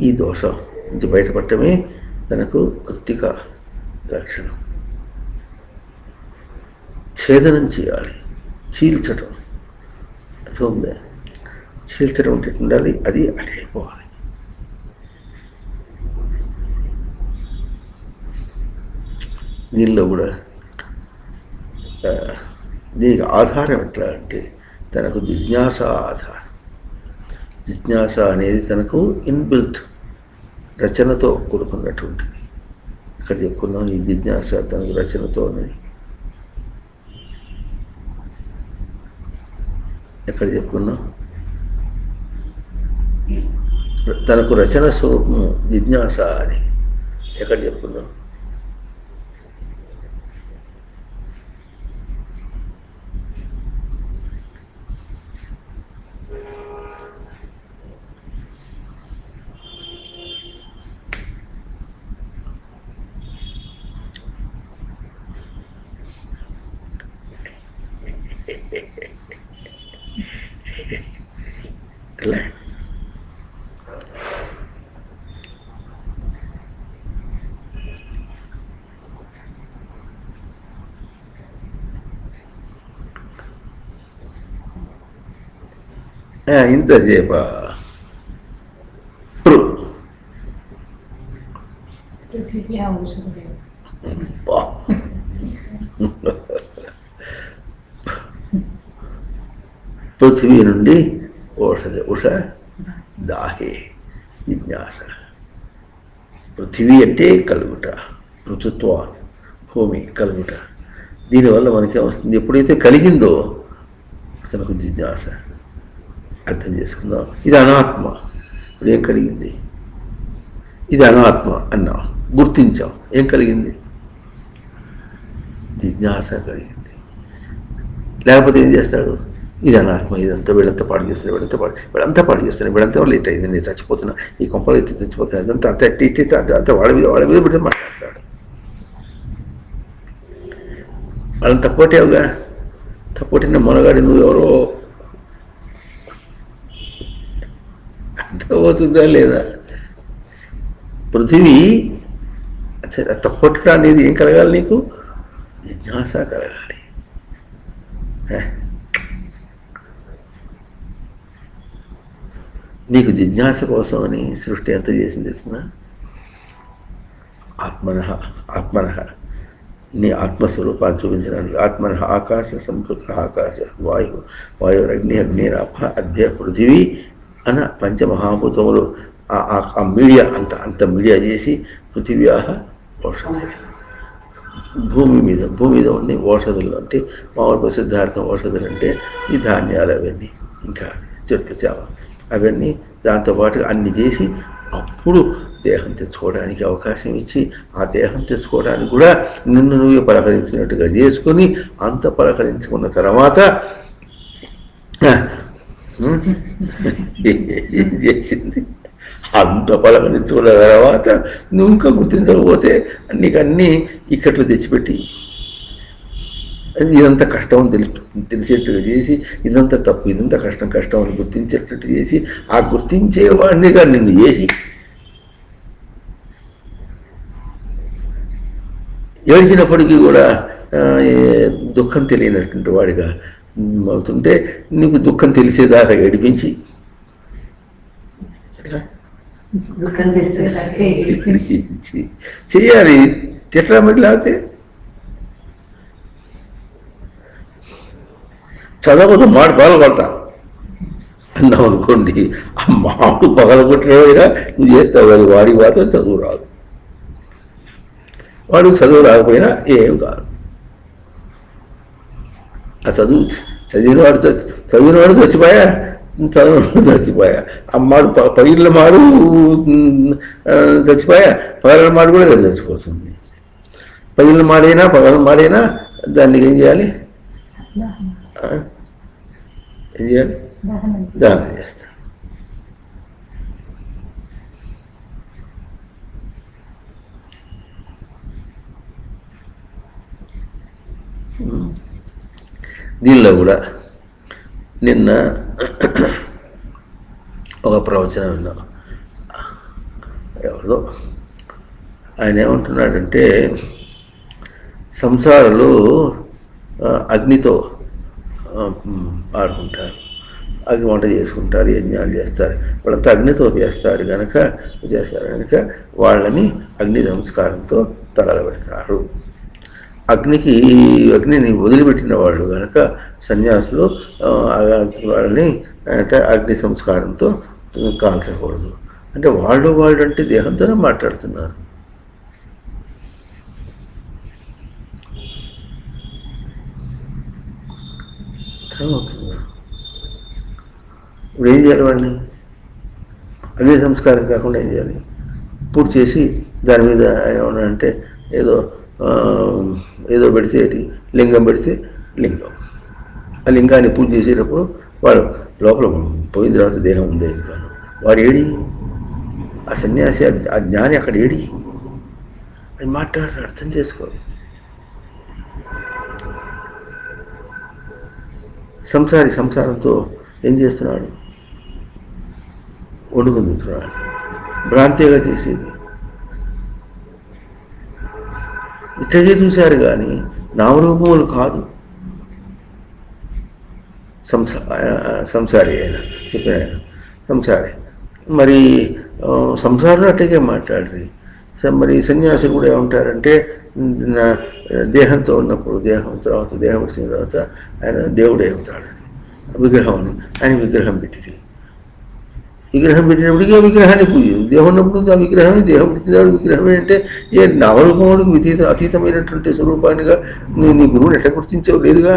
ఈ దోషం నుంచి బయటపడటమే తనకు కృత్తిక లక్షణం. ఛేదనం చేయాలి, చీల్చటం. చీల్చడం ఉంటే ఉండాలి, అది అటే పోవాలి. దీనిలో కూడా దీనికి ఆధారం ఎట్లా అంటే తనకు జిజ్ఞాస ఆధారం. జిజ్ఞాస అనేది తనకు ఇన్బిల్ట్ రచనతో కూడుకున్నటువంటిది. ఇక్కడ చెప్పుకున్నాం ఈ జిజ్ఞాస తనకు రచనతో ఉన్నది. ఎక్కడ చెప్పుకున్నాం తనకు రచన స్వరూపము జిజ్ఞాస అని ఎక్కడ చెప్పుకున్నాం? అట్లా ఇంతసేపా పృథ్వీ నుండి ఓషధి ఉష దాహే జిజ్ఞాస. పృథివీ అంటే కలుగుట, పృథుత్వ భూమి కలుగుట. దీనివల్ల మనకేమొస్తుంది? ఎప్పుడైతే కలిగిందో తనకు జిజ్ఞాస. అర్థం చేసుకుందాం. ఇది అనాత్మ. ఇప్పుడు ఏం కలిగింది? ఇది అనాత్మ అన్నాం, గుర్తించాం. ఏం కలిగింది? జిజ్ఞాస కలిగింది. లేకపోతే ఏం చేస్తాడు? ఇది అనాత్మ, ఇదంతా వీళ్ళంతా పాడు చేస్తున్నారు, వీళ్ళంతా పాడు చేస్తున్నారు, వీళ్ళంతా లేట్ అయింది, నేను చచ్చిపోతున్నా, ఈ కొంపలు ఎత్తి చచ్చిపోతున్నా, అదంతా అంత ఎట్టి అంతా వాళ్ళ మీద పెట్టి మాట్లాడతాడు. వాళ్ళని తప్పొట్టావుగా, తప్పొట్టిన మొనగాడి నువ్వెవరో అర్థమవుతుందా లేదా? పృథివీ తప్పొట్టడం అనేది ఏం కలగాలి? నీకు జిజ్ఞాస కలగాలి. నీకు జిజ్ఞాస కోసం అని సృష్టి ఎంత చేసింది తెలిసిన? ఆత్మన నీ ఆత్మస్వరూపాన్ని చూపించడానికి. ఆత్మన ఆకాశ సంస్కృత ఆకాశ వాయురగ్ని అగ్నిరాప అద్య పృథివీ అన్న పంచమహాభూతములు ఆ మీడియా అంత మీడియా చేసి పృథివ్యా ఔషధి. భూమి మీద ఉండి ఔషధులు అంటే మామూలు ప్రసిద్ధార్థం ఔషధులు అంటే ఈ ధాన్యాలు అవన్నీ, ఇంకా చెట్లు చేమ అవన్నీ దాంతోపాటు అన్ని చేసి అప్పుడు దేహం తెచ్చుకోవడానికి అవకాశం ఇచ్చి, ఆ దేహం తెచ్చుకోవడానికి కూడా నిన్ను నువ్వే పలకరించినట్టుగా చేసుకొని, అంత పలకరించుకున్న తర్వాత ఏం చేసింది? అంత పలకరించుకున్న తర్వాత నువ్వు ఇంకా గుర్తించకపోతే నీకన్నీ ఇక్కట్లు తెచ్చిపెట్టి ఇదంతా కష్టం అని తెలిసేట్టుగా చేసి, ఇదంతా తప్పు, ఇదంతా కష్టం అని గుర్తించేటట్టు చేసి, ఆ గుర్తించేవాడినిగా నిన్ను చేసి ఏడ్చినప్పటికీ కూడా దుఃఖం తెలియనటువంటి వాడిగా అవుతుంటే నీకు దుఃఖం తెలిసేదాకా ఏడిపించి చెయ్యాలి. తిట్టడం లేకపోతే చదవదు మాట పగలగొడతా అన్నావు అనుకోండి, ఆ మామిడి పగలగొట్టినగా నువ్వు చేస్తావు. అది వాడికి మాత్రం చదువు రాదు. వాడికి చదువు రాకపోయినా ఏం కాదు. ఆ చదివినవాడు చచ్చిపోయా, చచ్చిపోయా. అమ్మాడు పగిళ్ళ మాడు చచ్చిపోయా, పగల మాడు కూడా వెళ్ళి చచ్చిపోతుంది. పగిళ్ళ మాడైనా పగల మాడైనా దానికి ఏం చేయాలి? ఏం చేయాలి? దానం చేస్తా. దీనిలో కూడా నిన్న ఒక ప్రవచనం విన్నాం. ఎవరో ఆయన ఏమంటున్నాడంటే, సంసారాలు అగ్నితో ఆడుకుంటారు. అగ్ని వంట చేసుకుంటారు, యజ్ఞాలు చేస్తారు, వాళ్ళంతా అగ్నితో చేస్తారు కనుక వాళ్ళని అగ్ని నమస్కారంతో తగలబెడతారు. అగ్నిని వదిలిపెట్టిన వాళ్ళు కనుక సన్యాసులు వాళ్ళని అంటే అగ్ని సంస్కారంతో కాల్చకూడదు. అంటే వాళ్ళు అంటే దేహంతోనే మాట్లాడుతున్నారు. అర్థమవుతుందా? ఇప్పుడు ఏం చేయాలి? వాళ్ళని అగ్ని సంస్కారం కాకుండా ఏం చేయాలి? పూర్తి చేసి దాని మీద ఏమన్నా అంటే ఏదో పెడితే లింగం పెడితే లింగం, ఆ లింగాన్ని పూజ చేసేటప్పుడు వాడు లోపల పోయిన తర్వాత దేహం ఉందే ఇంకా వాడు ఏడి? ఆ సన్యాసి ఆ జ్ఞాని అక్కడ ఏడి? అది మాట్లాడాలి, అర్థం చేసుకోవాలి. సంసారంతో ఏం చేస్తున్నాడు? వండుకుంటున్నాడు. భ్రాంతిగా చేసేది ఇట్లాగే చూశారు కానీ నామరూపములు కాదు. సంసారి ఆయన చెప్పిన ఆయన సంసారి. మరి సంసారంలో అట్టగే మాట్లాడరు. మరి సన్యాసులు కూడా ఏమంటారంటే దేహంతో ఉన్నప్పుడు దేహం వచ్చిన తర్వాత ఆయన దేవుడే అవుతాడని విగ్రహం ఆయన విగ్రహం పెట్టినప్పటికీ ఆ విగ్రహాన్ని పూజ. దేహం ఉన్నప్పుడు ఆ విగ్రహమే, దేహం పెట్టినప్పుడు విగ్రహమే. అంటే ఏ నామరూపముడికి అతీతమైనటువంటి స్వరూపానిగా నీ గురువుని ఎట్లా గుర్తించవు? లేదుగా.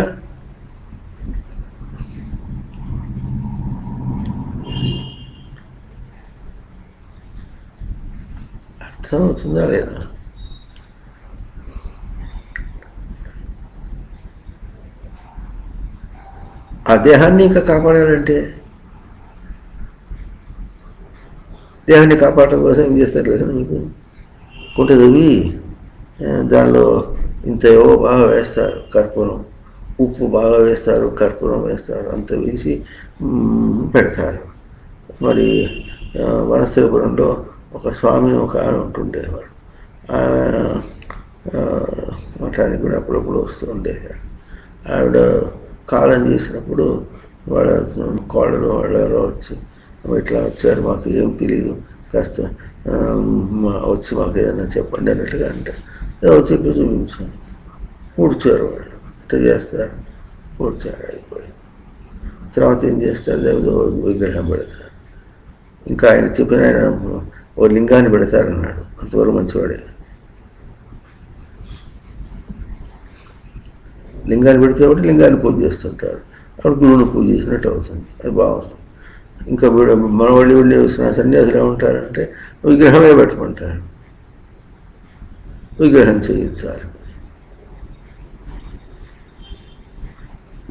అర్థం అవుతుందా లేదా? ఆ దేహాన్ని ఇంకా కాపాడాలంటే దేహాన్ని కాపాడటం కోసం ఏం చేస్తారు లేదా? మీకు కుంటదవి దానిలో ఇంతయో బాగా వేస్తారు, కర్పూరం, ఉప్పు బాగా వేస్తారు, కర్పూరం వేస్తారు, అంత వేసి పెడతారు. మరి వనస్థలిపురంలో ఒక స్వామి ఒక ఆమె ఉంటుండేవాడు. ఆమె మఠానికి కూడా అప్పుడప్పుడు వస్తూ ఉండేది. ఆవిడ కాలం చేసినప్పుడు వాళ్ళ కోడలు వాళ్ళలో వచ్చి ఇట్లా వచ్చారు, మాకు ఏం తెలియదు, కాస్త వచ్చి మాకు ఏదైనా చెప్పండి అన్నట్టుగా అంటే చెప్పి చూపించాను. పూడ్చారు వాళ్ళు. ఇట్లా చేస్తారు, పూడ్చారు, అయిపోయి తర్వాత ఏం చేస్తారు? ఏదో విగ్రహం పెడతారు. ఇంకా ఆయన చెప్పిన ఆయన ఓ లింగాన్ని పెడతారన్నాడు. అంతవరకు మంచివాడే. లింగాన్ని పెడితే ఒకటి లింగాన్ని పూజ చేస్తుంటారు. అప్పుడు గురువుని పూజ చేసినట్టు అవుతుంది. అది బాగుంది. ఇంకా మన వాళ్ళు వస్తున్న సన్యాసులు ఏమంటారంటే విగ్రహమే పెట్టమంటారు, విగ్రహం చేయించాలి.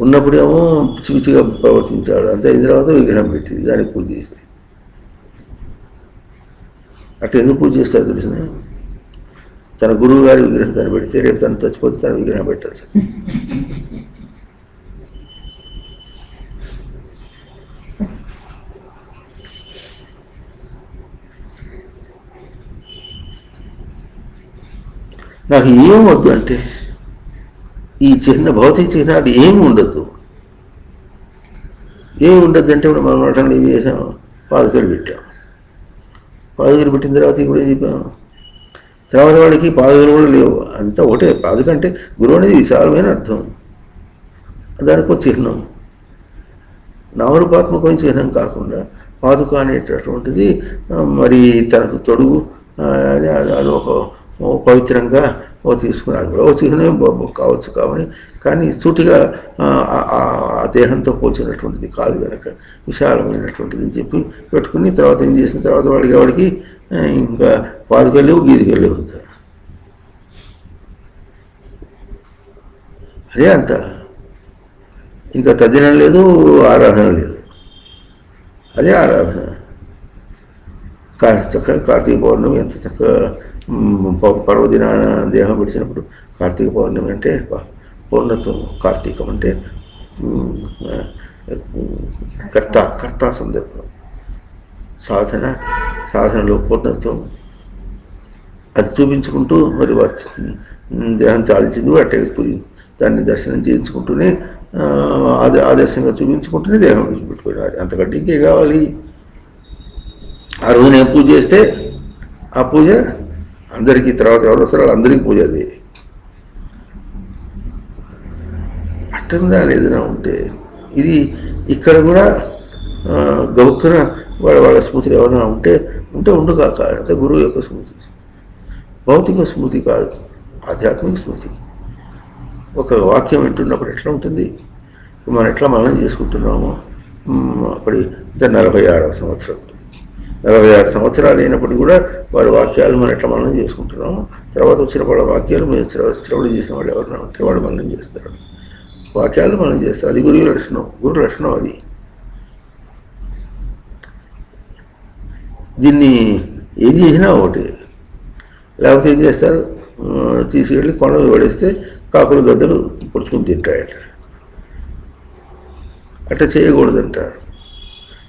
ఉన్నప్పుడేమో పిచ్చి పిచ్చిగా ప్రవర్తించాడు, అంతే. అయిన తర్వాత విగ్రహం పెట్టి దానికి పూజ చేసి అట్లా ఎందుకు పూజ చేస్తారో తెలిసిన? తన గురువు గారి విగ్రహం తను పెడితే రేపు తను చచ్చిపోతే తన విగ్రహం పెట్టచ్చు. నాకు ఏం వద్దు అంటే ఈ చిన్న భౌతిక చిహ్నాలు ఏమి ఉండద్దు. ఏమి ఉండద్దు అంటే ఇప్పుడు మనం మఠంలో ఏం చేసాం? పాదుకలు పెట్టాం. పాదుకలు పెట్టిన తర్వాత ఇప్పుడు ఏం చెప్పాం? తర్వాత వాడికి పాదుకలు కూడా లేవు, అంతా ఒకటే. పాదుక అంటే గురువు అనేది విశాలమైన అర్థం, దానికి ఒక చిహ్నం. నామరూపాత్మకమైన చిహ్నం కాకుండా పాదుక అనేటటువంటిది మరి తనకు తొడుగు, అది ఒక పవిత్రంగా తీసుకుని అది కూడా చిహ్నం కావచ్చు కావని, కానీ సూటిగా ఆ దేహంతో పోల్చినటువంటిది కాదు కనుక విశాలమైనటువంటిది అని చెప్పి పెట్టుకుని తర్వాత ఏం చేసిన తర్వాత వాడికి ఇంకా పాదుకెళ్ళేవు, గీదికెళ్ళేవు. ఇంకా అదే అంత. ఇంకా తద్దినం లేదు, ఆరాధన లేదు. అదే ఆరాధన. చక్కగా కార్తీక పౌర్ణమి ఎంత చక్కగా పర్వదినాన దేహం విడిచినప్పుడు కార్తీక పౌర్ణమి అంటే పూర్ణత్వం. కార్తీకం అంటే కర్త సందర్భం. సాధనలో పూర్ణత్వం అది చూపించుకుంటూ మరి దేహం చాలించింది అట్టే దాన్ని దర్శనం చేయించుకుంటూనే ఆదర్శంగా చూపించుకుంటూనే దేహం విడిచిపెట్టుకున్నాడు. అంతకంటే ఇంకే కావాలి? ఆ రోజు నేను పూజ చేస్తే ఆ పూజ అందరికీ, తర్వాత ఎవరు వస్తారో అందరికీ పూజ అది. అట్టంగా ఏదైనా ఉంటే ఇది ఇక్కడ కూడా గౌక్కున వాళ్ళ స్మృతులు ఏమైనా ఉంటే ఉండు కాక. అంత గురువు యొక్క స్మృతి, భౌతిక స్మృతి కాదు, ఆధ్యాత్మిక స్మృతి. ఒక వాక్యం వింటున్నప్పుడు ఎట్లా ఉంటుంది, మనం ఎట్లా మననం చేసుకుంటున్నామో. అప్పుడు 46వ సంవత్సరం, 46 సంవత్సరాలు అయినప్పటికీ కూడా వారి వాక్యాలు మనం ఎట్లా మననం చేసుకుంటున్నామో, తర్వాత వచ్చిన వాళ్ళ వాక్యాలు మేము శ్రవణ చేసిన వాళ్ళు ఎవరైనా ఉంటే వాడు మననం చేస్తాడు. వాక్యాలు మనం చేస్తాం, అది గురువు లక్షణం. గురు లక్షణం అది. దీన్ని ఏది చేసినా ఒకటి. లేకపోతే ఏం చేస్తారు, తీసుకెళ్ళి కొండలు పడేస్తే కాకులు గద్దలు పుడుచుకుని తింటాయట. అట్లా చేయకూడదంటారు.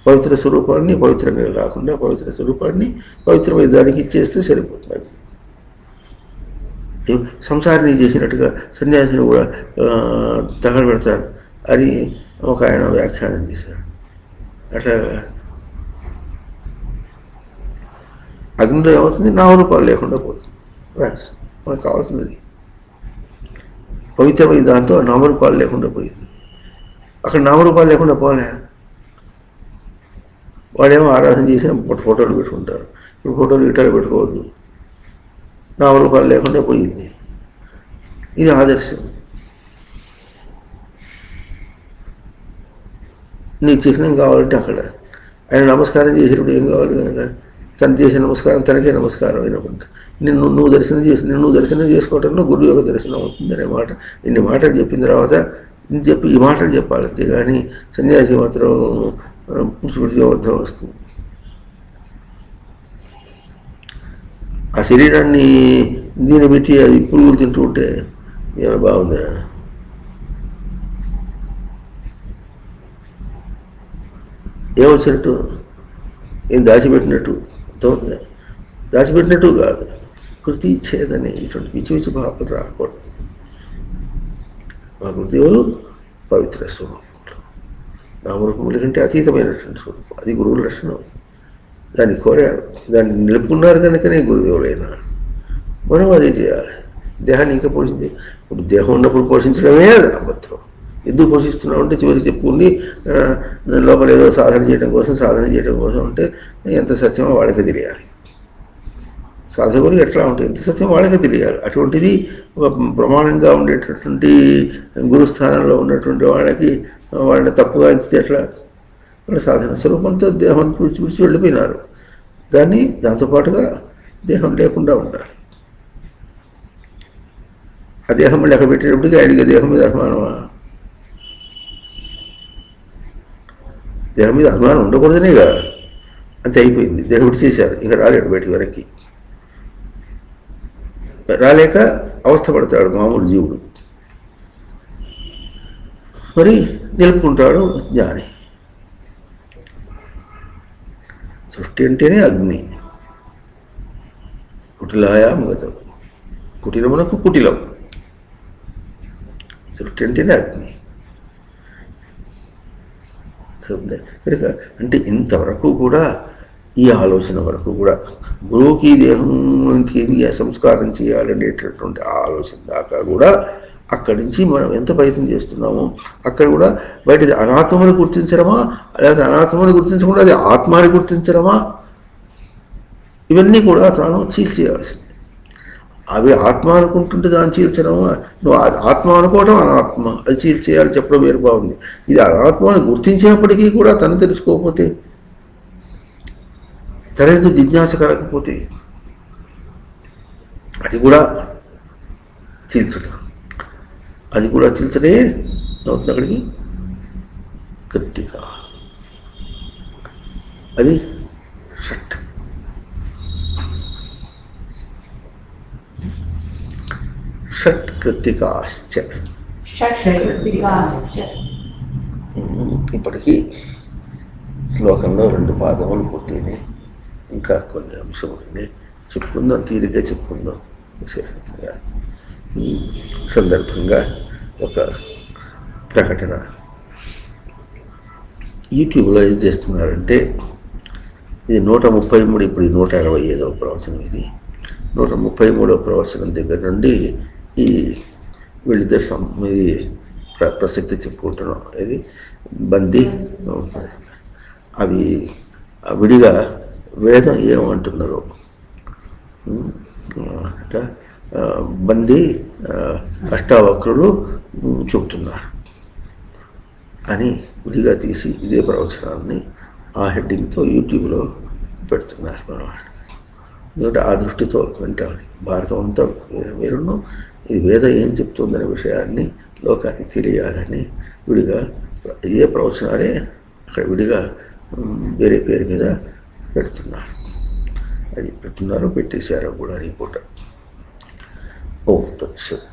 పవిత్ర స్వరూపాన్ని పవిత్రంగా కాకుండా పవిత్ర స్వరూపాన్ని పవిత్రమైన దానికి ఇచ్చేస్తే సరిపోతుంది. సంసారిని చేసినట్టుగా సన్యాసిని కూడా తగలబెడతారు అని ఒక ఆయన వ్యాఖ్యానం చేశారు. అట్లా అగ్నిలో ఏమవుతుంది, నామరూపాలు లేకుండా పోతుంది. మనకు కావాల్సినది పవిత్రమైన దాంతో నామరూపాలు లేకుండా పోయింది. అక్కడ నామరూపాలు లేకుండా పోలే. వాడేమో ఆరాధన చేసిన ఫోటోలు పెట్టుకుంటారు. ఇప్పుడు ఫోటోలు గిటాలు పెట్టుకోవద్దు, నామరూపాలు లేకుండా పోయింది. ఇది ఆదర్శం. నీకు చిహ్నం కావాలంటే అక్కడ ఆయన నమస్కారం చేసినప్పుడు ఏం కావాలి కనుక తను చేసే నమస్కారం తనకే నమస్కారం అయినప్పుడు నువ్వు దర్శనం చేసుకోవటంలో గురువు యొక్క దర్శనం అవుతుందనే మాట. ఇన్ని మాటలు చెప్పిన తర్వాత ఈ మాటలు చెప్పాలి. అంతేగాని సన్యాసి మాత్రం పురుషుడికి అర్థం వస్తుంది. ఆ శరీరాన్ని దీన్ని పెట్టి అది పురుగులు తింటూ ఉంటే ఏమైనా బాగుందా? ఏమొచ్చినట్టు, ఏం దాచిపెట్టినట్టు దాచిపెట్టినట్టు కాదు. కృతి ఛేదని ఇటువంటి పిచ్చి భావాలు రాకూడదు. మా గురుదేవులు పవిత్ర స్వరూపంలో నామరూపముల కంటే అతీతమైనటువంటి స్వరూపం. అది గురువుల లక్షణం. దాన్ని కోరారు, దాన్ని నిలుపుకున్నారు కనుకనే గురుదేవుడైనా. మనం అదే చేయాలి. దేహాన్ని ఇంకా పోషించి, ఇప్పుడు దేహం ఉన్నప్పుడు పోషించడమే అది అబద్ధం. ఎందుకు పోషిస్తున్నాం అంటే చివరికి చెప్పుకుని లోపల ఏదో సాధన చేయడం కోసం అంటే ఎంత సత్యమో వాళ్ళకే తెలియాలి. సాధకులు ఎట్లా ఉంటుంది, ఎంత సత్యం వాళ్ళకే తెలియాలి. అటువంటిది ఒక ప్రమాణంగా ఉండేటటువంటి గురుస్థానంలో ఉన్నటువంటి వాళ్ళని తప్పుగా ఎంచితే ఎట్లా? వాళ్ళ సాధన స్వరూపంతో దేహం విడిచి వెళ్ళిపోయినారు. దాంతోపాటుగా దేహం లేకుండా ఉండాలి. ఆ దేహం లెక్క పెట్టేటప్పటికి ఆయనకి దేహం మీద అభిమానమా? దేహం మీద అభిమానం ఉండకూడదనేగా, అంతే అయిపోయింది. దేహం విడిచేశారు, ఇంకా రాలేడు బయటికి. వెనక్కి రాలేక అవస్థపడతాడు మామూలు జీవుడు. మరి నిలుపుకుంటాడు జ్ఞాని. సృష్టి అంటేనే అగ్ని. కుటిలాయాం గతం, కుటిలమునకు కుటిలం. సృష్టి అంటేనే అగ్ని. కనుక అంటే ఇంతవరకు కూడా ఈ ఆలోచన వరకు కూడా గురువుకి దేహానికి సంస్కారం చేయాలనేటటువంటి ఆలోచన దాకా కూడా అక్కడి నుంచి మనం ఎంత ప్రయత్నం చేస్తున్నామో అక్కడ కూడా బయట అనాత్మని గుర్తించడమా, లేకపోతే అనాత్మని గుర్తించకుండా అది ఆత్మాని గుర్తించడమా, ఇవన్నీ కూడా తాను చీల్చేయాల్సింది. అవి ఆత్మ అనుకుంటుంటే దాన్ని చీల్చడమా, నువ్వు ఆత్మ అనుకోవటం అనాత్మ, అది చీల్చేయాలి చెప్పడం వేరు బాగుంది. ఇది అనాత్మని గుర్తించినప్పటికీ కూడా తను తెలుసుకోకపోతే, తనేందు జిజ్ఞాస కలగకపోతే అది కూడా చీల్చడం, అది కూడా చీల్చడే అవుతుంది. అక్కడికి కృత్తిక, అది షట్. షట్ కృత్తికాశ్చ. ఇప్పటికీ శ్లోకంలో 2 పాదములు పుట్టినాయి. ఇంకా కొన్ని అంశములు చెప్పుకుందాం, తీరిగ్గా చెప్పుకుందాం. విశేషంగా ఈ సందర్భంగా ఒక ప్రకటన. యూట్యూబ్లో ఏం చేస్తున్నారంటే, ఇది 133, ఇప్పుడు 125వ ప్రవచనం. ఇది 133వ ప్రవచనం దగ్గర నుండి ఈ వీళ్ళిద్దరు ఇది ప్రసక్తి చెప్పుకుంటున్నాం. ఇది బందీ అవి విడిగా వేదం ఏమంటున్నారు, బందీ అష్టావక్రులు చెబుతున్నారు అని విడిగా తీసి ఇదే ప్రవచనాన్ని ఆ హెడ్డింగ్తో యూట్యూబ్లో పెడుతున్నారు అన్నమాట. ఎందుకంటే ఆ దృష్టితో వింటామని, భారతం అంతా వేరును ఇది వేదం ఏం చెప్తుందనే విషయాన్ని లోకానికి తెలియాలని విడిగా ఇదే ప్రవచనాలే అక్కడ విడిగా వేరే పేరు మీద పెడుతున్నారు. అది పెడుతున్నారో పెట్టేశారో కూడా రిపోర్ట్. ఓం తత్సత్.